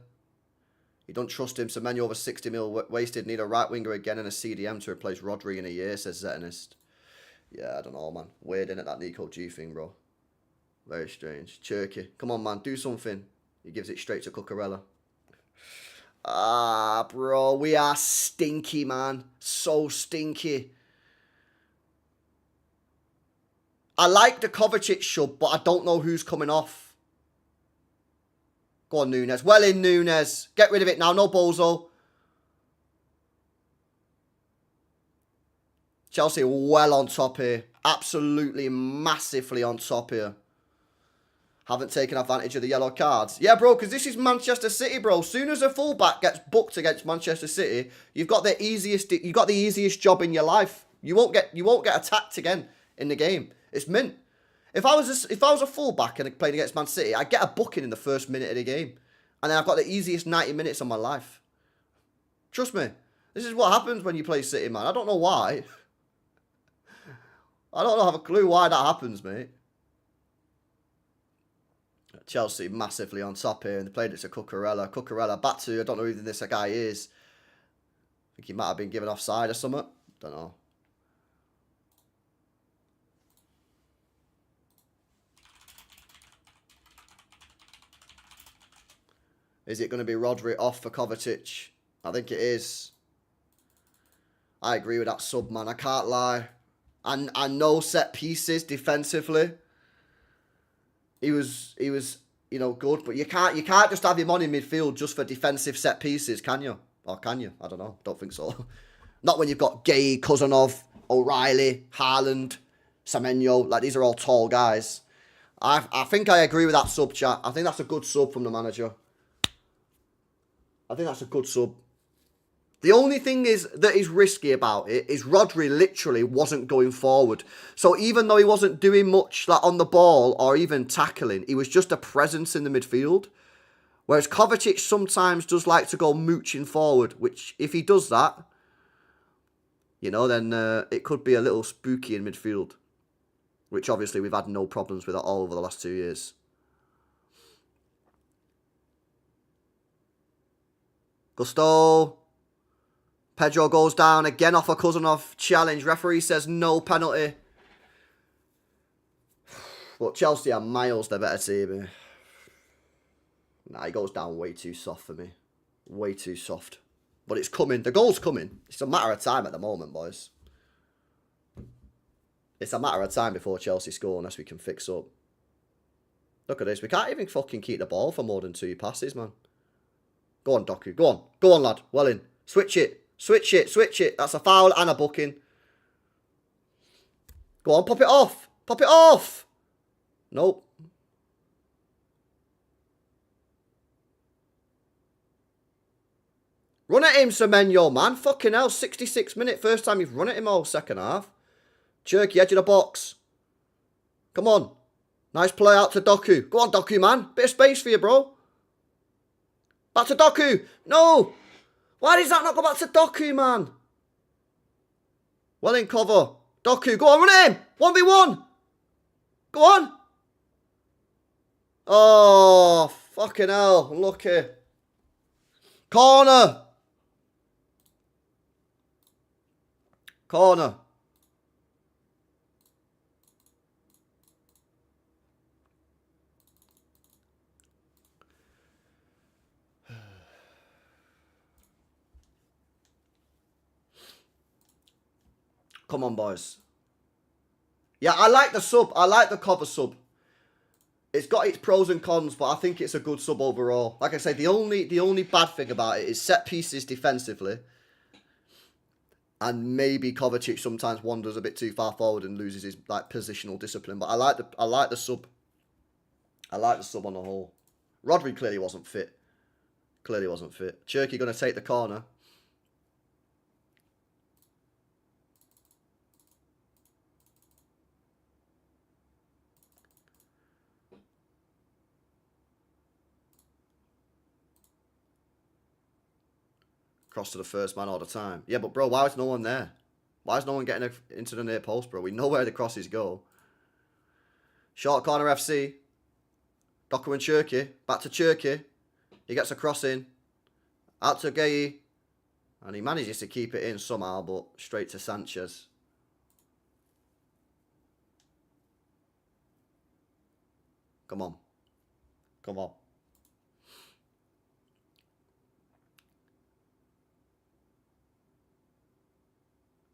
You don't trust him. Semenyo over 60 mil wasted. Need a right winger again and a CDM to replace Rodri in a year, says Zetanist. Yeah, I don't know, man. Weird, innit, that Nico G thing, bro. Very strange. Cherky. Come on, man. Do something. He gives it straight to Cucurella. Ah, bro. We are stinky, man. So stinky. I like the Kovacic sub, but I don't know who's coming off. Go on, Nunes. Well in, Nunes. Get rid of it now. No bozo. Chelsea well on top here. Absolutely massively on top here. Haven't taken advantage of the yellow cards. Yeah, bro, because this is Manchester City, bro. Soon as a fullback gets booked against Manchester City, you've got the easiest job in your life. You won't get attacked again in the game. It's mint. If I was a fullback and played against Man City, I'd get a booking in the first minute of the game. And then I've got the easiest 90 minutes of my life. Trust me. This is what happens when you play City, man. I don't know why. I don't have a clue why that happens, mate. Chelsea massively on top here. And they played it to Cucurella. Cucurella back to, I don't know who this guy is. I think he might have been given offside or something. Don't know. Is it going to be Rodri off for Kovacic? I think it is. I agree with that sub, man. I can't lie. And I know set pieces defensively. He was, you know, good, but you can't just have him on in midfield just for defensive set pieces, can you? Or can you? I don't know. Don't think so. Not when you've got Gay, Cousinov, O'Reilly, Haaland, Semenyo. Like, these are all tall guys. I think I agree with that sub, chat. I think that's a good sub from the manager. I think that's a good sub. The only thing that is risky about it is Rodri literally wasn't going forward. So even though he wasn't doing much like on the ball or even tackling, he was just a presence in the midfield. Whereas Kovacic sometimes does like to go mooching forward, which if he does that, you know, then it could be a little spooky in midfield. Which obviously we've had no problems with at all over the last 2 years. Gusto. Pedro goes down again off a Cousinov challenge. Referee says no penalty. But Chelsea are miles the better team. Nah, he goes down way too soft for me. Way too soft. But it's coming. The goal's coming. It's a matter of time at the moment, boys. It's a matter of time before Chelsea score unless we can fix up. Look at this. We can't even fucking keep the ball for more than 2 passes, man. Go on, Doku. Go on. Go on, lad. Well in. Switch it. Switch it. Switch it. That's a foul and a booking. Go on. Pop it off. Pop it off. Nope. Run at him, Semenyo, man. Fucking hell. 66 minute. First time you've run at him all second half. Jerky, edge of the box. Come on. Nice play out to Doku. Go on, Doku, man. Bit of space for you, bro. Back to Doku. No. Why does that not go back to Doku, man? Well in cover. Doku, go on, run at him. 1v1. Go on. Oh, fucking hell. Lucky. Corner. Corner. Come on, boys. Yeah, I like the sub. I like the cover sub. It's got its pros and cons, but I think it's a good sub overall. Like I said, the only bad thing about it is set pieces defensively. And maybe Kovacic sometimes wanders a bit too far forward and loses his like positional discipline. But I like the sub. I like the sub on the whole. Rodri clearly wasn't fit. Clearly wasn't fit. Cherky going to take the corner. Cross to the first man all the time. Yeah, but bro, why is no one there? Why is no one getting into the near post, bro? We know where the crosses go. Short corner FC. Doku and Cherky. Back to Cherky. He gets a cross in. Out to Gay. And he manages to keep it in somehow, but straight to Sanchez. Come on. Come on.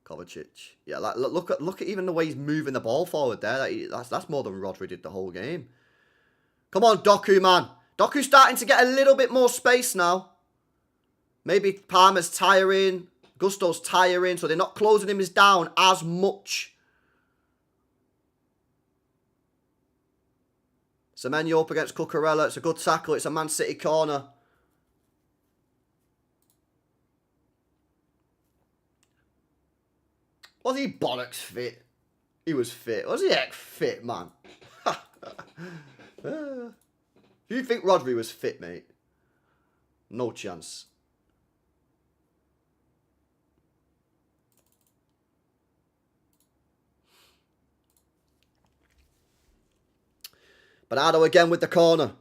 Kovacic. Yeah, like look at even the way he's moving the ball forward there. That's more than Rodri did the whole game. Come on, Doku, man. Doku's starting to get a little bit more space now. Maybe Palmer's tiring. Gusto's tiring, so they're not closing him down as much. Semenyo up against Cucurella. It's a good tackle. It's a Man City corner. Was he bollocks fit? He was fit. Was he heck fit, man? Do you think Rodri was fit, mate? No chance. Bernardo again with the corner.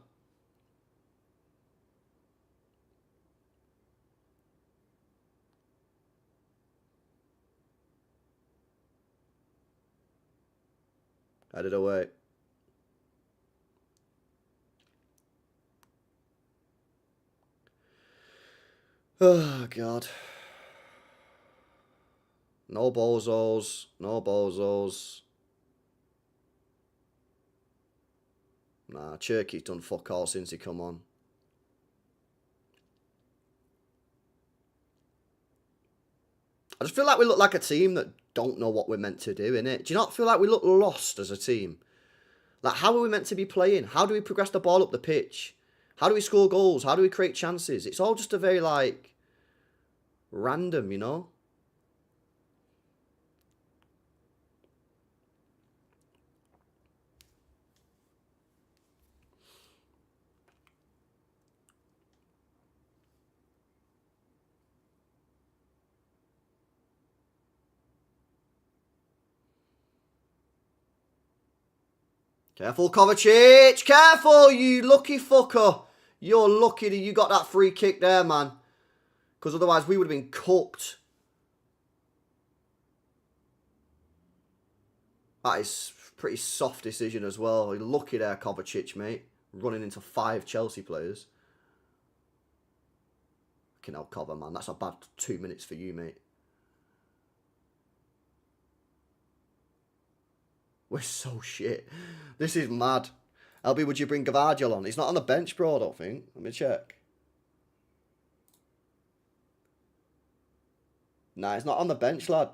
Headed away. Oh, God. No bozos. No bozos. Nah, Cherky's done fuck all since he come on. I just feel like we look like a team that don't know what we're meant to do, innit? Do you not feel like we look lost as a team? Like, how are we meant to be playing? How do we progress the ball up the pitch? How do we score goals? How do we create chances? It's all just a very, like, random, you know? Careful, Kovacic! Careful, you lucky fucker! You're lucky that you got that free kick there, man. Because otherwise we would have been cooked. That is a pretty soft decision as well. You're lucky there, Kovacic, mate. Running into 5 Chelsea players. Fucking hell, Cover, man. That's a bad 2 minutes for you, mate. We're so shit. This is mad. LB, would you bring Gvardiol on? He's not on the bench, bro, I don't think. Let me check. Nah, he's not on the bench, lad.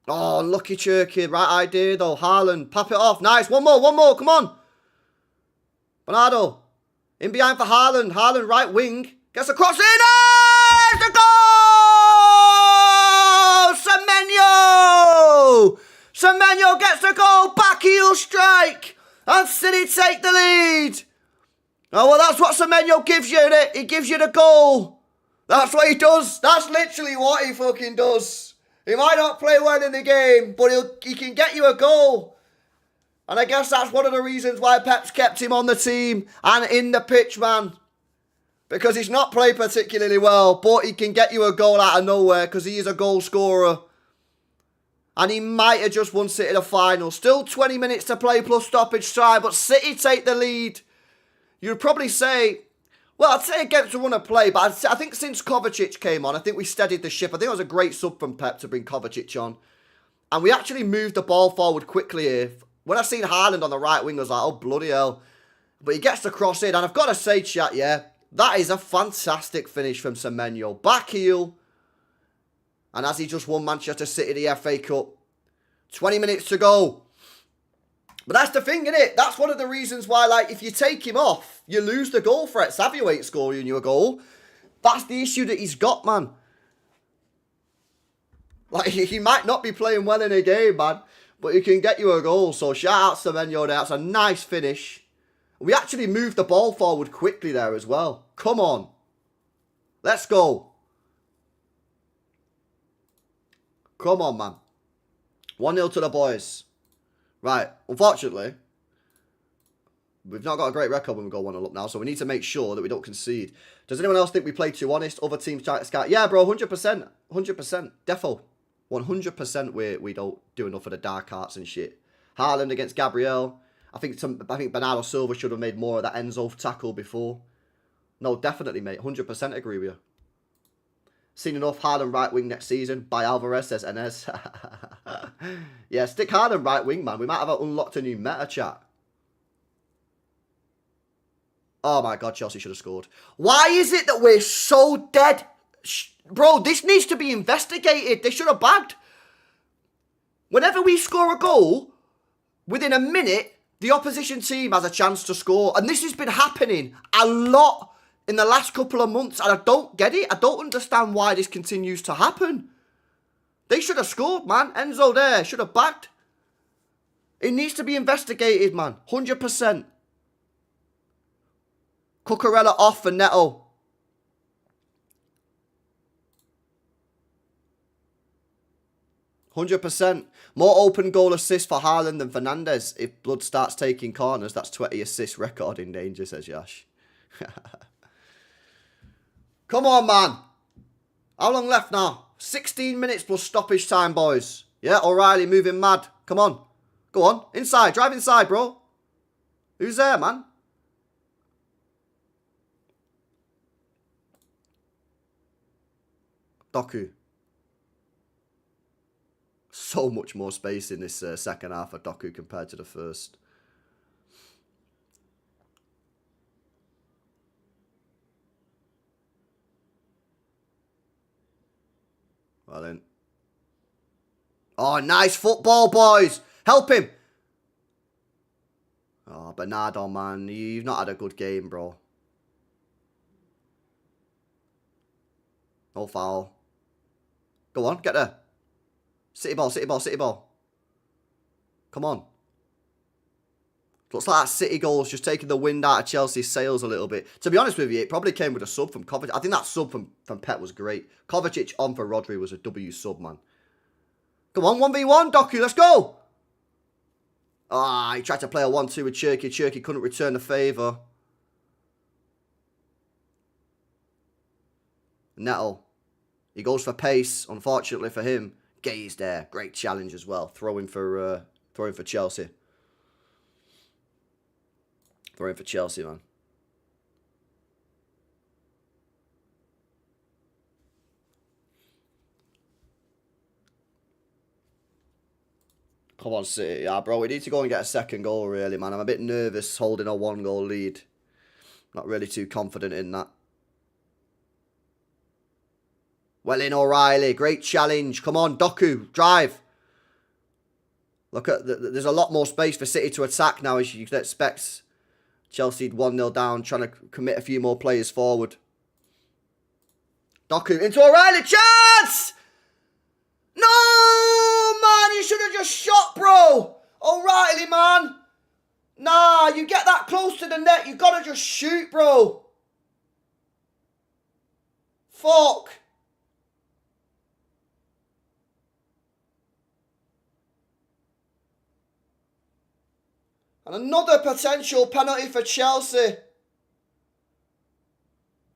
Oh, lucky Cherky. Right idea, though. Haaland, pop it off. Nice. One more. Come on. Bernardo. In behind for Haaland. Haaland, right wing. Gets a cross in. It's a goal! Semenyo! Semenyo gets the goal. Back heel strike. And City take the lead. Oh, well, that's what Semenyo gives you, innit? He gives you the goal. That's what he does. That's literally what he fucking does. He might not play well in the game, but he can get you a goal. And I guess that's one of the reasons why Pep's kept him on the team and in the pitch, man. Because he's not played particularly well, but he can get you a goal out of nowhere because he is a goal scorer. And he might have just won City the final. Still 20 minutes to play plus stoppage time, but City take the lead. You'd probably say, well, I'd say against a run of play, but I think since Kovacic came on, I think we steadied the ship. I think it was a great sub from Pep to bring Kovacic on. And we actually moved the ball forward quickly here. When I seen Haaland on the right wing, I was like, oh, bloody hell. But he gets the cross in. And I've got to say, chat, yeah, that is a fantastic finish from Semenyo. Back heel. And as he just won Manchester City the FA Cup. 20 minutes to go. But that's the thing, isn't it? That's one of the reasons why, like, if you take him off, you lose the goal threat. Savio ain't scoring you a goal. That's the issue that he's got, man. Like, he might not be playing well in a game, man. But he can get you a goal. So, shout out to Semenyo there. That's a nice finish. We actually moved the ball forward quickly there as well. Come on. Let's go. Come on, man. 1-0 to the boys. Right. Unfortunately, we've not got a great record when we go 1-0 up now. So, we need to make sure that we don't concede. Does anyone else think we play too honest? Other teams try to scout? Yeah, bro. 100%. 100%. Defo. 100% we don't do enough of the dark arts and shit. Haaland against Gabriel. I think Bernardo Silva should have made more of that Enzo tackle before. No, definitely, mate. 100% agree with you. Seen enough Haaland right wing next season. By Alvarez, says Enes. Yeah, stick Haaland right wing, man. We might have unlocked a new meta, chat. Oh my God, Chelsea should have scored. Why is it that we're so dead? Bro, this needs to be investigated. They should have bagged. Whenever we score a goal, within a minute, the opposition team has a chance to score. And this has been happening a lot in the last couple of months. And I don't get it. I don't understand why this continues to happen. They should have scored, man. Enzo there should have bagged. It needs to be investigated, man. 100%. Cucurella off for Neto. 100%. More open goal assists for Haaland than Fernandes. If Blood starts taking corners, that's 20 assist record in danger, says Yash. Come on, man. How long left now? 16 minutes plus stoppage time, boys. Yeah, O'Reilly moving mad. Come on. Go on. Inside. Drive inside, bro. Who's there, man? Doku. So much more space in this second half of Doku compared to the first. Well then. Oh, nice football, boys. Help him. Oh, Bernardo, man. You've not had a good game, bro. No foul. Go on, get there. City ball, City ball, City ball. Come on. Looks like that City goal's just taking the wind out of Chelsea's sails a little bit. To be honest with you, it probably came with a sub from Kovacic. I think that sub from Pep was great. Kovacic on for Rodri was a W sub, man. Come on, 1v1, Doku, let's go. Ah, he tried to play a 1-2 with Cherky. Cherky couldn't return the favour. Neto. He goes for pace, unfortunately for him. Gay's there. Great challenge as well. Throwing for Chelsea. Throwing for Chelsea, man. Come on, City. Yeah, bro, we need to go and get a second goal, really, man. I'm a bit nervous holding a 1-goal lead. Not really too confident in that. Well in, O'Reilly. Great challenge. Come on, Doku. Drive. Look at... There's a lot more space for City to attack now, as you expect. Chelsea 1-0 down, trying to commit a few more players forward. Doku into O'Reilly. Chance! No, man. You should have just shot, bro. O'Reilly, man. Nah, you get that close to the net. You got to just shoot, bro. Fuck. And another potential penalty for Chelsea.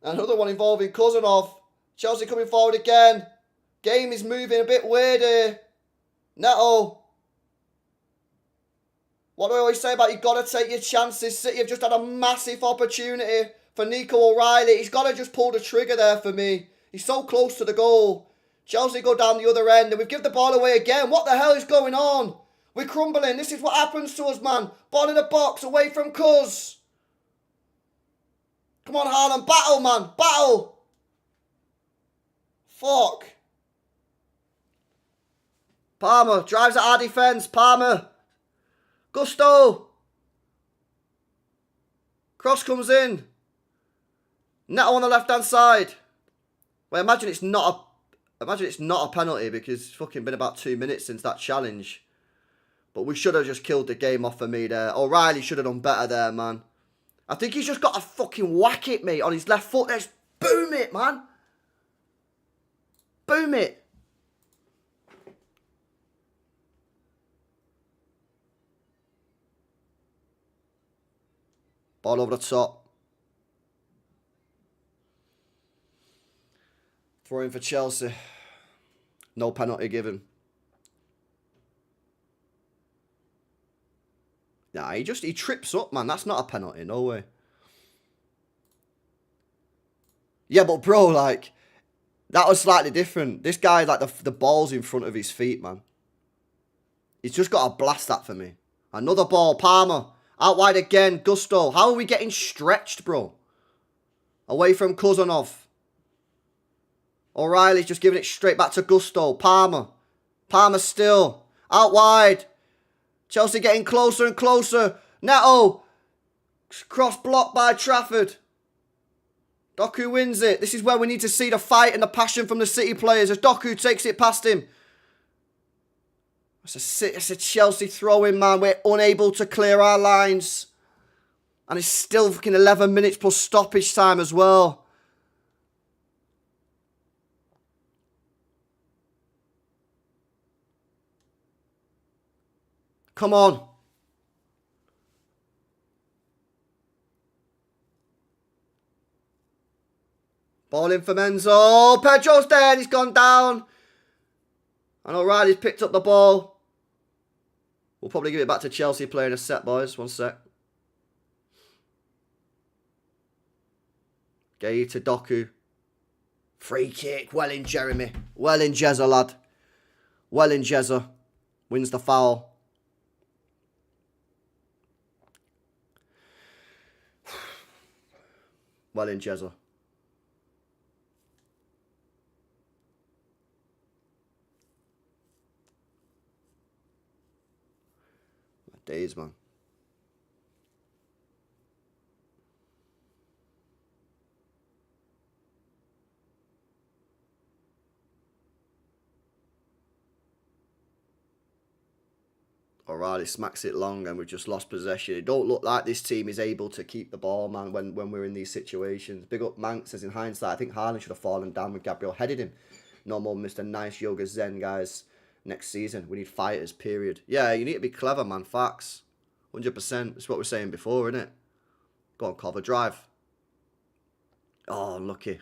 Another one involving Cousinov. Chelsea coming forward again. Game is moving a bit weird here. Neto. What do I always say about you got to take your chances? City have just had a massive opportunity for Nico O'Reilly. He's got to just pull the trigger there for me. He's so close to the goal. Chelsea go down the other end and we've given the ball away again. What the hell is going on? We're crumbling. This is what happens to us, man. Ball in the box, away from Cuz. Come on, Haaland. Battle, man. Battle. Fuck. Palmer drives at our defence. Palmer. Gusto. Cross comes in. Neto on the left-hand side. Well, imagine it's not a penalty because it's fucking been about 2 minutes since that challenge. But we should have just killed the game off for me there. O'Reilly should have done better there, man. I think he's just got to fucking whack it, mate, on his left foot. Let's boom it, man. Boom it. Ball over the top. Throw in for Chelsea. No penalty given. Nah, he trips up, man. That's not a penalty. No way. Yeah, but bro, like, that was slightly different. This guy, like, the ball's in front of his feet, man. He's just got to blast that for me. Another ball. Palmer. Out wide again. Gusto. How are we getting stretched, bro? Away from Kuzanov. O'Reilly's just giving it straight back to Gusto. Palmer. Palmer still. Out wide. Chelsea getting closer and closer. Neto. Cross blocked by Trafford. Doku wins it. This is where we need to see the fight and the passion from the City players as Doku takes it past him. It's a Chelsea throw-in, man. We're unable to clear our lines. And it's still fucking 11 minutes plus stoppage time as well. Come on. Ball in for Menzo. Pedro's dead. He's gone down. And O'Reilly's picked up the ball. We'll probably give it back to Chelsea playing a set, boys. One sec. Gay to Doku. Free kick. Well in, Jeremy. Well in, Jezza, lad. Well in, Jezza. Wins the foul. Well in, Jezza. Days, man. O'Reilly smacks it long and we've just lost possession. It don't look like this team is able to keep the ball, man, when we're in these situations. Big up Manx says in hindsight, I think Haaland should have fallen down when Gabriel headed him. No more Mr. Nice Yoga Zen, guys. Next season, we need fighters, period. Yeah, you need to be clever, man. Facts. 100%. That's what we were saying before, isn't it? Go on, cover drive. Oh, unlucky.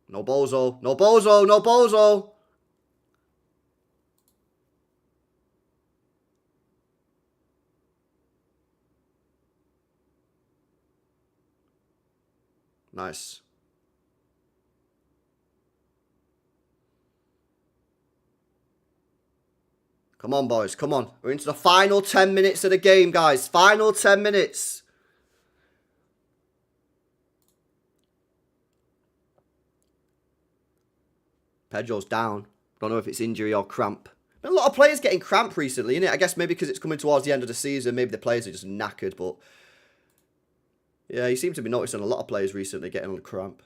No bozo. No bozo. No bozo. Nice. Come on, boys. Come on. We're into the final 10 minutes of the game, guys. Final 10 minutes. Pedro's down. Don't know if it's injury or cramp. Been a lot of players getting cramp recently, innit? I guess maybe because it's coming towards the end of the season. Maybe the players are just knackered, but... yeah, you seem to be noticing a lot of players recently getting a cramp.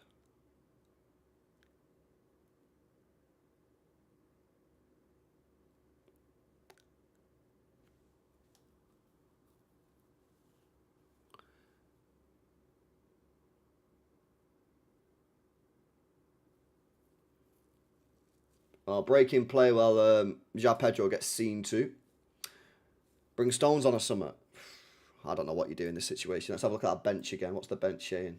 Breaking play while João Pedro gets seen to. Bring Stones on a summer. I don't know what you do in this situation. Let's have a look at our bench again. What's the bench saying?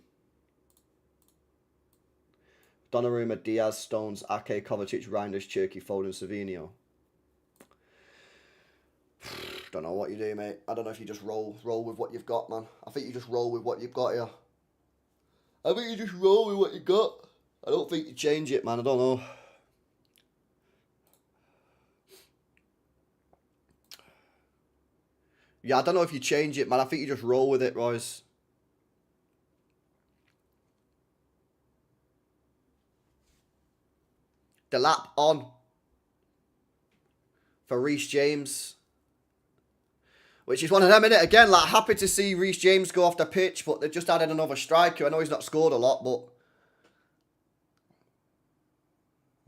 Donnarumma, Diaz, Stones, Ake, Kovacic, Reinders, Cherky, Foden, Savinho. Don't know what you do, mate. I don't know if you just roll with what you've got, man. I think you just roll with what you've got here. I think you just roll with what you got. I don't think you change it, man. I don't know. Yeah, I don't know if you change it, man. I think you just roll with it, Royce. The lap on for Reece James. Which is one of them, innit? Again, like, happy to see Reece James go off the pitch, but they've just added another striker. I know he's not scored a lot, but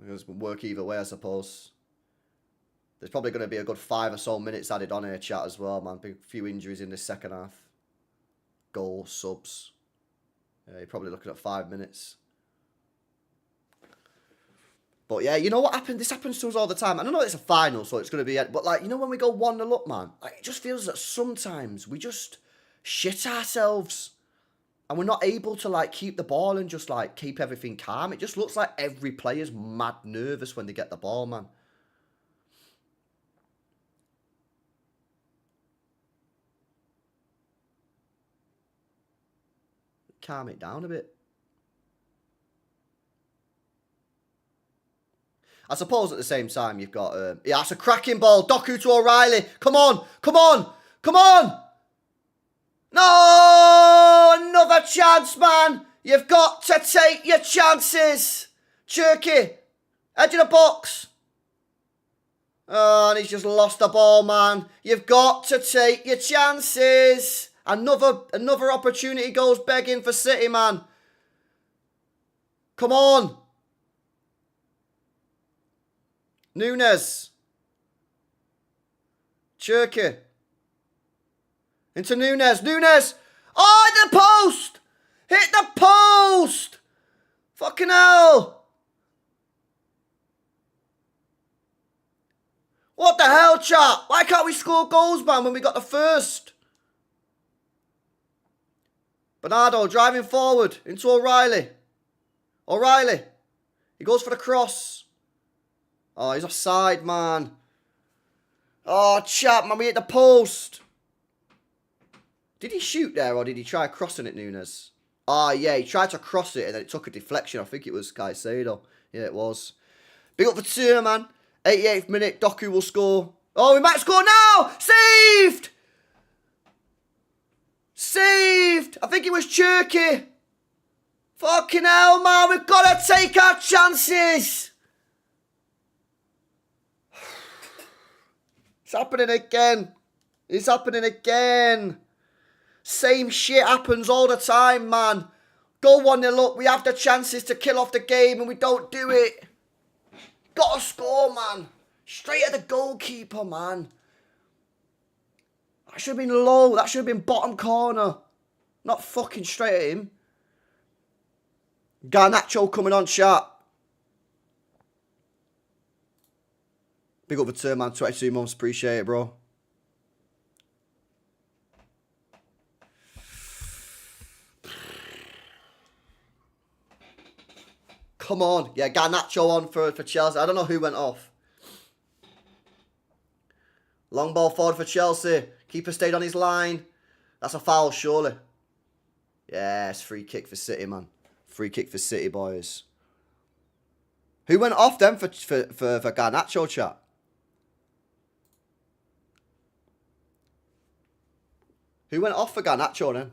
it's going to work either way, I suppose. There's probably going to be a good 5 or so minutes added on here, chat, as well, man. Big few injuries in this second half. Goals, subs. Yeah, you're probably looking at 5 minutes. But yeah, you know what happened? This happens to us all the time. I don't know it's a final, so it's going to be... But, like, you know when we go 1-0 up, man? Like, it just feels that sometimes we just shit ourselves. And we're not able to, like, keep the ball and just, like, keep everything calm. It just looks like every player's mad nervous when they get the ball, man. Calm it down a bit. I suppose at the same time you've got... yeah, it's a cracking ball. Doku to O'Reilly. Come on. Come on. Come on. No! Another chance, man. You've got to take your chances. Cherky. Edge of the box. Oh, and he's just lost the ball, man. You've got to take your chances. Another opportunity goes begging for City, man. Come on. Nunes. Cherky. Into Nunes. Nunes. Oh, hit the post. Hit the post. Fucking hell. What the hell, chat? Why can't we score goals, man, when we got the first? Bernardo driving forward into O'Reilly. O'Reilly. He goes for the cross. Oh, he's offside, man. Oh, chat, man, we hit the post. Did he shoot there or did he try crossing it, Nunes? Ah, yeah, he tried to cross it and then it took a deflection. I think it was Caicedo. Yeah, it was. Big up for Turner, man. 88th minute, Doku will score. Oh, we might score now! Saved! Saved! I think it was Cherky. Fucking hell, man, we've got to take our chances. It's happening again. It's happening again. Same shit happens all the time, man. Go 1-0 up. We have the chances to kill off the game and we don't do it. Got to score, man. Straight at the goalkeeper, man. That should have been low. That should have been bottom corner. Not fucking straight at him. Garnacho coming on, chat. Big up the turn, man. 22 months. Appreciate it, bro. Come on. Yeah, Garnacho on for Chelsea. I don't know who went off. Long ball forward for Chelsea. Keeper stayed on his line. That's a foul, surely. Yes, free kick for City, man. Free kick for City, boys. Who went off then for Garnacho, chat? Who went off for Garnacho then?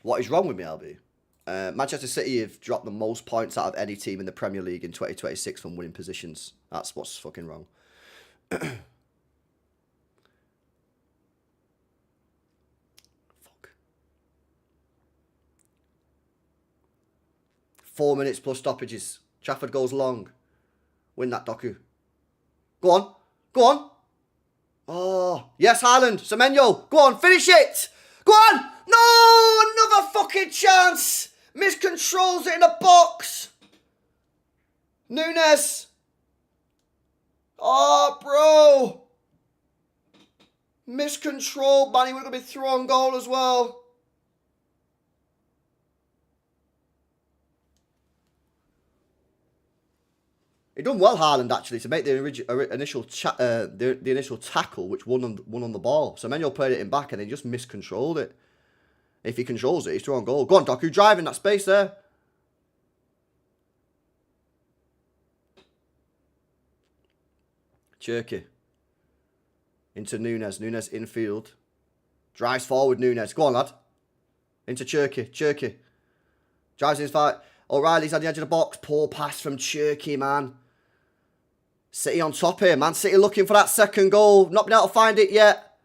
What is wrong with me, LB? Manchester City have dropped the most points out of any team in the Premier League in 2026 from winning positions. That's what's fucking wrong. Fuck. 4 minutes plus stoppages. Trafford goes long. Win that, Doku. Go on. Go on. Oh, yes, Haaland. Semenyo. Go on, finish it. Go on. No, another fucking chance. Miscontrols it in the box. Nunes. Oh, bro. Miscontrolled, man. He would have been thrown goal as well. He done well, Haaland, actually, to make the initial tackle, which won on the ball. So Semenyo played it in back and he just miscontrolled it. If he controls it, he's through on goal. Go on, Doku, drive in that space there. Cherky. Into Nunes. Nunes infield. Drives forward, Nunes. Go on, lad. Into Cherky. Cherky. Drives in his fight. O'Reilly's on the edge of the box. Poor pass from Cherky, man. City on top here, man. City looking for that second goal. Not been able to find it yet.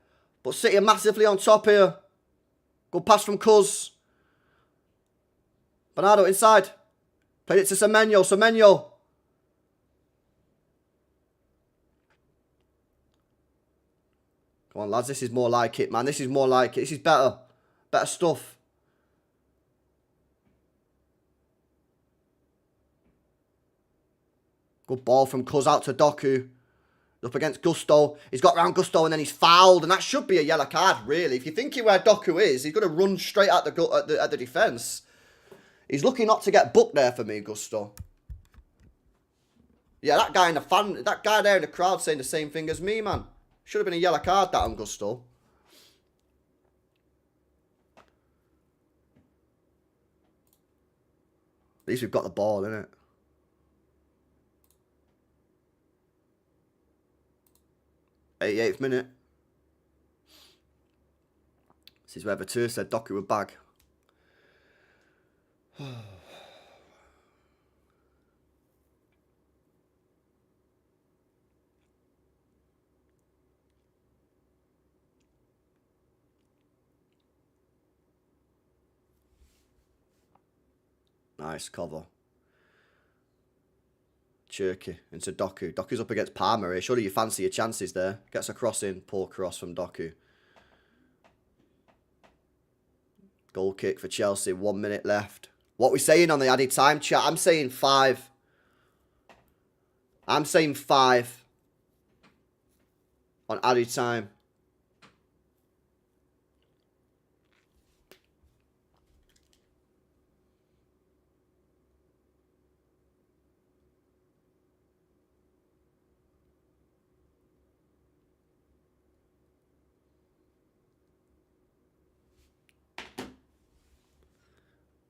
But City are massively on top here. Good pass from Cuz. Bernardo inside. Played it to Semenyo. Semenyo. Come on, lads. This is more like it, man. This is more like it. This is better. Better stuff. Good ball from Cuz out to Doku. Up against Gusto. He's got round Gusto and then he's fouled. And that should be a yellow card, really. If you're thinking where Doku is, he's going to run straight at the defence. He's lucky not to get booked there for me, Gusto. Yeah, that guy there in the crowd saying the same thing as me, man. Should have been a yellow card, that on Gusto. At least we've got the ball, innit? '88th minute. This is where Vatur said Doku would bag. Nice cover. Cherky into Doku. Doku's up against Palmer here. Surely you fancy your chances there. Gets a cross in. Poor cross from Doku. Goal kick for Chelsea. 1 minute left. What we saying on the added time chat? I'm saying 5. I'm saying 5 on added time.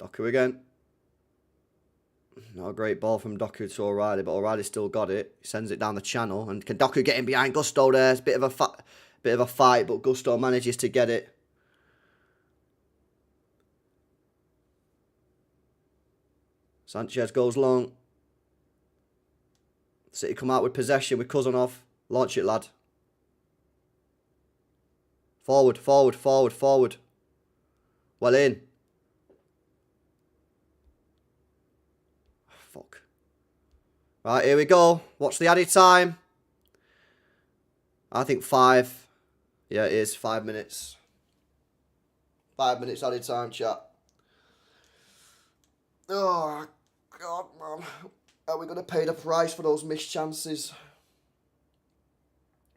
Doku again. Not a great ball from Doku to O'Reilly, but O'Reilly still got it. He sends it down the channel. And can Doku get in behind Gusto there? It's a bit of a fight, but Gusto manages to get it. Sanchez goes long. City come out with possession with Kuzanov. Launch it, lad. Forward, forward, forward, forward. Well in. Fuck. Right, here we go. What's the added time? I think 5. Yeah, it is. 5 minutes. 5 minutes added time, chat. Oh, God, man. Are we going to pay the price for those missed chances?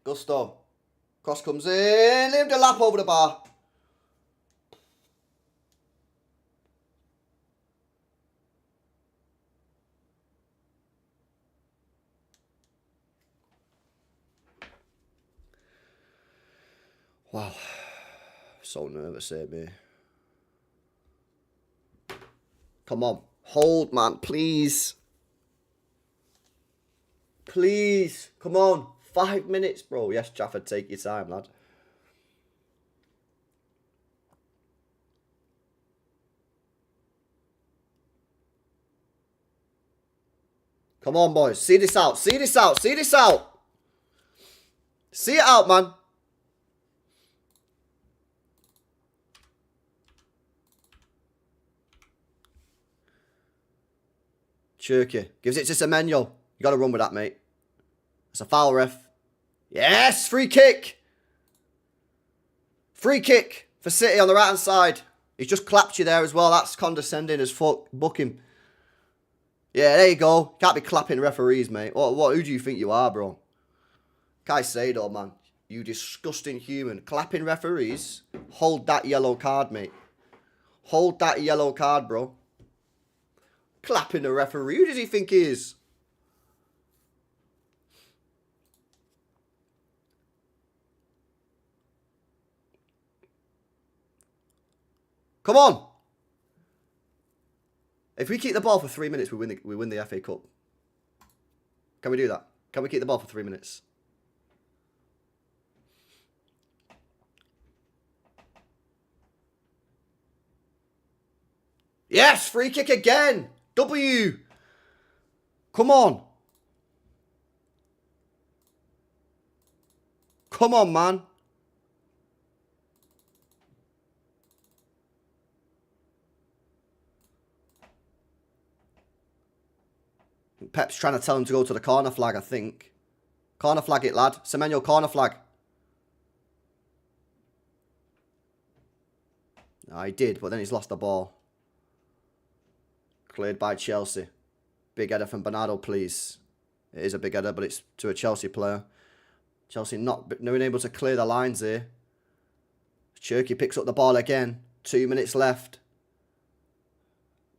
Gusto. Cross comes in. Leave the lap over the bar. Wow. So nervous here, me. Come on. Hold, man. Please. Please. Come on. 5 minutes, bro. Yes, Trafford, take your time, lad. Come on, boys. See this out. See this out. See this out. See it out, man. Cherky. Gives it to Semenyo. You got to run with that, mate. It's a foul, ref. Yes! Free kick! Free kick for City on the right-hand side. He's just clapped you there as well. That's condescending as fuck. Book him. Yeah, there you go. Can't be clapping referees, mate. Who do you think you are, bro? Caicedo, man. You disgusting human. Clapping referees. Hold that yellow card, mate. Hold that yellow card, bro. Clapping the referee. Who does he think he is? Come on. If we keep the ball for 3 minutes, we win the FA Cup. Can we do that? Can we keep the ball for 3 minutes? Yes, free kick again. W. Come on. Come on, man. Pep's trying to tell him to go to the corner flag, I think. Corner flag it, lad. Semenyo, corner flag. Oh, he did, but then he's lost the ball. Cleared by Chelsea. Big header from Bernardo, please. It is a big header, but it's to a Chelsea player. Chelsea not being able to clear the lines here. Cherky picks up the ball again. 2 minutes left.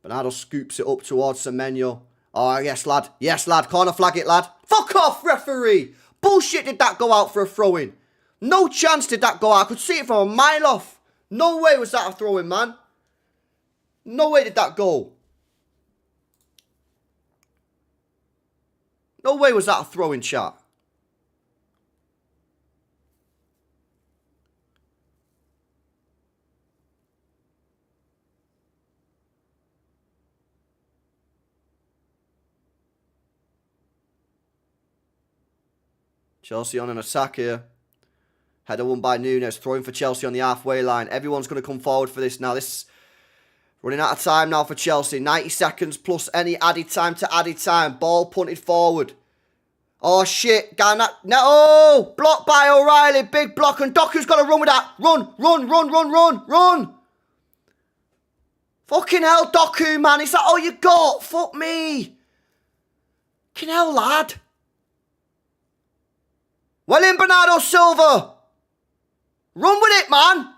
Bernardo scoops it up towards Semenyo. Oh, yes, lad. Yes, lad. Corner flag it, lad. Fuck off, referee. Bullshit did that go out for a throw-in. No chance did that go out. I could see it from a mile off. No way was that a throw-in, man. No way did that go. No way was that a throw-in, chat. Chelsea on an attack here. Header won by Nunes. Throwing for Chelsea on the halfway line. Everyone's going to come forward for this now. This running out of time now for Chelsea. 90 seconds plus any added time to added time. Ball punted forward. Oh, shit. No! Blocked by O'Reilly. Big block. And Doku's got to run with that. Run. Fucking hell, Doku, man. Is that all you got? Fuck me. Fucking hell, lad. Well in, Bernardo Silva. Run with it, man.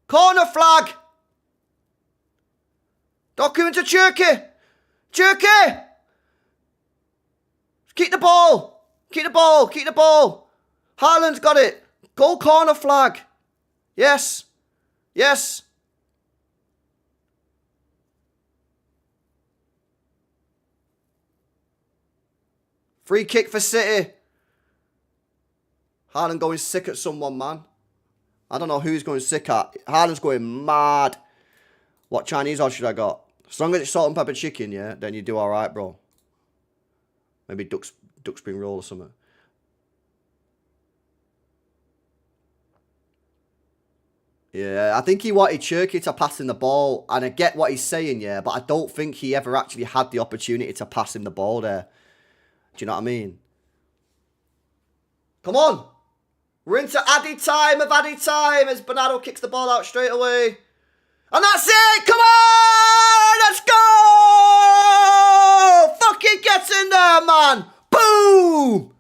Corner flag. Doku into Cherky. Keep the ball. Keep the ball. Haaland's got it. Goal corner flag. Yes. Free kick for City. Haaland going sick at someone, man. I don't know who he's going sick at. Haaland's going mad. What Chinese odds should I got? As long as it's salt and pepper chicken, yeah, then you do alright, bro. Maybe duck spring roll or something. Yeah, I think he wanted Cherky to pass him the ball. And I get what he's saying, yeah, but I don't think he ever actually had the opportunity to pass him the ball there. Do you know what I mean? Come on. We're into added time as Bernardo kicks the ball out straight away. And that's it. Come on. Let's go. Fucking get in there, man. Boom.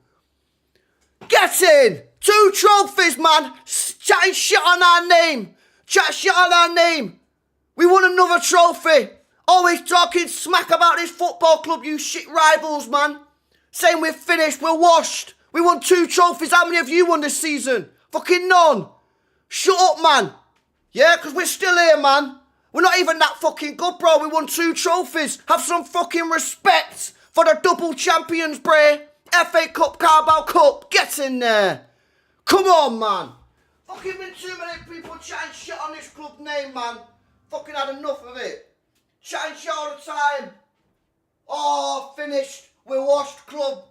Get in. 2 trophies, man. Chatting shit on our name. We won another trophy. Always talking smack about this football club, you shit rivals, man. Saying we're finished, we're washed. We won 2 trophies. How many have you won this season? Fucking none. Shut up, man. Yeah, because we're still here, man. We're not even that fucking good, bro. We won 2 trophies. Have some fucking respect for the double champions, bro. FA Cup, Carabao Cup. Get in there. Come on, man. Fucking been too many people chatting shit on this club name, man. Fucking had enough of it. Chatting shit all the time. Oh, finished. We're washed club.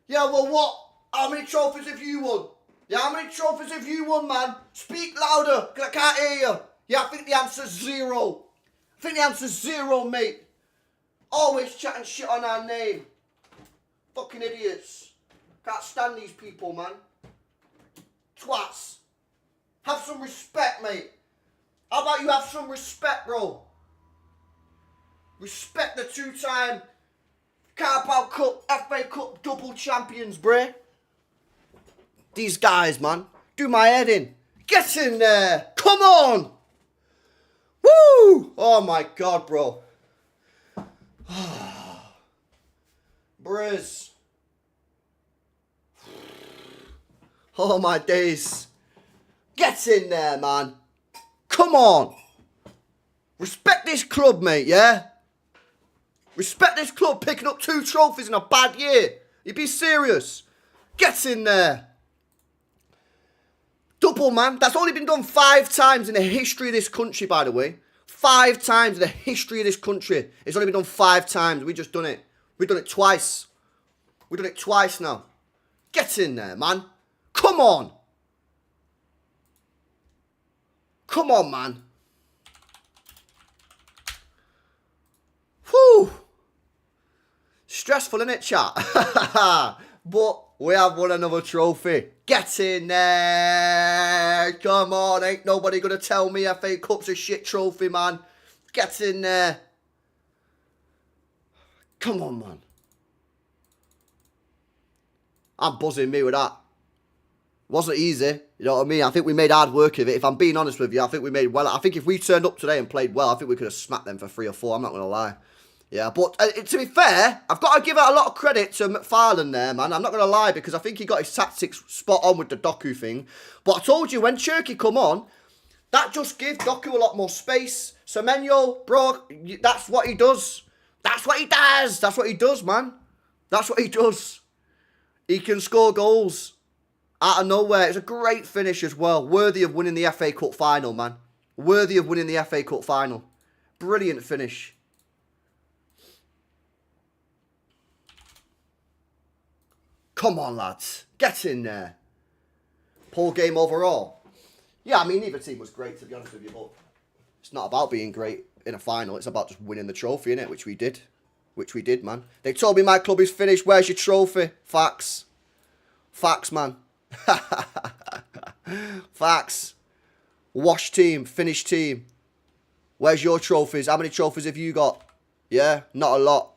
Yeah, well, what? How many trophies have you won? Yeah, how many trophies have you won, man? Speak louder, because I can't hear you. Yeah, I think the answer's 0. I think the answer's 0, mate. Always chatting shit on our name. Fucking idiots. Can't stand these people, man. Twats. Have some respect, mate. How about you have some respect, bro? Respect the 2-time Carabao Cup, FA Cup double champions, bruh. These guys, man. Do my head in. Get in there. Come on. Woo. Oh, my God, bro. Briz. Oh, my days. Get in there, man. Come on. Respect this club, mate, yeah? Respect this club picking up 2 trophies in a bad year. You be serious. Get in there. Double, man. That's only been done 5 times in the history of this country, by the way. 5 times in the history of this country. It's only been done 5 times. We just done it. We've done it twice. We've done it twice now. Get in there, man. Come on. Come on, man. Whew. Stressful, innit, chat? But we have won another trophy. Get in there. Come on. Ain't nobody going to tell me FA Cup's a shit trophy, man. Get in there. Come on, man. I'm buzzing me with that. Wasn't easy. You know what I mean? I think we made hard work of it. If I'm being honest with you, I think we made well. I think if we turned up today and played well, I think we could have smacked them for 3 or 4. I'm not going to lie. Yeah, but to be fair, I've got to give out a lot of credit to McFarlane there, man. I'm not going to lie, because I think he got his tactics spot on with the Doku thing. But I told you, when Cherki come on, that just gives Doku a lot more space. Semenyo, bro, that's what he does. That's what he does. That's what he does, man. That's what he does. He can score goals out of nowhere. It's a great finish as well. Worthy of winning the FA Cup final, man. Worthy of winning the FA Cup final. Brilliant finish. Come on, lads. Get in there. Poor game overall. Yeah, I mean, neither team was great, to be honest with you, but it's not about being great in a final. It's about just winning the trophy, innit? Which we did. Which we did, man. They told me my club is finished. Where's your trophy? Facts. Facts, man. Facts. Wash team. Finished team. Where's your trophies? How many trophies have you got? Yeah, not a lot.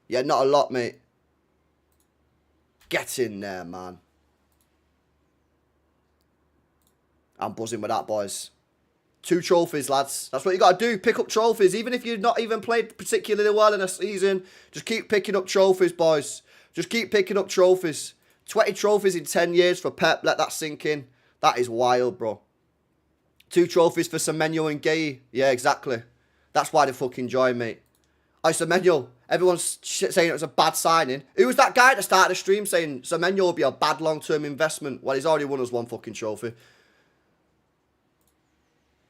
Yeah, not a lot, mate. Get in there, man. I'm buzzing with that, boys. 2 trophies, lads. That's what you got to do. Pick up trophies. Even if you've not even played particularly well in a season, just keep picking up trophies, boys. Just keep picking up trophies. 20 trophies in 10 years for Pep. Let that sink in. That is wild, bro. 2 trophies for Semenyo and Gay. Yeah, exactly. That's why they fucking join, mate. Semenyo. Everyone's saying it was a bad signing. Who was that guy at the start of the stream saying Semenyo will be a bad long-term investment? Well, he's already won us 1 fucking trophy.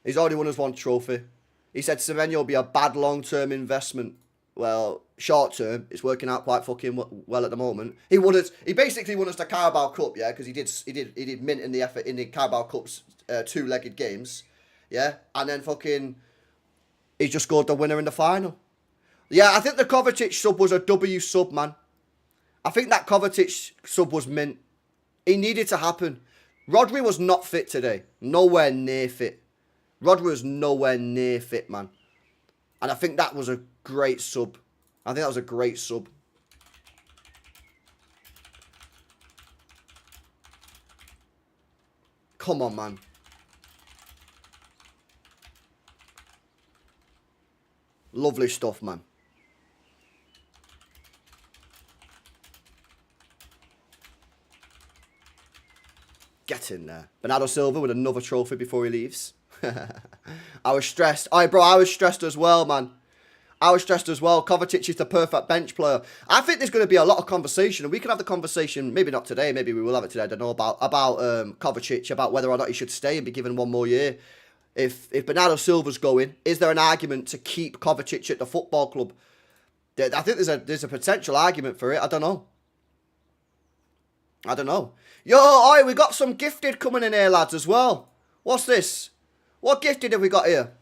He's already won us 1 trophy. He said Semenyo will be a bad long-term investment. Well, short-term, it's working out quite fucking well at the moment. He basically won us the Carabao Cup, yeah, because he did mint in the Carabao Cup's 2-legged games, yeah, and then fucking he just scored the winner in the final. Yeah, I think the Kovacic sub was a W sub, man. I think that Kovacic sub was mint. It needed to happen. Rodri was not fit today. Nowhere near fit. Rodri was nowhere near fit, man. And I think that was a great sub. I think that was a great sub. Come on, man. Lovely stuff, man. Get in there. Bernardo Silva with another trophy before he leaves. I was stressed. Alright, bro, I was stressed as well, man. I was stressed as well. Kovacic is the perfect bench player. I think there's going to be a lot of conversation, and we can have the conversation, maybe not today, maybe we will have it today, I don't know, about Kovacic, about whether or not he should stay and be given 1 more year. If Bernardo Silva's going, is there an argument to keep Kovacic at the football club? I think there's a potential argument for it. I don't know. Yo, oi, we got some gifted coming in here, lads, as well. What's this? What gifted have we got here?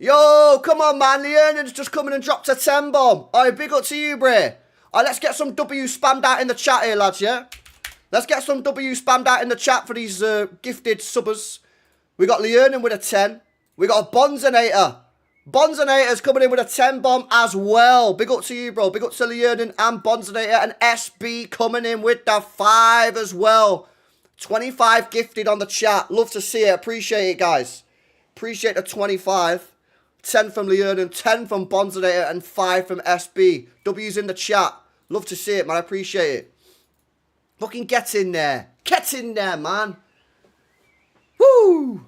Yo, come on, man. Leonard's just coming and dropped a 10 bomb. Oi, big up to you, Bray. Alright, let's get some W spammed out in the chat here, lads, yeah? Let's get some W spammed out in the chat for these gifted subbers. We got Leonin with a 10. We got a Bonzinator. Bonzinator's coming in with a 10 bomb as well. Big up to you, bro. Big up to Leonin and Bonzinator. And SB coming in with the 5 as well. 25 gifted on the chat. Love to see it. Appreciate it, guys. Appreciate the 25. 10 from Leonin, 10 from Bonzinator, and 5 from SB. W's in the chat. Love to see it, man. I appreciate it. Fucking get in there. Get in there, man. Woo!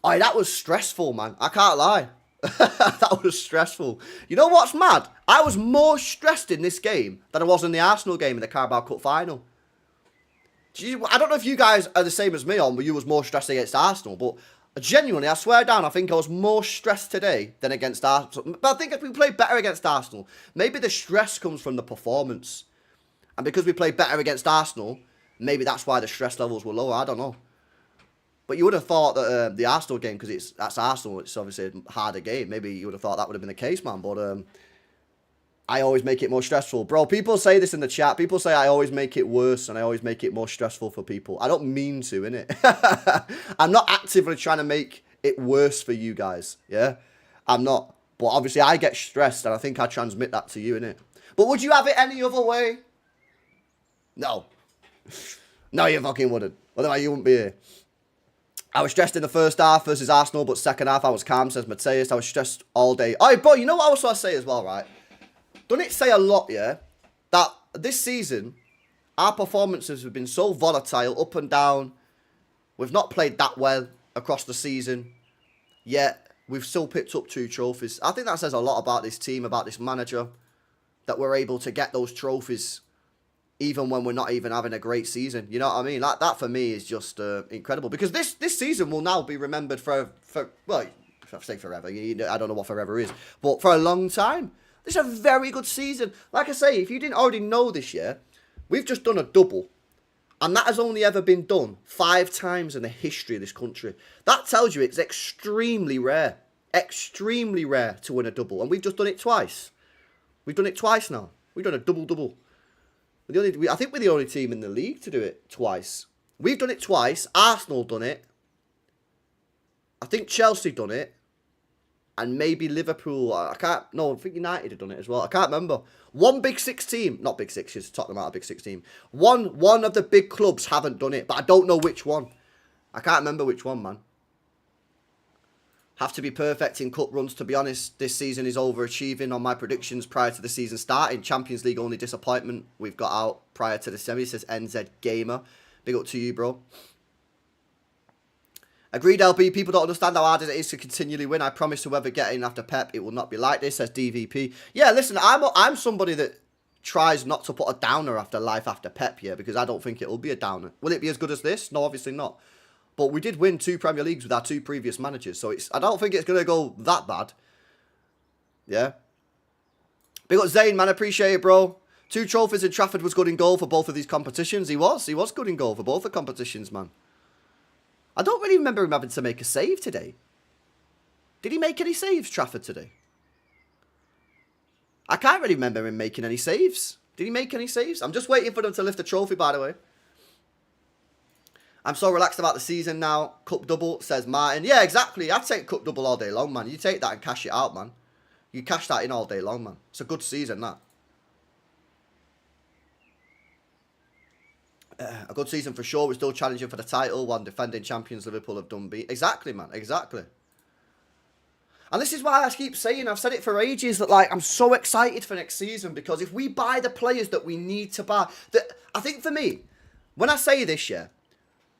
Oh, that was stressful, man. I can't lie. That was stressful. You know what's mad? I was more stressed in this game than I was in the Arsenal game in the Carabao Cup final. I don't know if you guys are the same as me on, but you was more stressed against Arsenal, but genuinely, I swear down, I think I was more stressed today than against Arsenal. But I think if we played better against Arsenal, maybe the stress comes from the performance. And because we played better against Arsenal, maybe that's why the stress levels were lower. I don't know. But you would have thought that the Arsenal game, because that's Arsenal, it's obviously a harder game. Maybe you would have thought that would have been the case, man. But I always make it more stressful. Bro, people say this in the chat. People say I always make it worse and I always make it more stressful for people. I don't mean to, innit? I'm not actively trying to make it worse for you guys, yeah? I'm not. But obviously I get stressed and I think I transmit that to you, innit? But would you have it any other way? No. No, you fucking wouldn't. Otherwise you wouldn't be here. I was stressed in the first half versus Arsenal, but second half I was calm, says Mateus. I was stressed all day. Oh, bro, you know what else I say as well, right? Doesn't it say a lot, yeah, that this season, our performances have been so volatile, up and down. We've not played that well across the season, yet we've still picked up 2 trophies. I think that says a lot about this team, about this manager, that we're able to get those trophies even when we're not even having a great season. You know what I mean? Like, that for me is just incredible. Because this season will now be remembered for well, if I say forever, I don't know what forever is, but for a long time. This is a very good season. Like I say, if you didn't already know this year, we've just done a double. And that has only ever been done 5 times in the history of this country. That tells you it's extremely rare. Extremely rare to win a double. And we've just done it twice. We've done it twice now. We've done a double-double. I think we're the only team in the league to do it twice. We've done it twice. Arsenal done it. I think Chelsea done it. And maybe Liverpool. I think United have done it as well. I can't remember. One Big Six team. Not Big Six, because Tottenham out of Big Six team. One of the big clubs haven't done it. But I don't know which one. I can't remember which one, man. Have to be perfect in cup runs, to be honest. This season is overachieving on my predictions prior to the season starting. Champions League only disappointment. We've got out prior to the semi. Says NZ Gamer. Big up to you, bro. Agreed, LB. People don't understand how hard it is to continually win. I promise whoever get in after Pep, it will not be like this, says DVP. Yeah, listen, I'm somebody that tries not to put a downer after life after Pep here, because I don't think it will be a downer. Will it be as good as this? No, obviously not. But we did win 2 Premier Leagues with our 2 previous managers, so I don't think it's going to go that bad. Yeah. Big up Zane, man. Appreciate it, bro. 2 trophies in Trafford was good in goal for both of these competitions. He was good in goal for both the competitions, man. I don't really remember him having to make a save today. Did he make any saves, Trafford, today? I can't really remember him making any saves. Did he make any saves? I'm just waiting for them to lift the trophy, by the way. I'm so relaxed about the season now. Cup double, says Martin. Yeah, exactly. I'd take cup double all day long, man. You take that and cash it out, man. You cash that in all day long, man. It's a good season, that. A good season for sure. We're still challenging for the title. One defending champions Liverpool have done beat. Exactly, man. Exactly. And this is why I keep saying, I've said it for ages, that like I'm so excited for next season, because if we buy the players that we need to buy, I think for me, when I say this, yeah,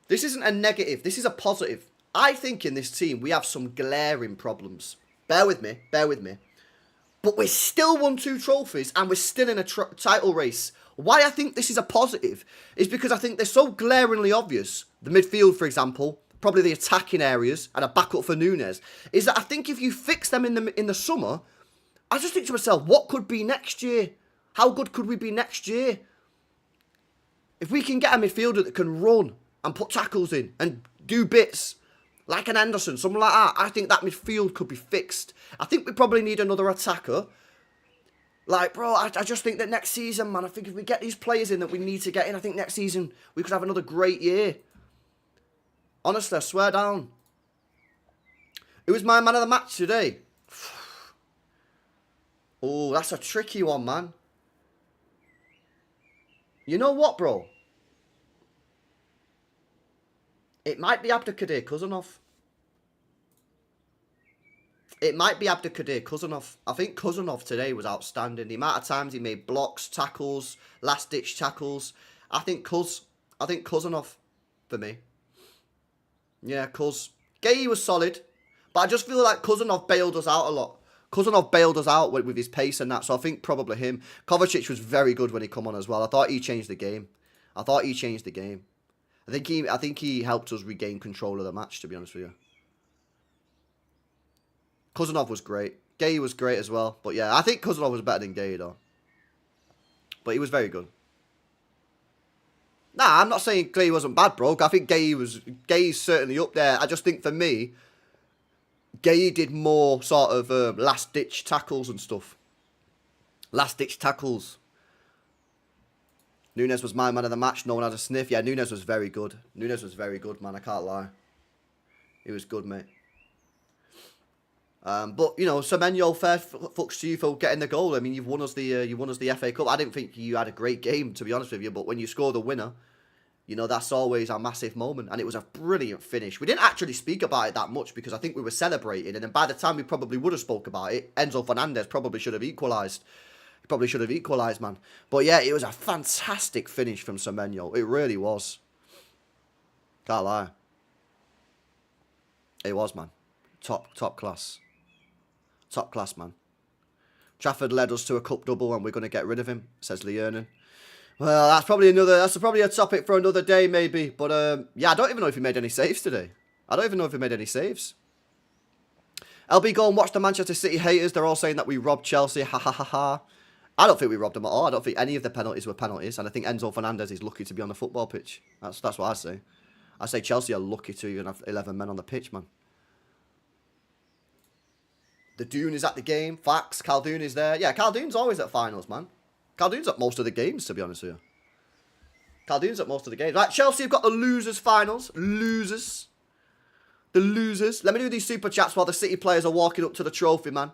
this isn't a negative. This is a positive. I think in this team we have some glaring problems. Bear with me. Bear with me. But we still won 2 trophies and we're still in a title race. Why I think this is a positive is because I think they're so glaringly obvious. The midfield, for example, probably the attacking areas and a backup for Nunes, is that I think if you fix them in the summer, I just think to myself, what could be next year? How good could we be next year? If we can get a midfielder that can run and put tackles in and do bits like an Anderson, something like that, I think that midfield could be fixed. I think we probably need another attacker. Like, bro, I just think that next season, man, I think if we get these players in that we need to get in, I think next season we could have another great year. Honestly, I swear down. Who was my man of the match today? Oh, that's a tricky one, man. You know what, bro? It might be Abdelkader Kuzanov. It might be Abdelkader Kuzanov. I think Kuzanov today was outstanding. The amount of times he made blocks, tackles, last-ditch tackles. I think Kuzanov for me. Yeah, Kuz. Gay was solid. But I just feel like Kuzanov bailed us out a lot. Kuzanov bailed us out with his pace and that, so I think probably him. Kovacic was very good when he come on as well. I thought he changed the game. I think he helped us regain control of the match, to be honest with you. Kuzanov was great. Gay was great as well. But yeah, I think Kuzanov was better than Gay though. But he was very good. Nah, I'm not saying Gay wasn't bad, bro. I think Gay's certainly up there. I just think for me, Gay did more sort of last-ditch tackles and stuff. Last-ditch tackles. Nunes was my man of the match. No one had a sniff. Yeah, Nunes was very good. Nunes was very good, man. I can't lie. He was good, mate. But, you know, Semenyo, fair fucks to you for getting the goal. I mean, you won us the FA Cup. I didn't think you had a great game, to be honest with you. But when you score the winner, you know, that's always a massive moment. And it was a brilliant finish. We didn't actually speak about it that much because I think we were celebrating. And then by the time we probably would have spoke about it, Enzo Fernandez probably should have equalised. He probably should have equalised, man. But yeah, it was a fantastic finish from Semenyo. It really was. Can't lie. It was, man. Top class. Top class, man. Trafford led us to a cup double and we're going to get rid of him, says Leonin. Well, that's probably a topic for another day, maybe. But, yeah, I don't even know if he made any saves today. LB, go and watch the Manchester City haters. They're all saying that we robbed Chelsea. Ha, ha, ha, ha. I don't think we robbed them at all. I don't think any of the penalties were penalties. And I think Enzo Fernandez is lucky to be on the football pitch. That's what I say. I say Chelsea are lucky to even have 11 men on the pitch, man. The Dune is at the game. Facts. Khaldoon is there. Yeah, Khaldoon's always at finals, man. Khaldoon's at most of the games, to be honest with you. Khaldoon's at most of the games. Right, Chelsea have got the losers finals. Losers. The losers. Let me do these super chats while the City players are walking up to the trophy, man.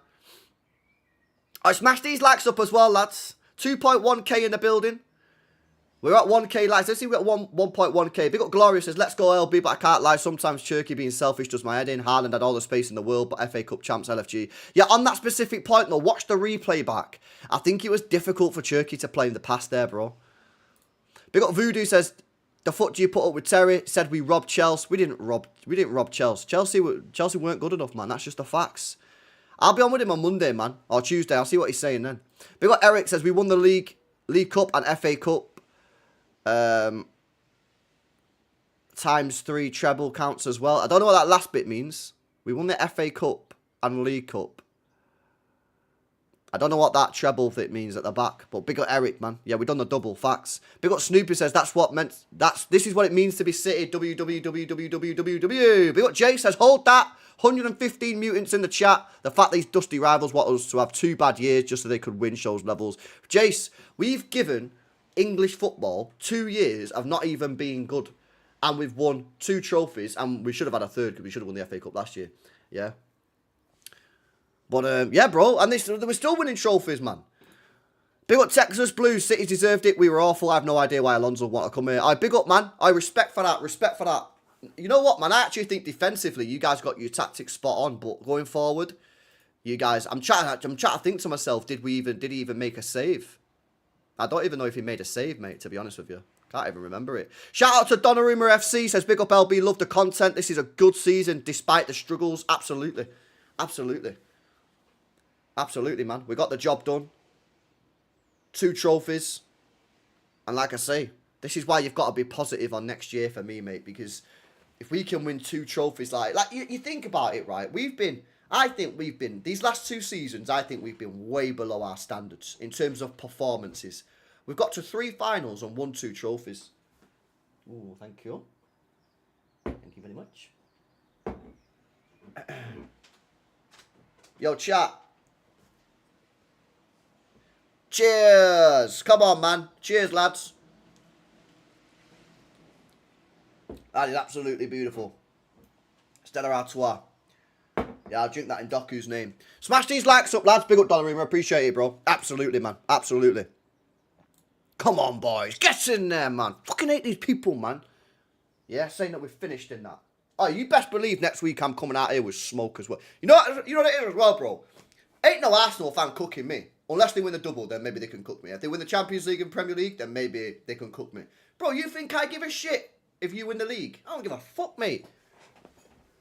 I smash these likes up as well, lads. 2.1k in the building. We're at 1k likes. Let's see, we're at 1.1k. Big up Gloria says, let's go LB, but I can't lie. Sometimes Turkey being selfish does my head in. Haaland had all the space in the world, but FA Cup champs LFG. Yeah, on that specific point though, watch the replay back. I think it was difficult for Turkey to play in the pass there, bro. Big up Voodoo says, the foot you put up with Terry said we robbed Chelsea. We didn't rob Chelsea. Chelsea weren't good enough, man. That's just the facts. I'll be on with him on Monday, man. Or Tuesday. I'll see what he's saying then. Big up Eric says we won the League Cup and FA Cup. Times 3 treble counts as well. I don't know what that last bit means. We won the FA Cup and League Cup. I don't know what that treble bit means at the back, but big up Eric, man. Yeah, we done the double. Facts. Big up Snoopy says this is what it means to be City. WWWWWW. Big up Jay says hold that. 115 mutants in the chat. The fact these dusty rivals want us to have 2 bad years just so they could win shows levels. Jace, we've given English football 2 years of not even being good. And we've won 2 trophies. And we should have had a third because we should have won the FA Cup last year. Yeah. But, yeah, bro. And they were still winning trophies, man. Big up Texas Blues. City deserved it. We were awful. I have no idea why Alonso want to come here. I big up, man. I respect for that. Respect for that. You know what, man? I actually think defensively, you guys got your tactics spot on. But going forward, you guys, I'm trying to think to myself, did he even make a save? I don't even know if he made a save, mate, to be honest with you. Can't even remember it. Shout out to Donnarumma FC. Says, big up LB. Love the content. This is a good season despite the struggles. Absolutely. Absolutely. Absolutely, man. We got the job done. 2 trophies. And like I say, this is why you've got to be positive on next year for me, mate. Because if we can win 2 trophies, like you think about it, right? I think we've been, these last 2 seasons, I think we've been way below our standards in terms of performances. We've got to 3 finals and won 2 trophies. Ooh, thank you. Thank you very much. Yo, chat. Cheers. Come on, man. Cheers, lads. That is absolutely beautiful. Stella Artois. Yeah, I'll drink that in Doku's name. Smash these likes up, lads. Big up Donnarumma. Appreciate it, bro. Absolutely, man. Absolutely. Come on, boys. Get in there, man. Fucking hate these people, man. Yeah, saying that we're finished in that. Oh, you best believe next week I'm coming out here with smoke as well. You know what it is as well, bro? Ain't no Arsenal fan cooking me. Unless they win the double, then maybe they can cook me. If they win the Champions League and Premier League, then maybe they can cook me. Bro, you think I give a shit if you win the league? I don't give a fuck, mate.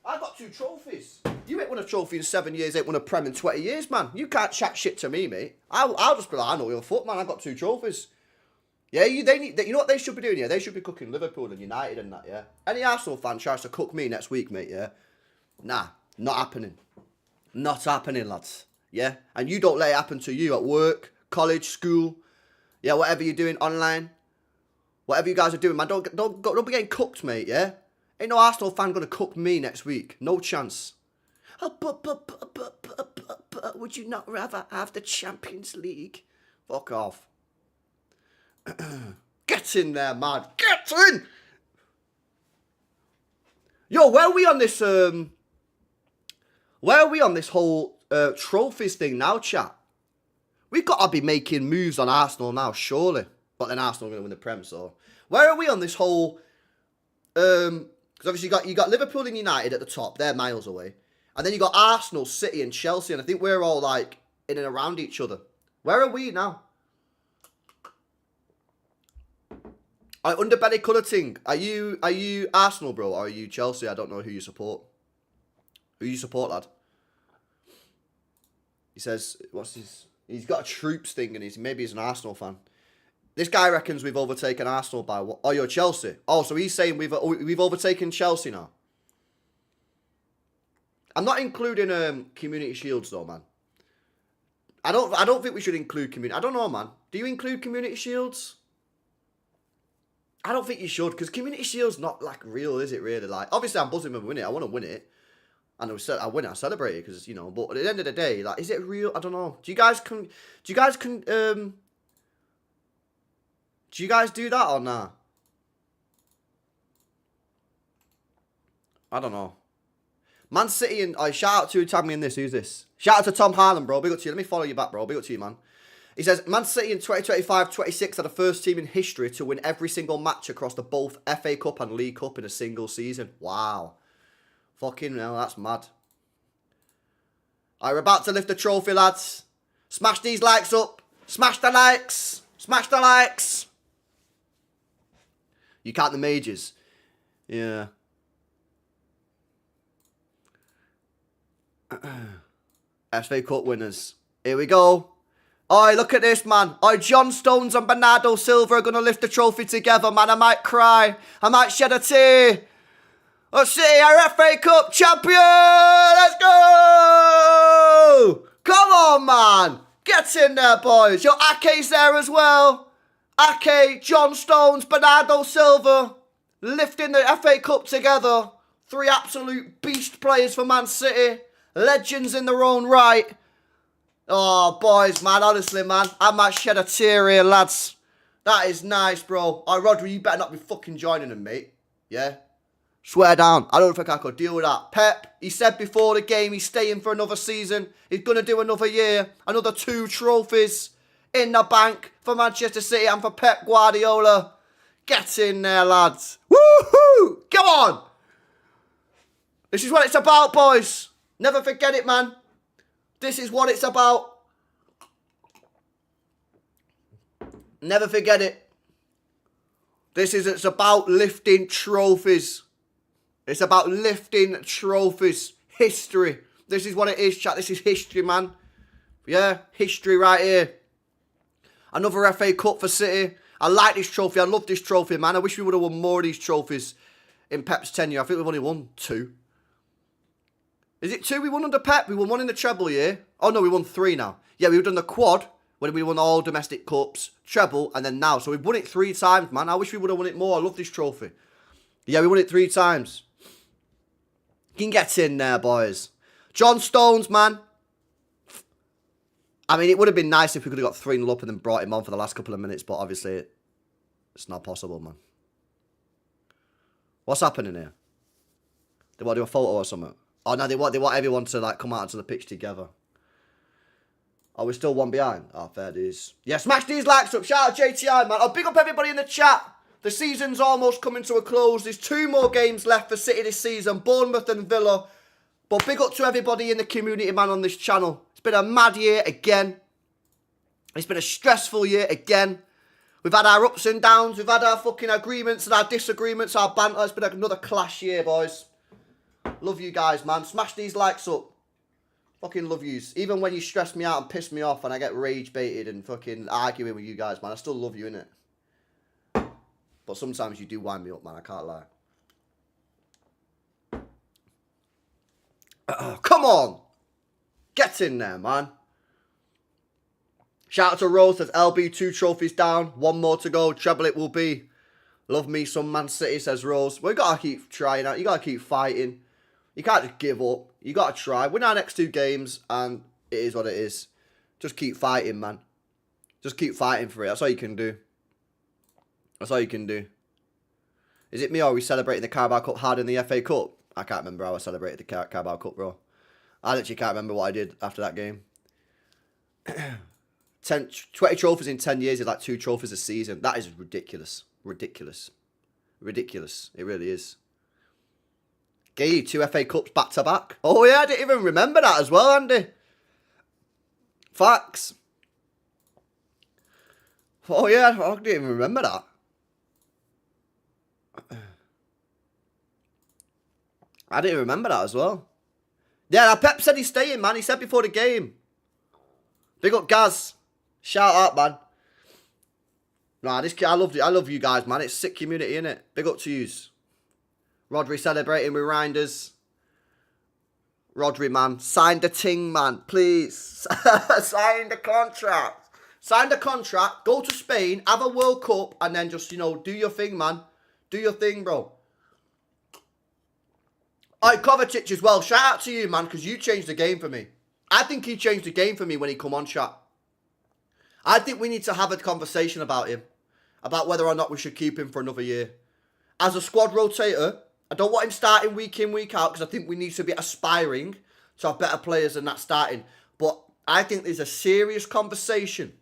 I got 2 trophies. You ain't won a trophy in 7 years, ain't won a Prem in 20 years, man. You can't chat shit to me, mate. I'll just be like, I know your foot, man. I got 2 trophies. Yeah, you know what they should be doing, yeah? They should be cooking Liverpool and United and that, yeah? Any Arsenal fan tries to cook me next week, mate, yeah? Nah, not happening. Not happening, lads. Yeah? And you don't let it happen to you at work, college, school, yeah, whatever you're doing online. Whatever you guys are doing, man, don't be getting cooked, mate, yeah? Ain't no Arsenal fan gonna cook me next week. No chance. Oh, but would you not rather have the Champions League? Fuck off. Get in there, man. Get in! Yo, where are we on this, whole trophies thing now, chat? We've got to be making moves on Arsenal now, surely. But then Arsenal are going to win the Prem, so... Where are we on this whole... Because obviously you got Liverpool and United at the top. They're miles away. And then you got Arsenal, City and Chelsea. And I think we're all, like, in and around each other. Where are we now? Underbelly colour thing. Are you Arsenal, bro? Or are you Chelsea? I don't know who you support. Who you support, lad? He says... What's his... He's got a troops thing and maybe he's an Arsenal fan. This guy reckons we've overtaken Arsenal by what? Oh, you're Chelsea. Oh, so he's saying we've overtaken Chelsea now. I'm not including Community Shields though, man. I don't think we should include community. I don't know, man. Do you include Community Shields? I don't think you should, because Community Shield's not like real, is it really? Like, obviously I'm buzzing when we win it. I want to win it. And I win it, I celebrate it, because, you know, but at the end of the day, like, is it real? I don't know. Do you guys do that or nah? I don't know. Man City and... shout out to... Tag me in this. Who's this? Shout out to Tom Harlan, bro. Big up to you. Let me follow you back, bro. Big up to you, man. He says, Man City in 2025-26 are the first team in history to win every single match across the both FA Cup and League Cup in a single season. Wow. Fucking hell, that's mad. Alright, we're about to lift the trophy, lads. Smash these likes up. Smash the likes. Smash the likes. You count the majors. Yeah. FA Cup winners. Here we go. Oi, look at this, man. Oi, John Stones and Bernardo Silva are going to lift the trophy together, man. I might cry. I might shed a tear. Let's see, our FA Cup champion! Let's go! Come on, man. Get in there, boys. Yo, Ake's there as well. Ake, John Stones, Bernardo Silva. Lifting the FA Cup together. 3 absolute beast players for Man City. Legends in their own right. Oh, boys, man. Honestly, man. I might shed a tear here, lads. That is nice, bro. Oh, Rodri, you better not be fucking joining them, mate. Yeah? Swear down. I don't think I could deal with that. Pep, he said before the game he's staying for another season. He's going to do another year. Another 2 trophies in the bank for Manchester City and for Pep Guardiola. Get in there, lads. Woohoo! Come on! This is what it's about, boys. Never forget it, man. This is what it's about. Never forget it. It's about lifting trophies. It's about lifting trophies. History. This is what it is, chat. This is history, man. Yeah, history right here. Another FA Cup for City. I like this trophy. I love this trophy, man. I wish we would have won more of these trophies in Pep's tenure. I think we've only won 2. Is it 2 we won under Pep? We won 1 in the treble year. Oh, no, we won 3 now. Yeah, we've done the quad when we won all domestic cups, treble, and then now. So we've won it 3 times, man. I wish we would have won it more. I love this trophy. Yeah, we won it 3 times. You can get in there, boys. John Stones, man. I mean, it would have been nice if we could have got 3-0 up and then brought him on for the last couple of minutes, but obviously it's not possible, man. What's happening here? They want to do a photo or something? Oh, no, they want everyone to, like, come out onto the pitch together. Oh, we're still 1 behind? Oh, fair dues. Yeah, smash these likes up. Shout out JTI, man. Oh, big up everybody in the chat. The season's almost coming to a close. There's 2 more games left for City this season. Bournemouth and Villa. But big up to everybody in the community, man, on this channel. It's been a mad year again. It's been a stressful year again. We've had our ups and downs. We've had our fucking agreements and our disagreements, our banter. It's been another clash year, boys. Love you guys, man. Smash these likes up. Fucking love yous. Even when you stress me out and piss me off and I get rage baited and fucking arguing with you guys, man. I still love you, innit? But sometimes you do wind me up, man. I can't lie. Come on. Get in there, man. Shout out to Rose. Says LB 2 trophies down. 1 more to go. Treble it will be. Love me some Man City, says Rose. Well, you got to keep trying out. You got to keep fighting. You can't just give up. You got to try. Win our next 2 games and it is what it is. Just keep fighting, man. Just keep fighting for it. That's all you can do. That's all you can do. Is it me or are we celebrating the Carabao Cup hard in the FA Cup? I can't remember how I celebrated the Carabao Cup, bro. I literally can't remember what I did after that game. 20 trophies in 10 years is like 2 trophies a season. That is ridiculous. Ridiculous. Ridiculous. It really is. Gay, 2 FA Cups back to back. Oh yeah, I didn't even remember that as well, Andy. Facts. Oh yeah, I didn't even remember that. I didn't remember that as well. Yeah, Pep said he's staying, man. He said before the game. Big up Gaz. Shout out, man. Nah, I love you guys, man. It's sick community, innit? Big up to yous. Rodri celebrating with Reinders. Rodri, man. Sign the ting, man. Please. Sign the contract. Sign the contract. Go to Spain. Have a World Cup. And then just, you know, do your thing, man. Do your thing, bro. Alright, Kovacic as well. Shout out to you, man, because you changed the game for me. I think he changed the game for me when he come on, chat. I think we need to have a conversation about him. About whether or not we should keep him for another year. As a squad rotator, I don't want him starting week in, week out, because I think we need to be aspiring to have better players than that starting. But I think there's a serious conversation.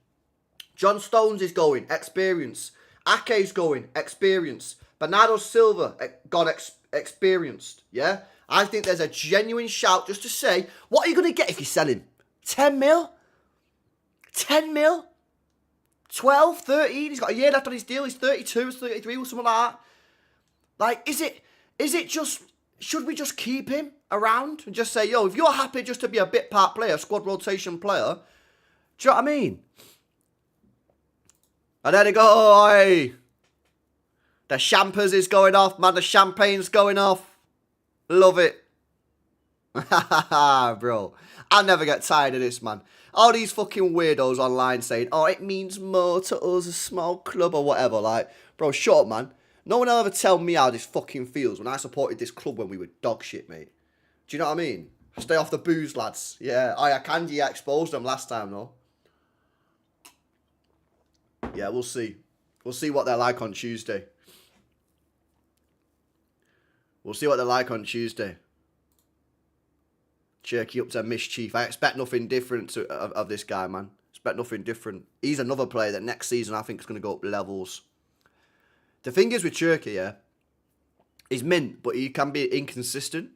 John Stones is going, experience. Ake's going, experience. Bernardo Silva, gone experienced. Yeah? I think there's a genuine shout just to say, what are you going to get if you sell him? 10 mil? 10 mil? 12, 13? He's got a year left on his deal. He's 32, 33 or something like that. Like, is it just, should we just keep him around and just say, yo, if you're happy just to be a bit part player, squad rotation player, do you know what I mean? And there they go, oi. The champers is going off, man. The champagne's going off. Love it. Bro, I'll never get tired of this, man. All these fucking weirdos online saying, oh, it means more to us, a small club or whatever. Like, bro, shut up, man. No one will ever tell me how this fucking feels when I supported this club when we were dog shit, mate. Do you know what I mean? Stay off the booze, lads. Yeah, I Candy exposed them last time, though. Yeah, we'll see. We'll see what they're like on Tuesday. We'll see what they're like on Tuesday. Cherky up to mischief. I expect nothing different of this guy, man. Expect nothing different. He's another player that next season I think is going to go up levels. The thing is with Cherky, yeah, he's mint, but he can be inconsistent.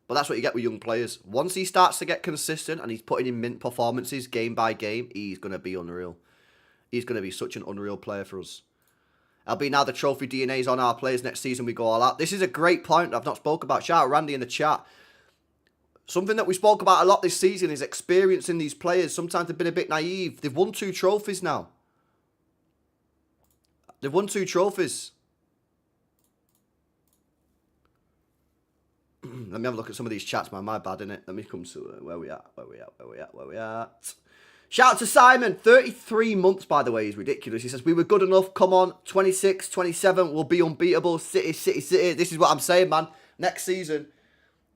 But that's what you get with young players. Once he starts to get consistent and he's putting in mint performances game by game, he's going to be unreal. He's going to be such an unreal player for us. I'll be now the trophy DNA's on our players next season. We go all out. This is a great point I've not spoke about. Shout out Randy in the chat. Something that we spoke about a lot this season is experiencing these players. Sometimes they've been a bit naive. They've won 2 trophies now. They've won 2 trophies. Let me have a look at some of these chats, man. My bad, innit? Let me come to where we at. Shout out to Simon. 33 months, by the way, is ridiculous. He says, we were good enough. Come on. 26, 27. We'll be unbeatable. City. This is what I'm saying, man. Next season,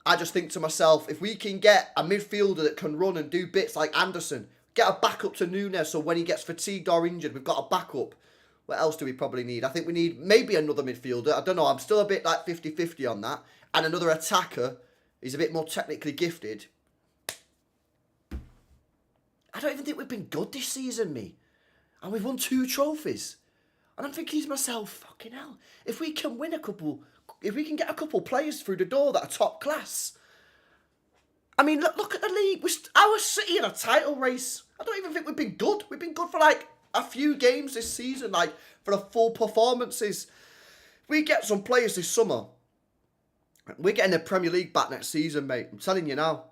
I just think to myself, if we can get a midfielder that can run and do bits like Anderson, get a backup to Nunes so when he gets fatigued or injured, we've got a backup. What else do we probably need? I think we need maybe another midfielder. I don't know. I'm still a bit like 50-50 on that. And another attacker. He's a bit more technically gifted. I don't even think we've been good this season, me. And we've won 2 trophies. And I'm thinking to myself, fucking hell, if we can win a couple, if we can get a couple players through the door that are top class. I mean, look at the league. Our City in a title race. I don't even think we've been good. We've been good for like a few games this season, like for the full performances. If we get some players this summer We're getting the Premier League back next season, mate. I'm telling you now.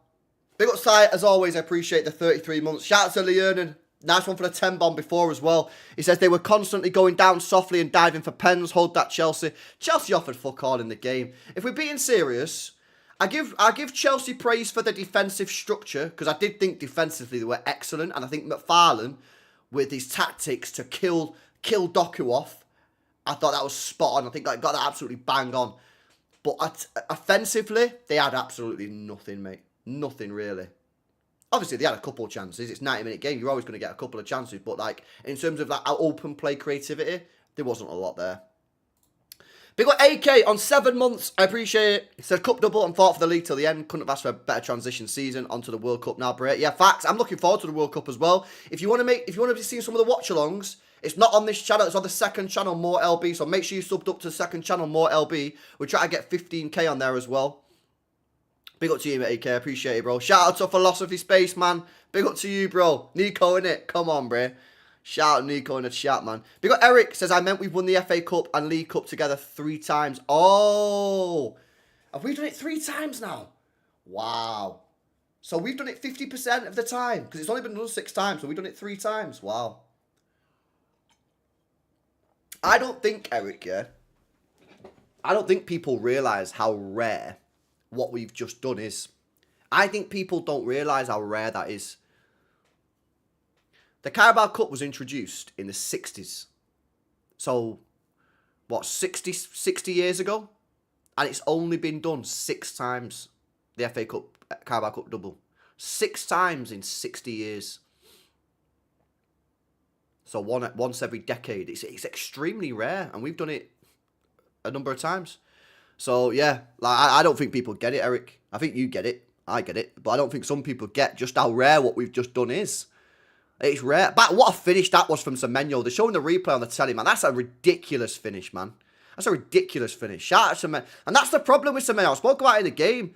Big up sight, as always. I appreciate the 33 months. Shout out to Leonin. Nice one for the 10 bomb before as well. He says they were constantly going down softly and diving for pens. Hold that, Chelsea. Chelsea offered fuck all in the game. If we're being serious, I give Chelsea praise for the defensive structure, because I did think defensively they were excellent, and I think McFarlane, with his tactics to kill Doku off, I thought that was spot on. I think I got that absolutely bang on. But offensively, they had absolutely nothing, mate. Nothing, really. Obviously, they had a couple of chances. It's a 90-minute game. You're always going to get a couple of chances. But, like, in terms of, like, open play creativity, there wasn't a lot there. Big up AK on 7 months. I appreciate it. He said cup double and fought for the league till the end. Couldn't have asked for a better transition season onto the World Cup now, Bray. Yeah, facts. I'm looking forward to the World Cup as well. If you want to be seeing some of the watch-alongs, it's not on this channel. It's on the second channel, More LB. So make sure you subbed up to the second channel, More LB. We're trying to get 15k on there as well. Big up to you, mate, AK. Appreciate it, bro. Shout out to Philosophy Space, man. Big up to you, bro. Nico, innit? Come on, bro. Shout out Nico in the chat, man. Big up Eric. Says, I meant we've won the FA Cup and League Cup together 3 times. Oh. Have we done it 3 times now? Wow. So we've done it 50% of the time. Because it's only been done 6 times. So we've done it 3 times. Wow. I don't think, Eric, yeah. I don't think people realise how rare what we've just done is. I think people don't realise how rare that is. The Carabao Cup was introduced in the 60s. So, what, 60 years ago? And it's only been done 6 times. The FA Cup, Carabao Cup double. 6 times in 60 years. So once every decade. It's extremely rare. And we've done it a number of times. So, yeah, like I don't think people get it, Eric. I think you get it. I get it. But I don't think some people get just how rare what we've just done is. It's rare. But what a finish that was from Semenyo. They're showing the replay on the telly, man. That's a ridiculous finish, man. That's a ridiculous finish. Shout out to Semenyo. And that's the problem with Semenyo. I spoke about it in the game.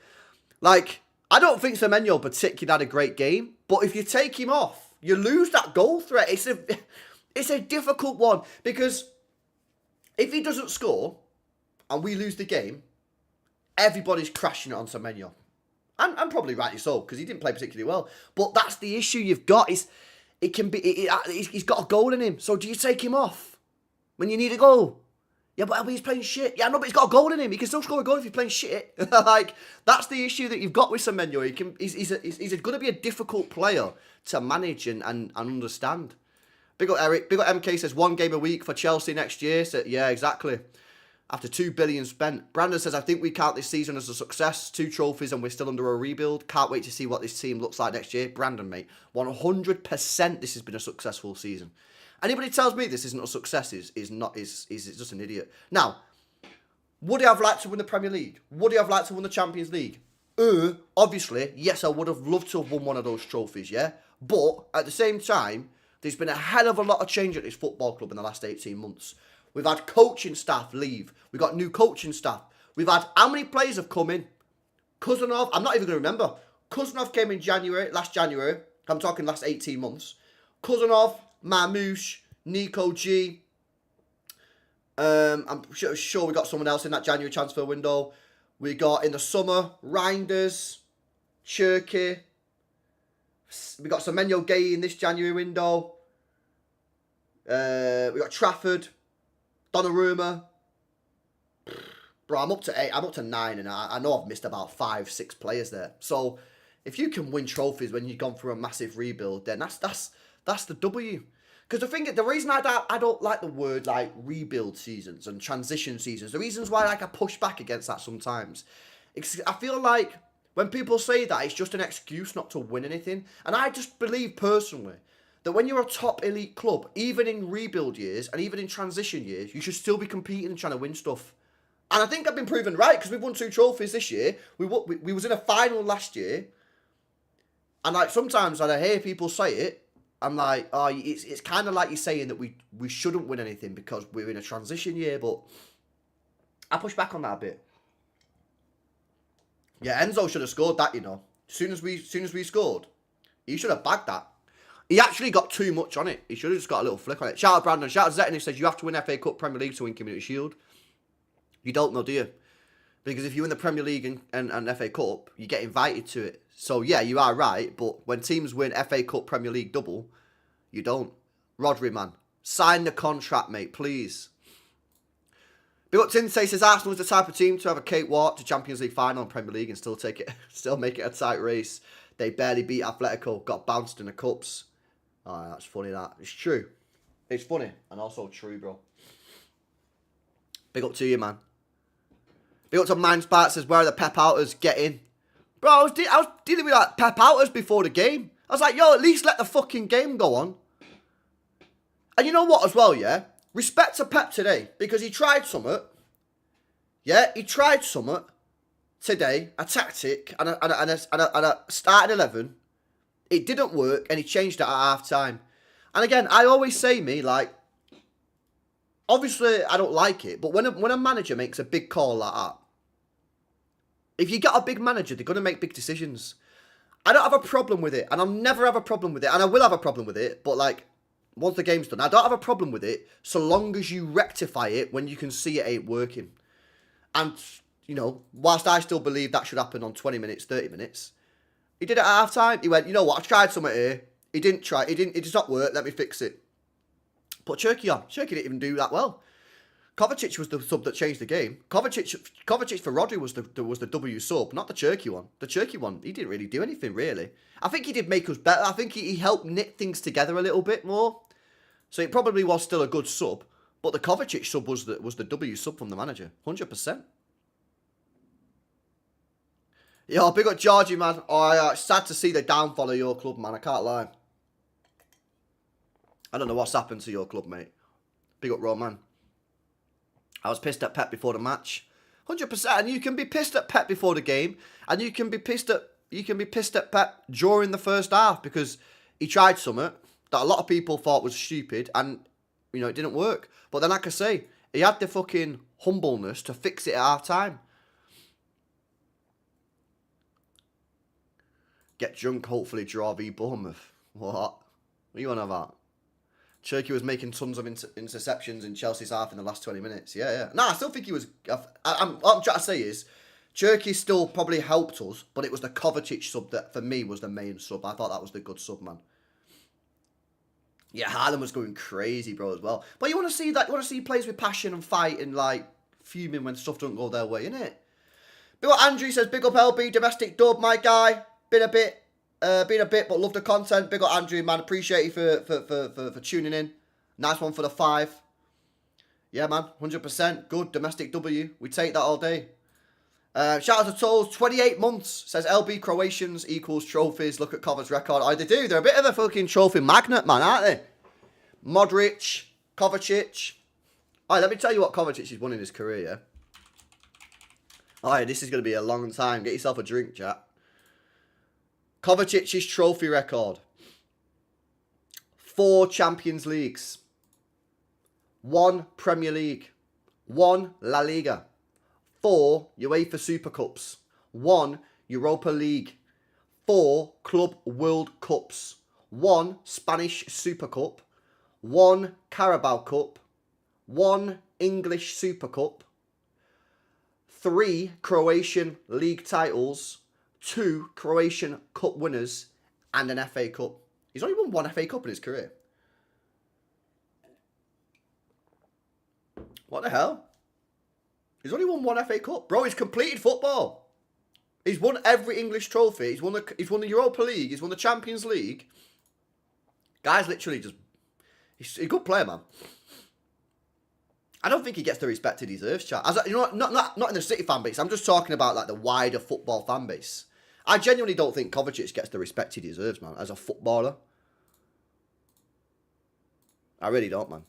Like, I don't think Semenyo particularly had a great game. But if you take him off, you lose that goal threat. It's a difficult one. Because if he doesn't score and we lose the game, everybody's crashing it on Semenyo. And probably rightly so, because he didn't play particularly well. But that's the issue you've got. He's got a goal in him. So do you take him off when you need a goal? Yeah, but he's playing shit. Yeah, no, but he's got a goal in him. He can still score a goal if he's playing shit. Like, that's the issue that you've got with Semenyo. He's going to be a difficult player to manage and understand. Big up Eric. Big up MK says 1 game a week for Chelsea next year. So, yeah, exactly. After 2 billion spent. Brandon says, I think we count this season as a success. 2 trophies and we're still under a rebuild. Can't wait to see what this team looks like next year. Brandon, mate, 100% this has been a successful season. Anybody tells me this isn't a success is just an idiot. Now, would I have liked to win the Premier League? Would I have liked to win the Champions League? Obviously, yes, I would have loved to have won one of those trophies, yeah? But at the same time, there's been a hell of a lot of change at this football club in the last 18 months. We've had coaching staff leave. We've got new coaching staff. We've had, how many players have come in? Kuzanov, I'm not even going to remember. Kuzanov came in last January. I'm talking last 18 months. Kuzanov, Marmouche, Nico G. I'm sure we got someone else in that January transfer window. We got in the summer, Reinders, Cherky. We got Semenyo Gay in this January window. We got Trafford. Donnarumma. Bro, I'm up to 8. I'm up to 9, and I know I've missed about 5, 6 players there. So if you can win trophies when you've gone through a massive rebuild, then that's the W. Because the reason I don't like the word like rebuild seasons and transition seasons, the reasons why I push back against that sometimes, I feel like when people say that, it's just an excuse not to win anything. And I just believe personally that when you're a top elite club, even in rebuild years and even in transition years, you should still be competing and trying to win stuff. And I think I've been proven right, because we've won 2 trophies this year. We was in a final last year. And like sometimes when I hear people say it, I'm like, oh, it's kind of like you're saying that we shouldn't win anything because we're in a transition year. But I push back on that a bit. Yeah, Enzo should have scored that, you know. As soon as we scored, he should have bagged that. He actually got too much on it. He should have just got a little flick on it. Shout out Brandon. Shout out Zetin, who says you have to win FA Cup, Premier League to win Community Shield. You don't know, do you? Because if you win the Premier League and FA Cup, you get invited to it. So, yeah, you are right. But when teams win FA Cup, Premier League double, you don't. Rodri, man. Sign the contract, mate, please. Big up Tinte says Arsenal is the type of team to have a cakewalk to Champions League final and Premier League and still make it a tight race. They barely beat Atletico, got bounced in the cups. Oh, that's funny, that. It's true. It's funny and also true, bro. Big up to you, man. Big up to Mindspark says, where are the Pep Outers? Get in. Bro, I was dealing with like Pep Outers before the game. I was like, yo, at least let the fucking game go on. And you know what as well, yeah? Respect to Pep today, because he tried something. Yeah, he tried something today, a tactic and a starting 11. It didn't work, and he changed it at half time. And again, I always say, obviously I don't like it, but when a manager makes a big call like that, if you get a big manager, they're going to make big decisions. I don't have a problem with it, and I'll never have a problem with it, and I will have a problem with it, but like, once the game's done, I don't have a problem with it so long as you rectify it when you can see it ain't working. And, you know, whilst I still believe that should happen on 20 minutes, 30 minutes, he did it at half time. He went, you know what, I tried something here. It did not work, let me fix it. Put Cherky on. Cherky didn't even do that well. Kovacic was the sub that changed the game. Kovacic for Rodri was the W sub, not the Cherky one. The Cherky one, he didn't really do anything, really. I think he did make us better. I think he helped knit things together a little bit more. So it probably was still a good sub. But the Kovacic sub was the W sub from the manager. 100%. Yo, big up Georgie, man. Oh, sad to see the downfall of your club, man. I can't lie. I don't know what's happened to your club, mate. Big up Roman. I was pissed at Pep before the match. 100%. And you can be pissed at Pep before the game. And you can be pissed at Pep during the first half. Because he tried something that a lot of people thought was stupid. And, you know, it didn't work. But then, like I say, he had the fucking humbleness to fix it at half time. Get drunk, hopefully draw v Bournemouth. What are you on about? Cherky was making tons of interceptions in Chelsea's half in the last 20 minutes. Yeah. No, I still think he was... what I'm trying to say is, Cherky still probably helped us, but it was the Kovacic sub that, for me, was the main sub. I thought that was the good sub, man. Yeah, Haaland was going crazy, bro, as well. But you want to see that? You want to see players with passion and fight and, like, fuming when stuff don't go their way, innit? Big up Andrew says, big up LB, domestic dub, my guy. Been a bit, but love the content. Big up Andrew, man. Appreciate you for tuning in. Nice one for the 5. Yeah, man. 100%. Good. Domestic W. We take that all day. Shout out to Tolls. 28 months. Says LB Croatians equals trophies. Look at Kova's record. Oh, they do. They're a bit of a fucking trophy magnet, man, aren't they? Modric. Kovacic. All right, let me tell you what Kovacic has won in his career, yeah? All right, this is going to be a long time. Get yourself a drink, chat. Kovacic's trophy record. 4 Champions Leagues. 1 Premier League. 1 La Liga. 4 UEFA Super Cups. 1 Europa League. 4 Club World Cups. 1 Spanish Super Cup. 1 Carabao Cup. 1 English Super Cup. 3 Croatian League titles. 2 Croatian Cup winners and an FA Cup. He's only won 1 FA Cup in his career. What the hell? He's only won 1 FA Cup. Bro, he's completed football. He's won every English trophy. He's won the Europa League. He's won the Champions League. Guy's literally just... He's a good player, man. I don't think he gets the respect he deserves, chat. You know, not in the City fan base. I'm just talking about like the wider football fan base. I genuinely don't think Kovacic gets the respect he deserves, man, as a footballer. I really don't, man.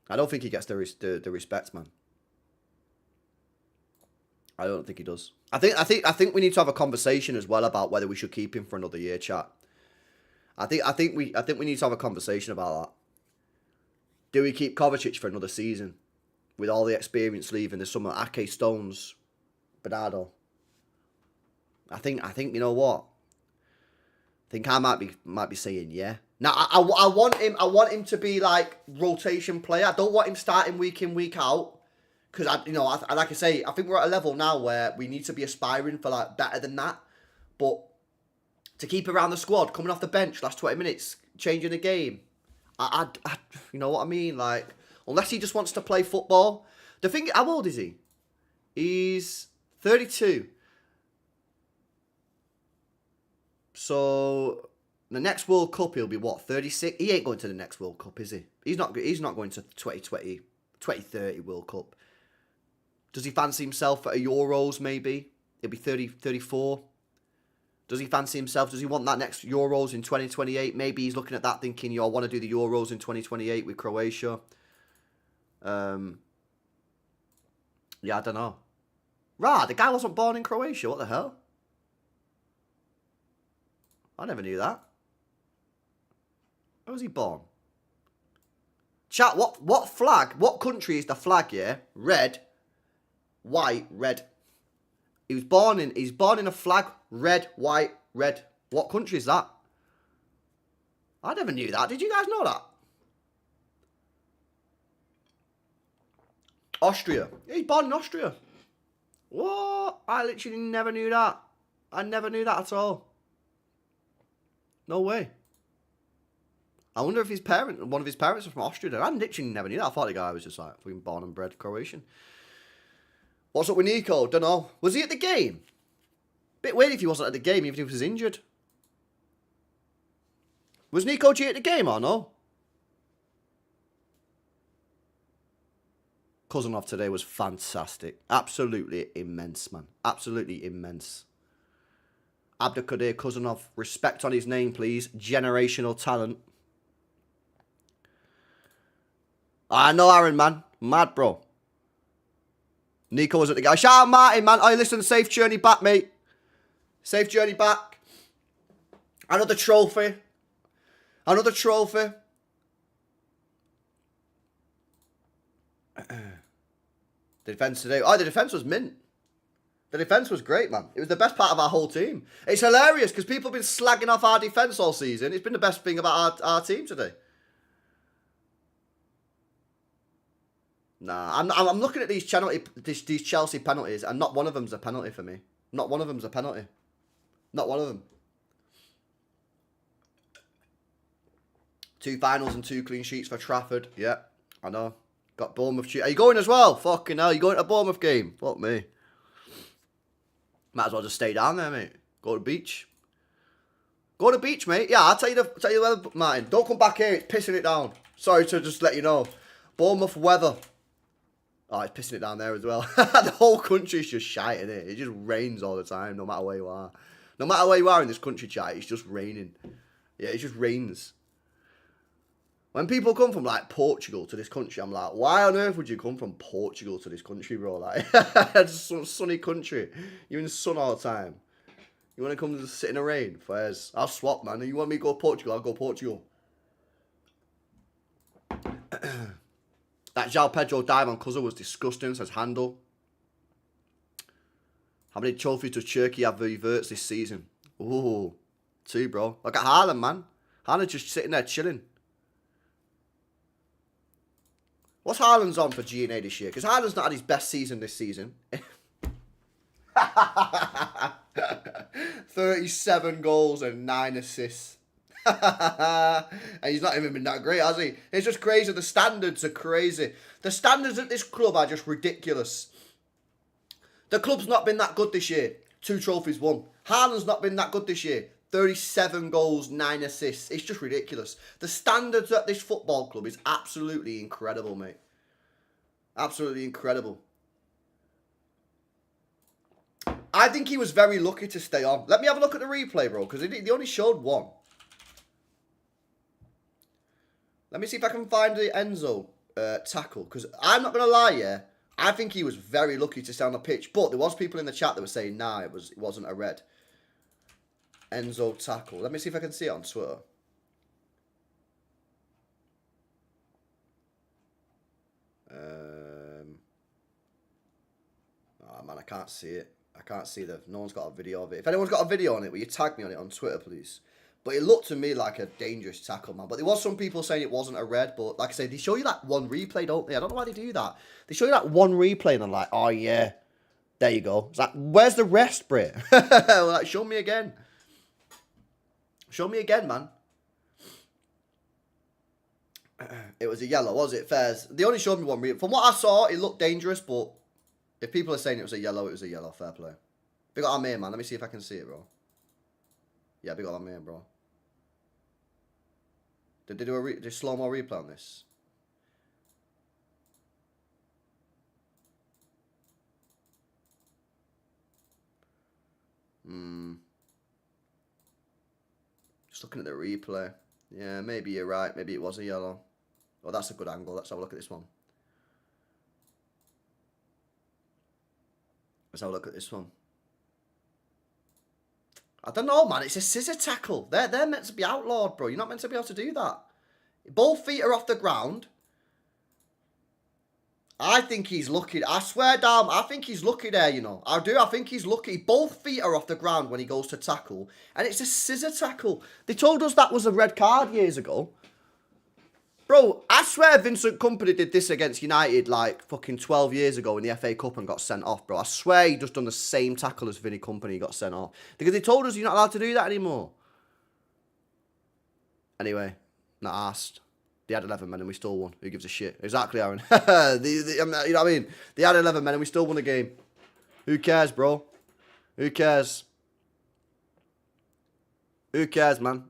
I don't think he gets the respect, man. I don't think he does. I think we need to have a conversation as well about whether we should keep him for another year, chat. I think we need to have a conversation about that. Do we keep Kovacic for another season with all the experience leaving? There's some Ake, Stones, Bernardo. I think you know what? I think I might be saying yeah. Now I want him to be like rotation player. I don't want him starting week in, week out. because like I say, I think we're at a level now where we need to be aspiring for like better than that. But to keep around the squad, coming off the bench last 20 minutes, changing the game, I you know what I mean? Like, unless he just wants to play football. The thing, how old is he? He's 32. So the next World Cup he'll be what, 36? He ain't going to the next World Cup, is he? He's not going to 2030 World Cup. Does he fancy himself at a Euros maybe? He'll be 30, 34. Does he fancy himself? Does he want that next Euros in 2028? Maybe he's looking at that thinking, I want to do the Euros in 2028 with Croatia. Yeah, I don't know. The guy wasn't born in Croatia. What the hell? I never knew that. Where was he born? Chat, what flag? What country is the flag, yeah? Red, white, red. He's born in a flag, red, white, red. What country is that? I never knew that. Did you guys know that? Austria. He's born in Austria. What? I literally never knew that. I never knew that at all. No way. I wonder if one of his parents was from Austria. I literally never knew that. I thought the guy was just like fucking born and bred Croatian. What's up with Nico? Don't know. Was he at the game? Bit weird if he wasn't at the game, even if he was injured. Was Nico G at the game or no? Cousinov today was fantastic. Absolutely immense, man. Absolutely immense. Abdulkadir Cousinov. Respect on his name, please. Generational talent. I know Aaron, man. Mad, bro. Nico was at the guy. Shout out Martin, man. Oh, listen, safe journey back, mate. Safe journey back. Another trophy. Another trophy. The defence today. Oh, the defence was mint. The defence was great, man. It was the best part of our whole team. It's hilarious because people have been slagging off our defence all season. It's been the best thing about our team today. Nah, I'm looking at these Chelsea penalties, and not one of them's a penalty for me. Not one of them's a penalty. Not one of them. 2 finals and 2 clean sheets for Trafford. Yeah, I know. Got Bournemouth. Are you going as well? Fucking hell, you going to a Bournemouth game? Fuck me. Might as well just stay down there, mate. Go to the beach. Go to the beach, mate. Yeah, I'll tell you where, Martin. Don't come back here. It's pissing it down. Sorry to just let you know. Bournemouth weather. Oh, it's pissing it down there as well. The whole country's just shite, innit? It just rains all the time, no matter where you are. No matter where you are in this country, chat, it's just raining. Yeah, it just rains. When people come from, like, Portugal to this country, I'm like, why on earth would you come from Portugal to this country, bro? Like, it's some sunny country. You're in the sun all the time. You want to come and sit in the rain? Fairs. I'll swap, man. You want me to go Portugal? I'll go Portugal. That João Pedro dive on Cousin was disgusting, says Handel. How many trophies does Turkey have reverts this season? Ooh, 2, bro. Look at Haaland, man. Haaland just sitting there chilling. What's Haaland's on for G&A this year? Because Haaland's not had his best season this season. 37 goals and 9 assists. And he's not even been that great, has he? It's just crazy. The standards are crazy. The standards at this club are just ridiculous. The club's not been that good this year. 2 trophies won. Haaland's not been that good this year. 37 goals, 9 assists. It's just ridiculous. The standards at this football club is absolutely incredible, mate. Absolutely incredible. I think he was very lucky to stay on. Let me have a look at the replay, bro, because they only showed 1. Let me see if I can find the Enzo tackle, because I'm not going to lie, yeah, I think he was very lucky to stay on the pitch, but there was people in the chat that were saying, nah, it wasn't a red. Enzo tackle. Let me see if I can see it on Twitter. Oh man, I can't see it. I can't see no one's got a video of it. If anyone's got a video on it, will you tag me on it on Twitter, please? But it looked to me like a dangerous tackle, man. But there was some people saying it wasn't a red. But like I said, they show you that one replay, don't they? I don't know why they do that. They show you that one replay and I'm like, oh, yeah. There you go. It's like, where's the rest, Brit? Like, show me again. Show me again, man. It was a yellow, was it? Fairs. They only showed me one replay. From what I saw, it looked dangerous, but if people are saying it was a yellow, it was a yellow. Fair play. Big up Amir, man. Let me see if I can see it, bro. Yeah, big up Amir, bro. Did they do a slow-mo replay on this? Just looking at the replay. Yeah, maybe you're right. Maybe it was a yellow. Oh, that's a good angle. Let's have a look at this one. Let's have a look at this one. I don't know, man. It's a scissor tackle. They're meant to be outlawed, bro. You're not meant to be able to do that. Both feet are off the ground. I think he's lucky. I swear down, I think he's lucky there, you know. I do. I think he's lucky. Both feet are off the ground when he goes to tackle. And it's a scissor tackle. They told us that was a red card years ago. Bro, I swear Vincent Kompany did this against United like fucking 12 years ago in the FA Cup and got sent off, bro. I swear he just done the same tackle as Vinny Kompany got sent off. Because they told us you're not allowed to do that anymore. Anyway, not asked. They had 11 men and we still won. Who gives a shit? Exactly, Aaron. You know what I mean? They had 11 men and we still won the game. Who cares, bro? Who cares? Who cares, man?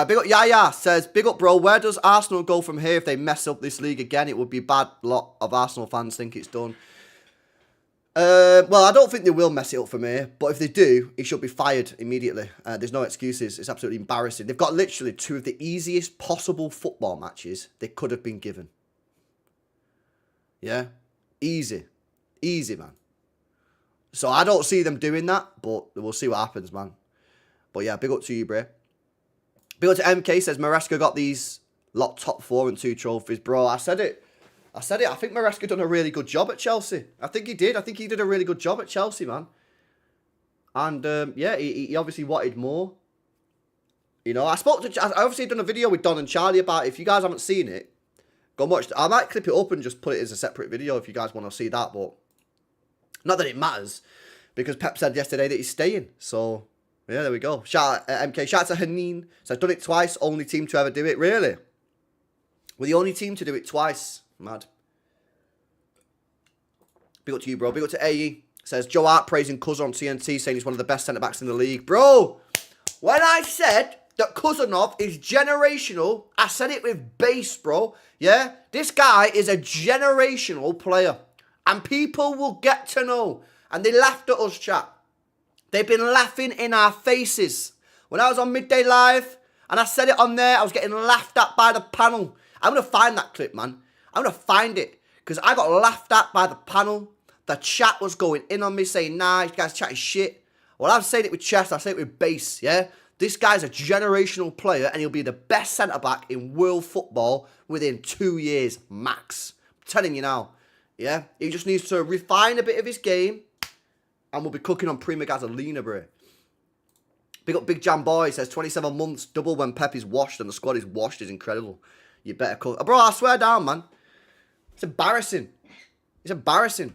Big up Yaya says, big up, bro. Where does Arsenal go from here if they mess up this league again? It would be bad. A lot of Arsenal fans think it's done. Well, I don't think they will mess it up from here. But if they do, he should be fired immediately. There's no excuses. It's absolutely embarrassing. They've got literally two of the easiest possible football matches they could have been given. Yeah? Easy. Easy, man. So I don't see them doing that. But we'll see what happens, man. But yeah, big up to you, bro. Big up to MK says, Maresca got these lot top 4 and 2 trophies. Bro, I said it. I think Maresca done a really good job at Chelsea. I think he did. I think he did a really good job at Chelsea, man. And, yeah, he obviously wanted more. You know, I obviously done a video with Don and Charlie about it. If you guys haven't seen it, go and watch it. I might clip it up and just put it as a separate video if you guys want to see that. But not that it matters. Because Pep said yesterday that he's staying. So, yeah, there we go. Shout out MK. Shout out to Haneen. So I've done it twice. Only team to ever do it. Really? We're the only team to do it twice. Mad. Big up to you, bro. Big up to AE. Says, Joe Hart praising Cuz on TNT, saying he's one of the best centre-backs in the league. Bro, when I said that Kuzanov is generational, I said it with bass, bro. Yeah? This guy is a generational player. And people will get to know. And they laughed at us, chat. They've been laughing in our faces. When I was on Midday Live, and I said it on there, I was getting laughed at by the panel. I'm going to find that clip, man. I'm going to find it. Because I got laughed at by the panel. The chat was going in on me saying, nah, you guys chatting shit. Well, I've said it with chest, I've said it with bass, yeah? This guy's a generational player and he'll be the best centre-back in world football within 2 years max. I'm telling you now, yeah? He just needs to refine a bit of his game and we'll be cooking on Prima Gasolina, bro. Big up Big Jam Boy, says 27 months, double when Pep is washed and the squad is washed is incredible. You better cook. Bro, I swear down, man. It's embarrassing. It's embarrassing.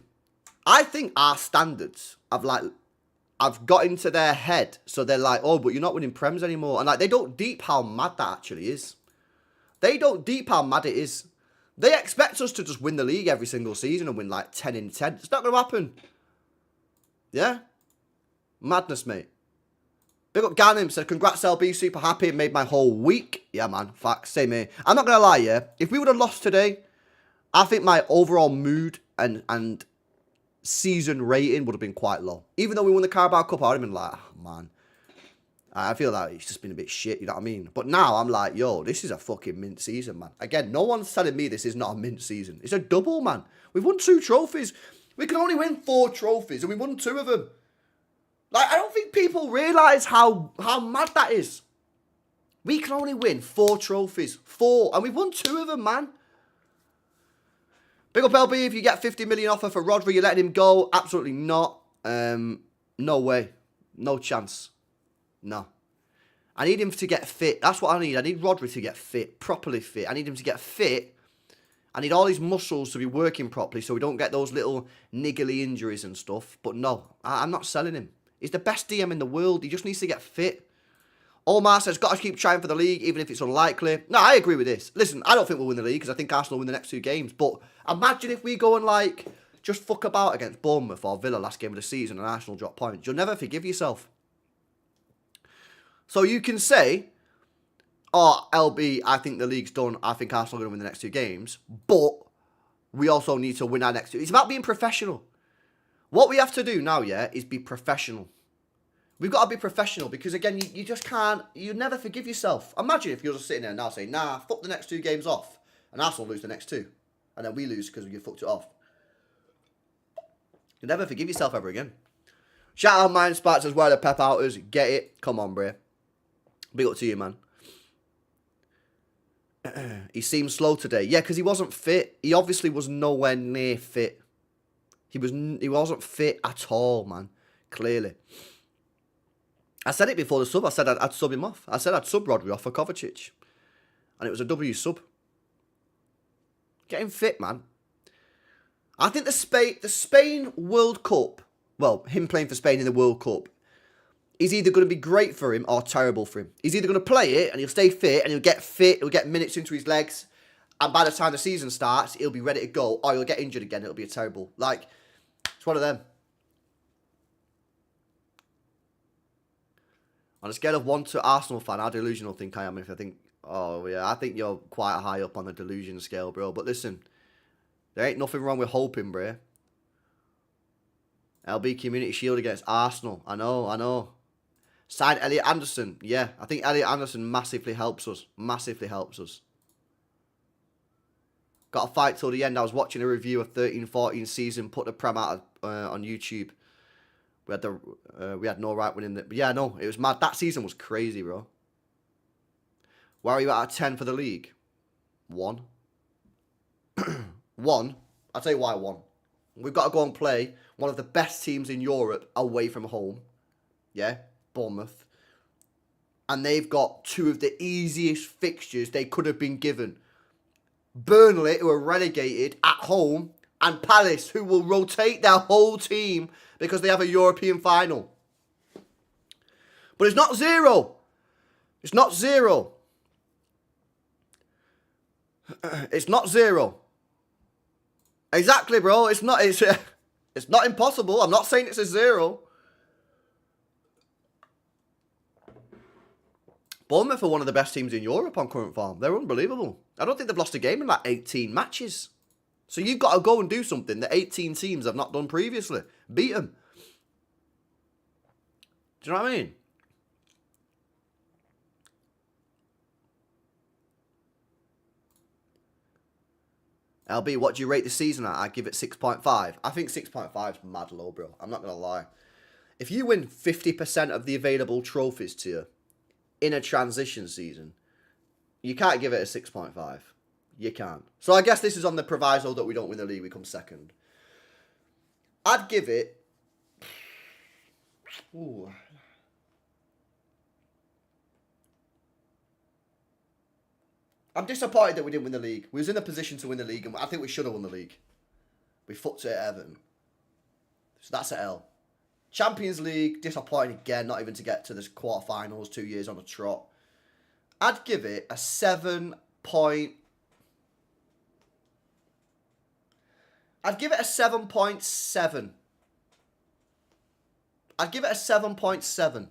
I think our standards have got into their head. So they're like, oh, but you're not winning Prems anymore. And like, they don't deep how mad that actually is. They don't deep how mad it is. They expect us to just win the league every single season and win like 10 in 10. It's not going to happen. Yeah? Madness, mate. Big up Ganim, said, congrats LB, super happy. It made my whole week. Yeah, man. Facts. Same here. I'm not going to lie, yeah. If we would have lost today, I think my overall mood and season rating would have been quite low. Even though we won the Carabao Cup, I would have been like, oh, man. I feel like it's just been a bit shit, you know what I mean? But now I'm like, yo, this is a fucking mint season, man. Again, no one's telling me this is not a mint season. It's a double, man. We've won 2 trophies. We can only win 4 trophies, and we won 2 of them. Like, I don't think people realise how mad that is. We can only win 4 trophies. 4. And we've won 2 of them, man. Big up LB, if you get 50 million offer for Rodri, you're letting him go? Absolutely not. No way. No chance. No. I need him to get fit. That's what I need. I need Rodri to get fit, properly fit. I need him to get fit. I need all his muscles to be working properly so we don't get those little niggly injuries and stuff. But no, I'm not selling him. He's the best DM in the world. He just needs to get fit. Omar says, got to keep trying for the league, even if it's unlikely. No, I agree with this. Listen, I don't think we'll win the league because I think Arsenal will win the next 2 games. But imagine if we go and, like, just fuck about against Bournemouth or Villa last game of the season and Arsenal drop points. You'll never forgive yourself. So you can say, oh, LB, I think the league's done. I think Arsenal are going to win the next 2 games. But we also need to win our next 2. It's about being professional. What we have to do now, yeah, is be professional. We've got to be professional because, again, you just can't, you never forgive yourself. Imagine if you're just sitting there now saying, nah, fuck the next 2 games off. And Arsenal lose the next 2. And then we lose because you fucked it off. You never forgive yourself ever again. Shout out Mind Sparks as well, the Pep Outers. Get it. Come on, bro. Big up to you, man. He seemed slow today. Yeah, because he wasn't fit. He obviously was nowhere near fit. He wasn't fit at all, man. Clearly. I said it before the sub. I said I'd sub him off. I said I'd sub Rodri off for Kovacic. And it was a W sub. Get him fit, man. I think the Spain World Cup, well, him playing for Spain in the World Cup, is either going to be great for him or terrible for him. He's either going to play it and he'll stay fit and he'll get fit, he'll get minutes into his legs, and by the time the season starts, he'll be ready to go, or he'll get injured again. It'll be a terrible. Like, it's one of them. On a scale of 1 to Arsenal fan, how delusional think I am if I think, oh yeah, I think you're quite high up on the delusion scale, bro. But listen, there ain't nothing wrong with hoping, bro. LB Community Shield against Arsenal. I know. Sign Elliot Anderson. Yeah, I think Elliot Anderson massively helps us. Massively helps us. Got to fight till the end. I was watching a review of 13-14 season. Put the Prem out on YouTube. We had no right winning. But yeah, no, it was mad. That season was crazy, bro. Where are you out of 10 for the league? 1. 1. I'll tell you why 1. We've got to go and play one of the best teams in Europe away from home. Yeah, Bournemouth. And they've got 2 of the easiest fixtures they could have been given. Burnley, who are relegated at home, and Palace, who will rotate their whole team because they have a European final. But it's not 0. It's not 0. It's not 0. Exactly, bro. It's not impossible. I'm not saying it's a 0. Bournemouth are one of the best teams in Europe on current form. They're unbelievable. I don't think they've lost a game in like 18 matches. So you've got to go and do something that 18 teams have not done previously. Beat them. Do you know what I mean? LB, what do you rate the season at? I give it 6.5. I think 6.5 is mad low, bro. I'm not going to lie. If you win 50% of the available trophies to you in a transition season, you can't give it a 6.5. You can't. So I guess this is on the proviso that we don't win the league, we come second. I'd give it... Ooh. I'm disappointed that we didn't win the league. We was in a position to win the league, and I think we should have won the league. We fucked it at Everton. So that's an L. Champions League, disappointing again, not even to get to the quarterfinals 2 years on a trot. I'd give it a 7 point... I'd give it a 7.7. I'd give it a 7.7.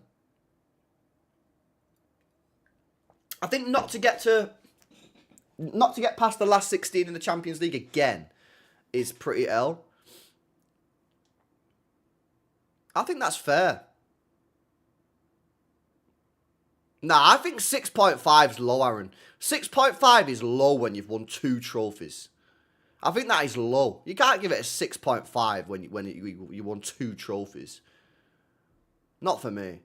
I think not to get past the last 16 in the Champions League again is pretty L. I think that's fair. Nah, I think 6.5 is low, Aaron. 6.5 is low when you've won 2 trophies. I think that is low. You can't give it a 6.5 when you won 2 trophies. Not for me.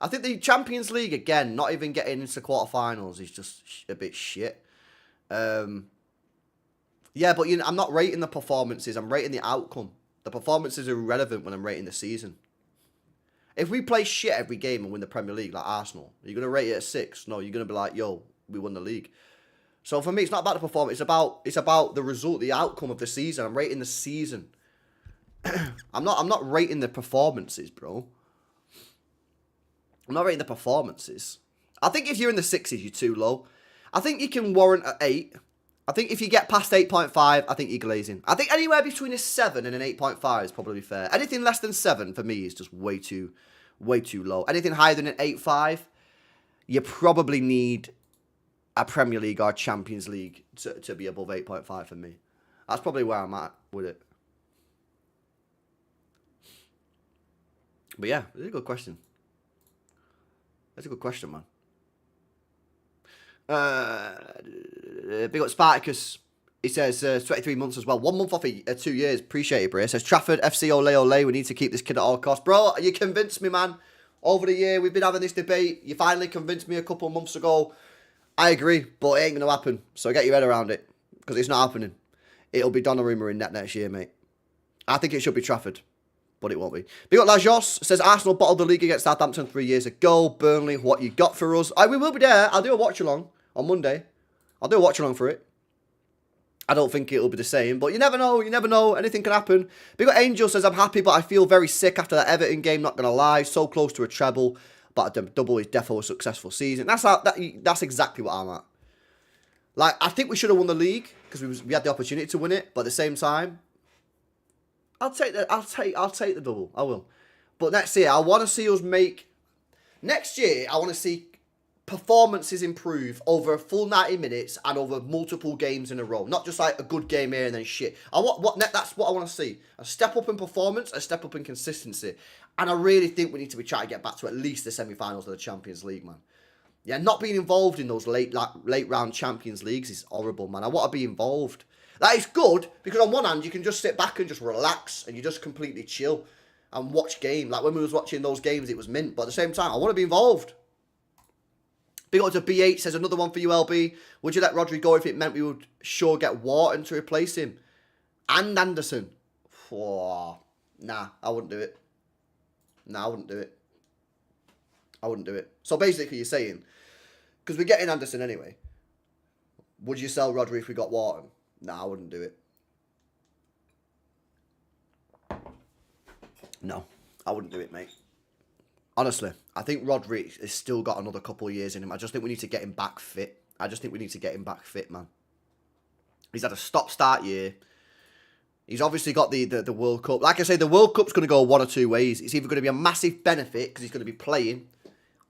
I think the Champions League, again, not even getting into quarterfinals is just a bit shit. Yeah, but I'm not rating the performances. I'm rating the outcome. The performances are irrelevant when I'm rating the season. If we play shit every game and win the Premier League like Arsenal, are you going to rate it a 6? No, you're going to be like, yo, we won the league. So for me, it's not about the performance. It's about the result, the outcome of the season. I'm rating the season. I'm not rating the performances, bro. I'm not rating the performances. I think if you're in the 6s, you're too low. I think you can warrant an 8. I think if you get past 8.5, I think you're glazing. I think anywhere between a 7 and an 8.5 is probably fair. Anything less than 7 for me is just way too low. Anything higher than an 8.5, you probably need a Premier League or Champions League to be above 8.5 for me. That's probably where I'm at with it. But yeah, it's a good question. That's a good question, man. Big up Spartacus. He says 23 months as well. 1 month off 2 years. Appreciate it, bro. He says Trafford, FC Ole Ole. We need to keep this kid at all costs. Bro, you convinced me, man. Over the year, we've been having this debate. You finally convinced me a couple of months ago. I agree, but it ain't going to happen. So get your head around it, because it's not happening. It'll be Donnarumma in net next year, mate. I think it should be Trafford, but it won't be. Big up Lajos. Says Arsenal bottled the league against Southampton 3 years ago. Burnley, what you got for us? We will be there. I'll do a watch-along on Monday. I'll do a watch-along for it. I don't think it'll be the same, but you never know. You never know. Anything can happen. Big up Angel says, I'm happy, but I feel very sick after that Everton game, not going to lie. So close to a treble, but a double is definitely a successful season. That's exactly what I'm at. Like, I think we should have won the league, because we had the opportunity to win it, but at the same time, I'll take the double. I will. But next year, I want to see us make... Next year, I want to see performances improve over a full 90 minutes and over multiple games in a row. Not just like a good game here and then shit. That's what I want to see. A step up in performance, a step up in consistency. And I really think we need to be trying to get back to at least the semi-finals of the Champions League, man. Yeah, not being involved in those late round Champions Leagues is horrible, man. I want to be involved. That is good, because on one hand, you can just sit back and just relax, and you just completely chill and watch game. Like when we was watching those games, it was mint. But at the same time, I want to be involved. Big up to B8, says another one for you, LB. Would you let Rodri go if it meant we would sure get Wharton to replace him? And Anderson? Oh, nah, I wouldn't do it. Nah, I wouldn't do it. I wouldn't do it. So basically you're saying, because we're getting Anderson anyway, would you sell Rodri if we got Wharton? Nah, I wouldn't do it. No, I wouldn't do it, mate. Honestly, I think Rodri has still got another couple of years in him. I just think we need to get him back fit. Man. He's had a stop-start year. He's obviously got the World Cup. Like I say, the World Cup's going to go one or two ways. It's either going to be a massive benefit because he's going to be playing,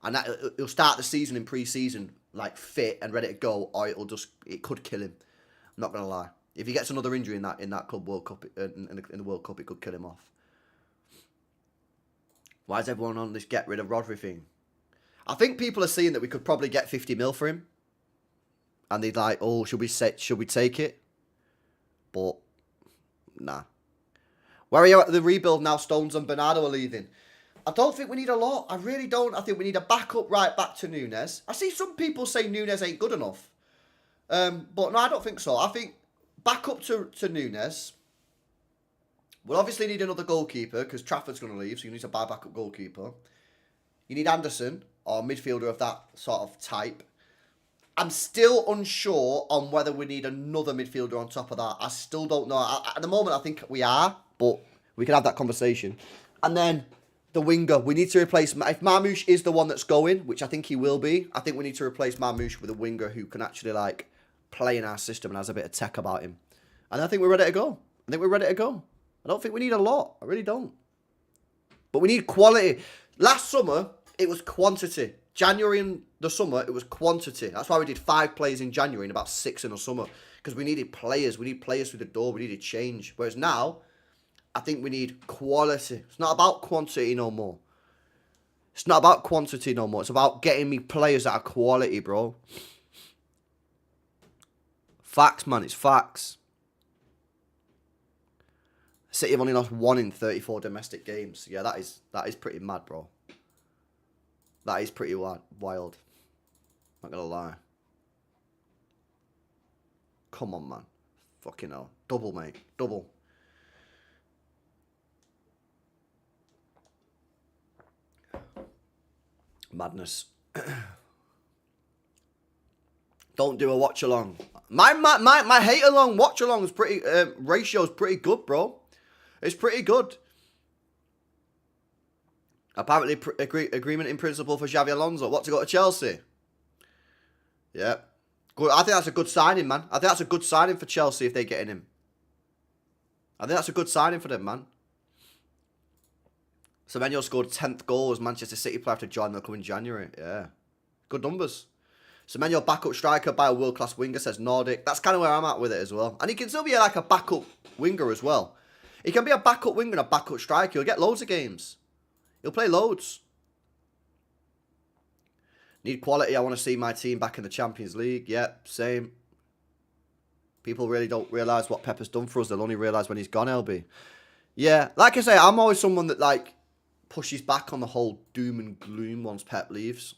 and he'll start the season in pre-season like fit and ready to go, or it could kill him. I'm not going to lie. If he gets another injury in that Club World Cup in the World Cup, it could kill him off. Why is everyone on this get rid of Rodri thing? I think people are seeing that we could probably get 50 mil for him. And they're like, oh, should we take it? But, nah. Where are you at the rebuild now? Stones and Bernardo are leaving. I don't think we need a lot. I really don't. I think we need a backup right back to Nunes. I see some people say Nunes ain't good enough. But no, I don't think so. I think backup to Nunes. We'll obviously need another goalkeeper because Trafford's going to leave, so you need to buy a backup goalkeeper. You need Anderson, or a midfielder of that sort of type. I'm still unsure on whether we need another midfielder on top of that. I still don't know. At the moment, I think we are, but we can have that conversation. And then the winger. We need to replace... If Marmoush is the one that's going, which I think he will be, I think we need to replace Marmoush with a winger who can actually like play in our system and has a bit of tech about him. And I think we're ready to go. I don't think we need a lot. I really don't. But we need quality. Last summer, it was quantity. January and the summer, it was quantity. That's why we did 5 players in January and about 6 in the summer. Because we needed players. We need players through the door. We needed change. Whereas now, I think we need quality. It's not about quantity no more. It's about getting me players that are quality, bro. Facts, man. It's facts. City have only lost 1 in 34 domestic games. Yeah, that is pretty mad, bro. That is pretty wild. Not gonna lie. Come on, man. Fucking hell. Double, mate. Double. Madness. Don't do a watch along. My hate along watch along is pretty ratio is pretty good, bro. It's pretty good. Apparently, agreement in principle for Xabi Alonso. What, to go to Chelsea? Yeah. Good. I think that's a good signing, man. I think that's a good signing for Chelsea if they get in him. I think that's a good signing for them, man. Semenyo scored 10th goal as Manchester City player to join the club in January. Yeah. Good numbers. Semenyo backup striker by a world-class winger, says Nordic. That's kind of where I'm at with it as well. And he can still be like a backup winger as well. He can be a backup winger and a backup striker. He'll get loads of games. He'll play loads. Need quality. I want to see my team back in the Champions League. Yep, same. People really don't realise what Pep has done for us. They'll only realise when he's gone, LB. Yeah, like I say, I'm always someone that like pushes back on the whole doom and gloom once Pep leaves.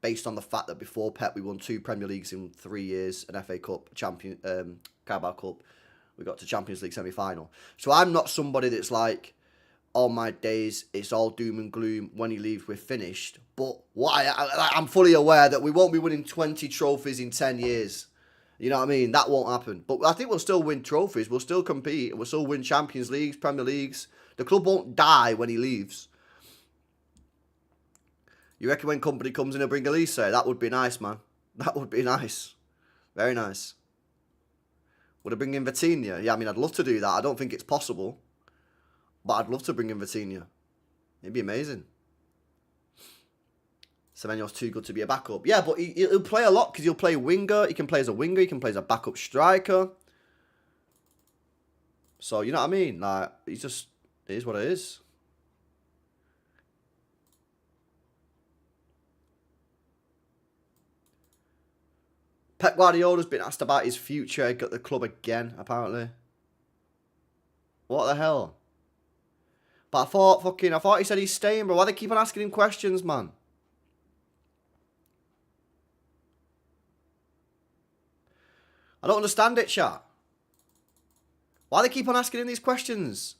Based on the fact that before Pep, we won 2 Premier Leagues in 3 years, an FA Cup, Carabao Cup. We got to Champions League semi-final. So I'm not somebody that's like, all my days, it's all doom and gloom. When he leaves, we're finished. But what I'm fully aware that we won't be winning 20 trophies in 10 years. You know what I mean? That won't happen. But I think we'll still win trophies. We'll still compete. We'll still win Champions Leagues, Premier Leagues. The club won't die when he leaves. You reckon when company comes in, he'll bring Elise? That would be nice, man. That would be nice. Very nice. Would I bring in Vitinha? Yeah, I mean, I'd love to do that. I don't think it's possible. But I'd love to bring in Vitinha. It'd be amazing. Semenyo's too good to be a backup. Yeah, but he'll play a lot because he'll play winger. He can play as a winger. He can play as a backup striker. So, you know what I mean? Like, he's just... It is what it is. Pep Guardiola's been asked about his future at the club again, apparently. What the hell? But I thought he said he's staying, bro. Why they keep on asking him questions, man? I don't understand it, chat. Why they keep on asking him these questions?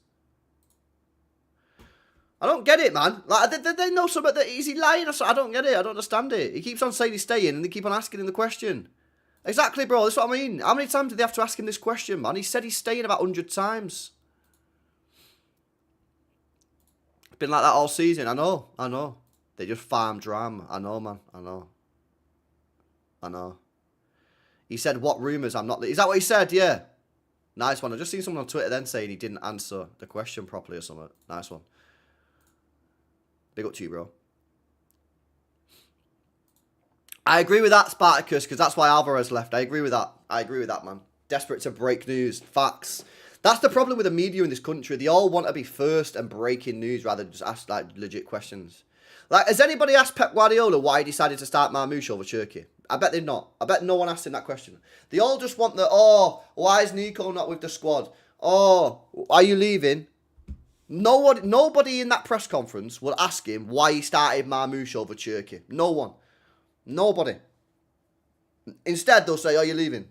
I don't get it, man. Like, they know something that is he lying or something? I don't get it. I don't understand it. He keeps on saying he's staying, and they keep on asking him the question. Exactly, bro. That's what I mean. How many times did they have to ask him this question, man? He said he's staying about 100 times. It's been like that all season. I know. They just farm drama. I know, man. I know. He said, what rumours? I'm not... Is that what he said? Yeah. Nice one. I just seen someone on Twitter then saying he didn't answer the question properly or something. Nice one. Big up to you, bro. I agree with that, Spartacus, because that's why Alvarez left. I agree with that, man. Desperate to break news. Facts. That's the problem with the media in this country. They all want to be first and breaking news rather than just ask, like, legit questions. Like, has anybody asked Pep Guardiola why he decided to start Marmoush over Cherki? I bet they've not. I bet no one asked him that question. They all just want the, oh, why is Nico not with the squad? Oh, are you leaving? Nobody in that press conference will ask him why he started Marmoush over Cherki. No one. Nobody. Instead, they'll say, are you leaving?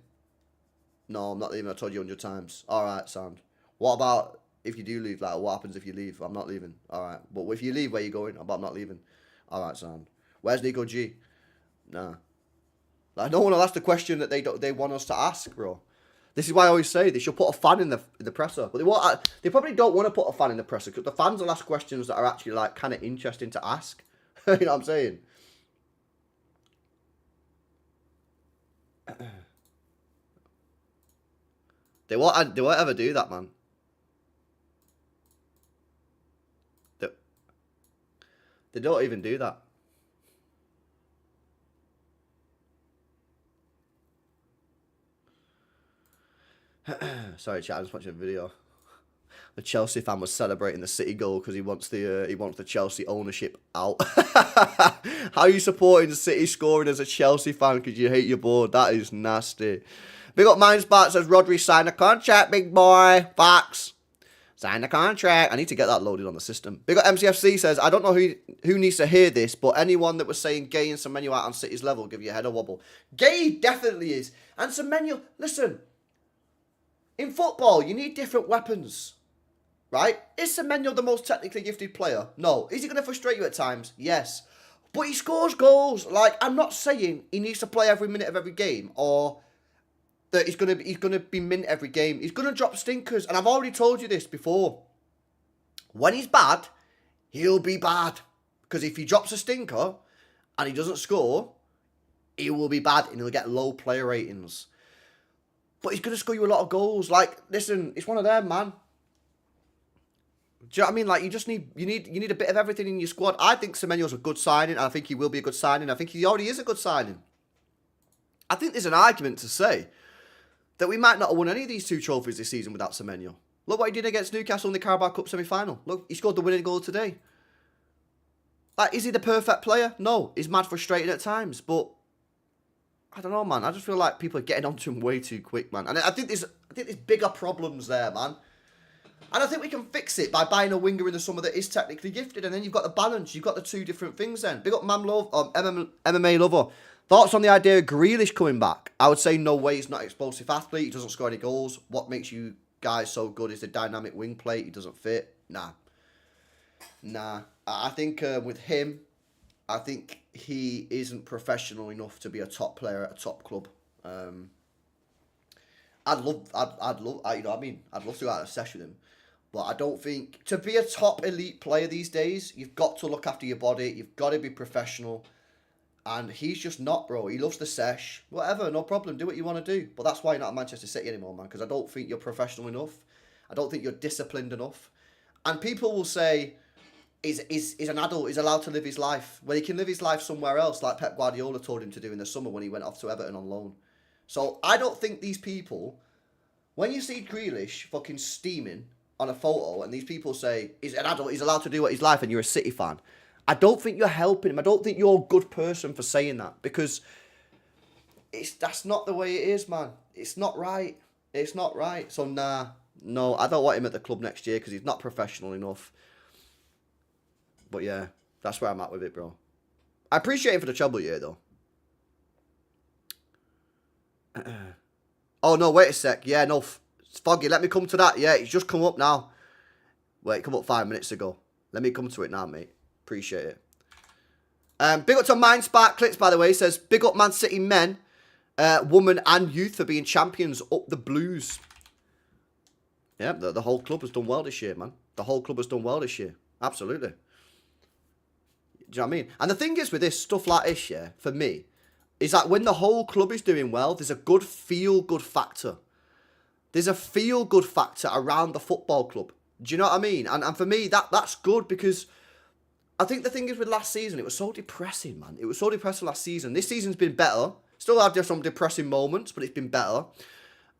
No, I'm not leaving. I told you 100 times. All right, sound. What about if you do leave? Like, what happens if you leave? I'm not leaving. All right. But if you leave, where you going? I'm not leaving. All right, sound. Where's Nico G? Nah. Like, no one will ask the question that they want us to ask, bro. This is why I always say they should put a fan in the presser. But they probably don't want to put a fan in the presser because the fans will ask questions that are actually, like, kind of interesting to ask. You know what I'm saying? They won't ever do that, man. They don't even do that. Sorry, chat. I was watching a video. The Chelsea fan was celebrating the City goal because he wants the Chelsea ownership out. How are you supporting City scoring as a Chelsea fan because you hate your board? That is nasty. Big up Mindspark says Rodri signed a contract, big boy. Facts. Sign the contract. I need to get that loaded on the system. Big up MCFC says, I don't know who needs to hear this, but anyone that was saying Gay and Semenyo out on City's level give you a head a wobble. Gay definitely is. And Semenyo, listen. In football, you need different weapons. Right? Is Semenyo the most technically gifted player? No. Is he going to frustrate you at times? Yes. But he scores goals. Like, I'm not saying he needs to play every minute of every game or that he's gonna be mint every game. He's gonna drop stinkers, and I've already told you this before. When he's bad, he'll be bad. Because if he drops a stinker and he doesn't score, he will be bad and he'll get low player ratings. But he's gonna score you a lot of goals. Like, listen, it's one of them, man. Do you know what I mean? Like, you need a bit of everything in your squad. I think Semenyo's a good signing. I think he will be a good signing. I think he already is a good signing. I think there's an argument to say that we might not have won any of these 2 trophies this season without Semenyo. Look what he did against Newcastle in the Carabao Cup semi-final. Look, he scored the winning goal today. Like, is he the perfect player? No. He's mad frustrating at times, but I don't know, man. I just feel like people are getting onto him way too quick, man. And I think there's bigger problems there, man. And I think we can fix it by buying a winger in the summer that is technically gifted, and then you've got the balance. You've got the 2 different things then. Big up Mam Love, MMA Lover. Thoughts on the idea of Grealish coming back? I would say no way. He's not an explosive athlete. He doesn't score any goals. What makes you guys so good is the dynamic wing play. He doesn't fit. Nah. I think with him, I think he isn't professional enough to be a top player at a top club. I'd love, you know what I mean? I'd love to go out and sesh with him. But I don't think, to be a top elite player these days, you've got to look after your body. You've got to be professional. And he's just not, bro. He loves the sesh. Whatever, no problem. Do what you want to do. But that's why you're not at Manchester City anymore, man. Because I don't think you're professional enough. I don't think you're disciplined enough. And people will say, he's an adult. He's allowed to live his life. Well, he can live his life somewhere else, like Pep Guardiola told him to do in the summer when he went off to Everton on loan. So I don't think these people, when you see Grealish fucking steaming on a photo and these people say, he's an adult, he's allowed to do what his life, and you're a City fan, I don't think you're helping him. I don't think you're a good person for saying that, because that's not the way it is, man. It's not right. It's not right. So, no, I don't want him at the club next year because he's not professional enough. But, yeah, that's where I'm at with it, bro. I appreciate him for the treble year, though. Oh, no, wait a sec. Yeah, no, Foggy, let me come to that. Yeah, it's just come up now. Wait, come up 5 minutes ago. Let me come to it now, mate. Appreciate it. Big up to Mind Spark Clips, by the way. Says, big up Man City men, women and youth for being champions. Up the Blues. Yeah, the whole club has done well this year, man. The whole club has done well this year. Absolutely. Do you know what I mean? And the thing is with this, stuff like this, yeah, for me, is that when the whole club is doing well, there's a good feel-good factor. There's a feel-good factor around the football club. Do you know what I mean? And for me, that's good, because I think the thing is with last season, it was so depressing, man. It was so depressing last season. This season's been better. Still had some depressing moments, but it's been better.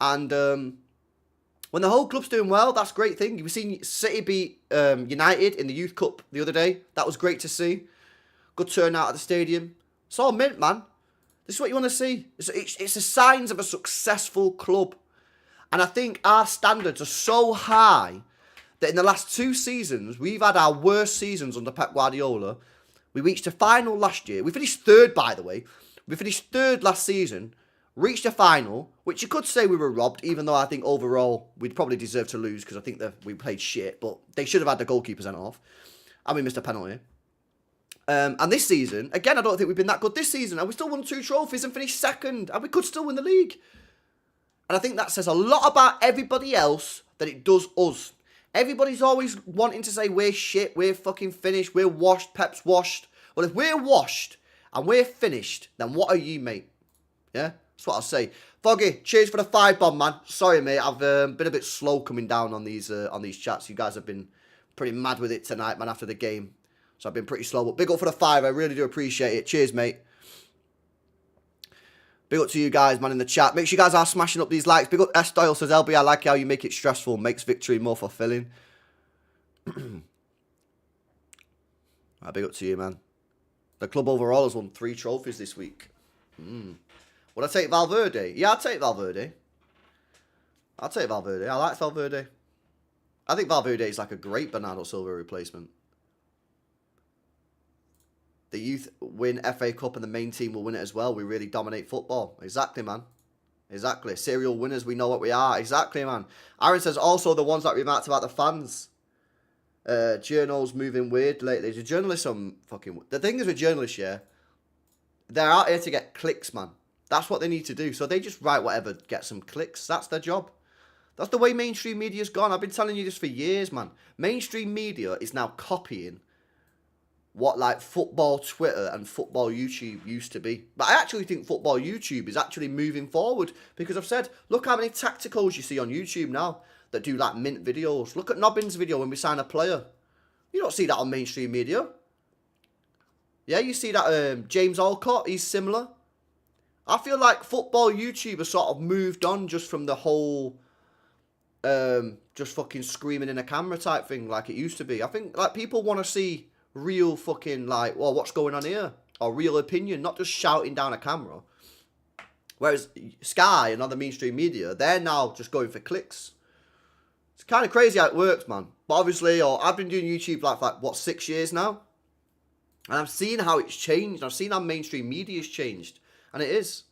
And when the whole club's doing well, that's a great thing. We've seen City beat United in the Youth Cup the other day. That was great to see. Good turnout at the stadium. It's all mint, man. This is what you want to see. It's the signs of a successful club. And I think our standards are so high that in the last 2 seasons, we've had our worst seasons under Pep Guardiola. We reached a final last year. We finished 3rd, by the way. We finished 3rd last season, reached a final, which you could say we were robbed, even though I think overall we'd probably deserve to lose because I think that we played shit, but they should have had the goalkeeper sent off. And we missed a penalty. And this season, again, I don't think we've been that good this season, and we still won 2 trophies and finished 2nd, and we could still win the league. And I think that says a lot about everybody else that it does us. Everybody's always wanting to say we're shit, we're fucking finished, we're washed, Pep's washed. Well, if we're washed and we're finished, then what are you, mate? Yeah, that's what I'll say. Foggy, cheers for the 5 bomb, man. Sorry, mate, I've been a bit slow coming down on these chats. You guys have been pretty mad with it tonight, man, after the game. So I've been pretty slow, but big up for the 5. I really do appreciate it. Cheers, mate. Big up to you guys, man, in the chat. Make sure you guys are smashing up these likes. Big up S-Style says, LB, I like how you make it stressful. Makes victory more fulfilling. Right, big up to you, man. The club overall has won 3 trophies this week. Would I take Valverde? Yeah, I'd take Valverde. I'll take Valverde. I like Valverde. I think Valverde is like a great Bernardo Silva replacement. The youth win FA Cup and the main team will win it as well. We really dominate football. Exactly, man. Exactly. Serial winners, we know what we are. Exactly, man. Aaron says also the ones that remarked about the fans. Journals moving weird lately. The journalists are fucking... The thing is with journalists, yeah, they're out here to get clicks, man. That's what they need to do. So they just write whatever, get some clicks. That's their job. That's the way mainstream media's gone. I've been telling you this for years, man. Mainstream media is now copying what like football Twitter and football YouTube used to be. But I actually think football YouTube is actually moving forward because I've said, look how many tacticals you see on YouTube now that do like mint videos. Look at Nobbin's video when we sign a player. You don't see that on mainstream media. Yeah, you see that James Alcott, he's similar. I feel like football YouTube has sort of moved on just from the whole just fucking screaming in a camera type thing like it used to be. I think like people want to see real fucking like, well, what's going on here? Or real opinion, not just shouting down a camera. Whereas Sky and other mainstream media, they're now just going for clicks. It's kind of crazy how it works, man. But obviously, I've been doing YouTube like what, 6 years now? And I've seen how it's changed. I've seen how mainstream media's changed. And it is.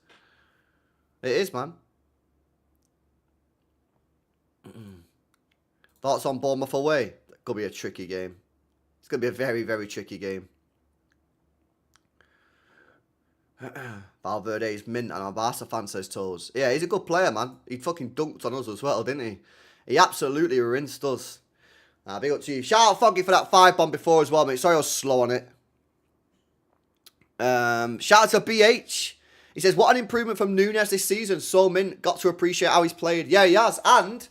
It is, man. Thoughts on Bournemouth away? Could be a tricky game. It's going to be a very, very tricky game. Valverde's mint and our Barca fan says toes. Yeah, he's a good player, man. He fucking dunked on us as well, didn't he? He absolutely rinsed us. Big up to you. Shout out Foggy for that 5-bomb before as well, mate. Sorry I was slow on it. Shout out to BH. He says, what an improvement from Núñez this season. So mint. Got to appreciate how he's played. Yeah, he has. And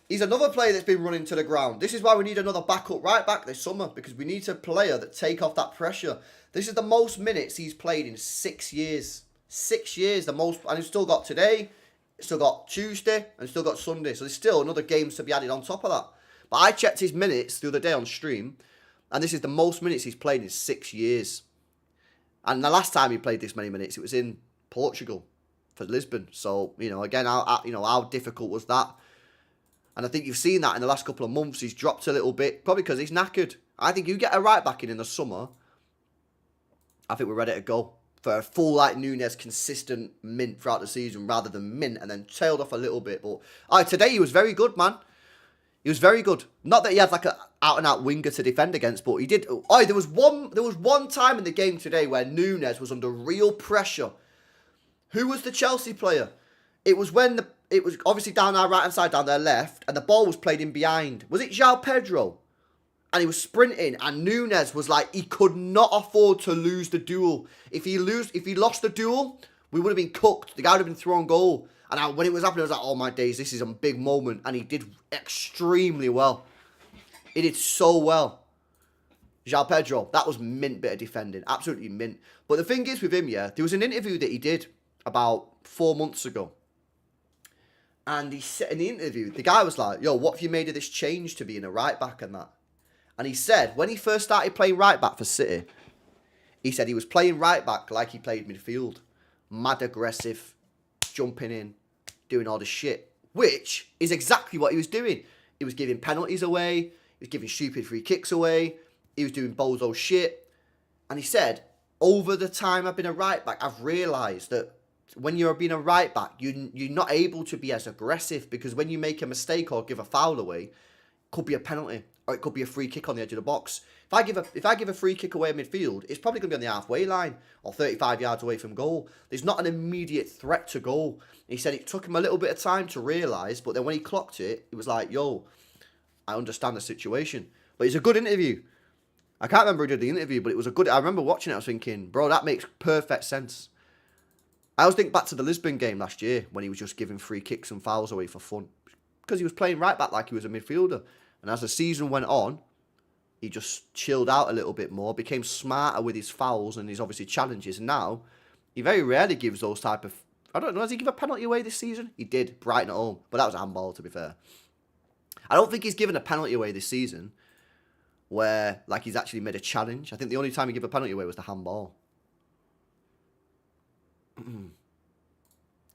he's another player that's been running to the ground. This is why we need another backup right back this summer. Because we need a player that take off that pressure. This is the most minutes he's played in 6 years. 6 years. The most. And he's still got today. Still got Tuesday. And still got Sunday. So there's still another games to be added on top of that. But I checked his minutes the other day on stream. And this is the most minutes he's played in 6 years. And the last time he played this many minutes, it was in Portugal for Lisbon. So, you know, again, how difficult was that? And I think you've seen that in the last couple of months. He's dropped a little bit, probably because he's knackered. I think you get a right back in the summer, I think we're ready to go for a full, like, Núñez consistent mint throughout the season rather than mint and then tailed off a little bit. But today he was very good, man. He was very good. Not that he had like a out-and-out winger to defend against, but he did. Oh, there was one time in the game today where Núñez was under real pressure. Who was the Chelsea player? It was when it was obviously down our right-hand side, down their left, and the ball was played in behind. Was it João Pedro? And he was sprinting, and Núñez was like, he could not afford to lose the duel. If he lost the duel, we would have been cooked. The guy would have been thrown goal. And when it was happening, I was like, oh my days, this is a big moment. And he did extremely well. He did so well. João Pedro, that was mint bit of defending. Absolutely mint. But the thing is with him, yeah, there was an interview that he did about 4 months ago. And he said in the interview, the guy was like, yo, what have you made of this change to being a right back and that? And he said, when he first started playing right back for City, he said he was playing right back like he played midfield. Mad aggressive, jumping in, doing all the shit. Which is exactly what he was doing. He was giving penalties away. He was giving stupid free kicks away. He was doing bozo shit. And he said, over the time I've been a right back, I've realised that when you're being a right back, you're not able to be as aggressive because when you make a mistake or give a foul away, it could be a penalty or it could be a free kick on the edge of the box. If I give a free kick away in midfield, it's probably going to be on the halfway line or 35 yards away from goal. There's not an immediate threat to goal. He said it took him a little bit of time to realise, but then when he clocked it, it was like, yo, I understand the situation. But it's a good interview. I can't remember who did the interview, but it was a good... I remember watching it, I was thinking, bro, that makes perfect sense. I always think back to the Lisbon game last year when he was just giving free kicks and fouls away for fun. Because he was playing right back like he was a midfielder. And as the season went on, he just chilled out a little bit more, became smarter with his fouls and his obviously challenges. And now, he very rarely gives those type of... I don't know, has he give a penalty away this season? He did, Brighton at home. But that was a handball, to be fair. I don't think he's given a penalty away this season where, like, he's actually made a challenge. I think the only time he gave a penalty away was the handball.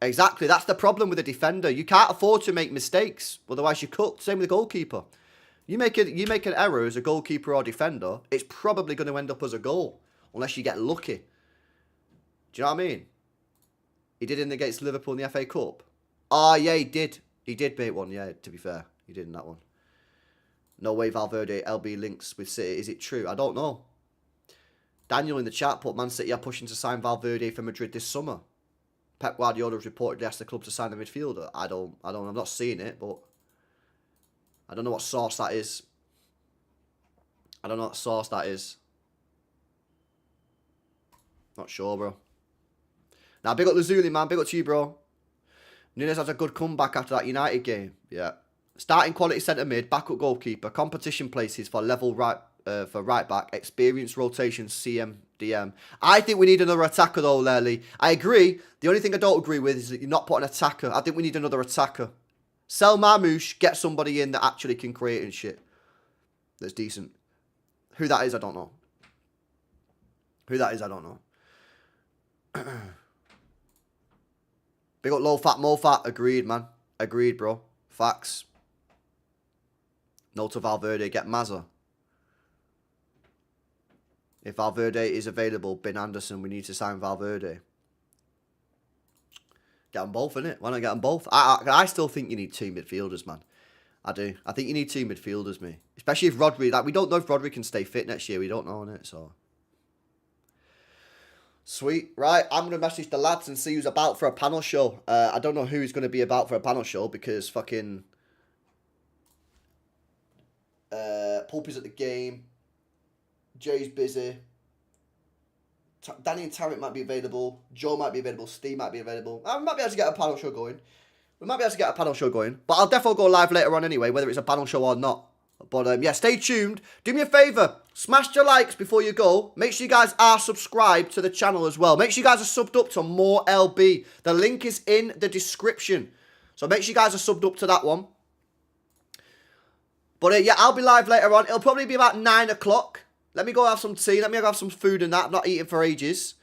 Exactly, that's the problem with a defender. You can't afford to make mistakes, otherwise you're cooked. Same with the goalkeeper. You make an error as a goalkeeper or defender, it's probably going to end up as a goal, unless you get lucky. Do you know what I mean? He did in against Liverpool in the FA Cup. Oh, yeah, he did. He did bait one, yeah, to be fair. He did in that one. No way Valverde LB links with City. Is it true? I don't know. Daniel in the chat put Man City are pushing to sign Valverde for Madrid this summer. Pep Guardiola has reportedly asked the club to sign the midfielder. I'm not seeing it, but I don't know what source that is. I don't know what source that is. Not sure, bro. Now, big up Lazuli, man. Big up to you, bro. Nunes has a good comeback after that United game. Yeah. Starting quality centre mid, backup goalkeeper, competition places for level right back, experience rotation, CM, DM. I think we need another attacker though, Lely. I agree. The only thing I don't agree with is that you're not putting an attacker. I think we need another attacker. Sell Marmoush, get somebody in that actually can create and shit. That's decent. Who that is, I don't know. Who that is, I don't know. Big up low fat, mo fat. Agreed, man. Agreed, bro. Facts. No to Valverde. Get Mazza. If Valverde is available, Ben Anderson, we need to sign Valverde. Get them both, innit? Why not get them both? I still think you need two midfielders, man. I do. I think you need two midfielders, me. Especially if Rodri... Like, we don't know if Rodri can stay fit next year. We don't know, innit? So... Sweet. Right, I'm going to message the lads and see who's about for a panel show. I don't know who's going to be about for a panel show because fucking... Pulpy's at the game. Jay's busy. Danny and Tarrant might be available. Joe might be available. Steve might be available. We might be able to get a panel show going. But I'll definitely go live later on anyway, whether it's a panel show or not. But yeah, stay tuned. Do me a favour. Smash your likes before you go. Make sure you guys are subscribed to the channel as well. Make sure you guys are subbed up to more LB. The link is in the description. So make sure you guys are subbed up to that one. But yeah, I'll be live later on. It'll probably be about 9 o'clock. Let me go have some tea. Let me go have some food and that. I've not eaten for ages.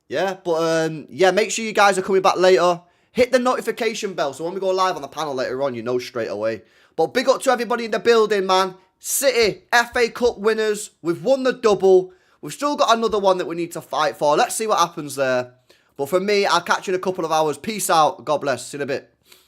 Yeah, but yeah, make sure you guys are coming back later. Hit the notification bell so when we go live on the panel later on, you know straight away. But big up to everybody in the building, man. City, FA Cup winners. We've won the double. We've still got another one that we need to fight for. Let's see what happens there. But for me, I'll catch you in a couple of hours. Peace out. God bless. See you in a bit.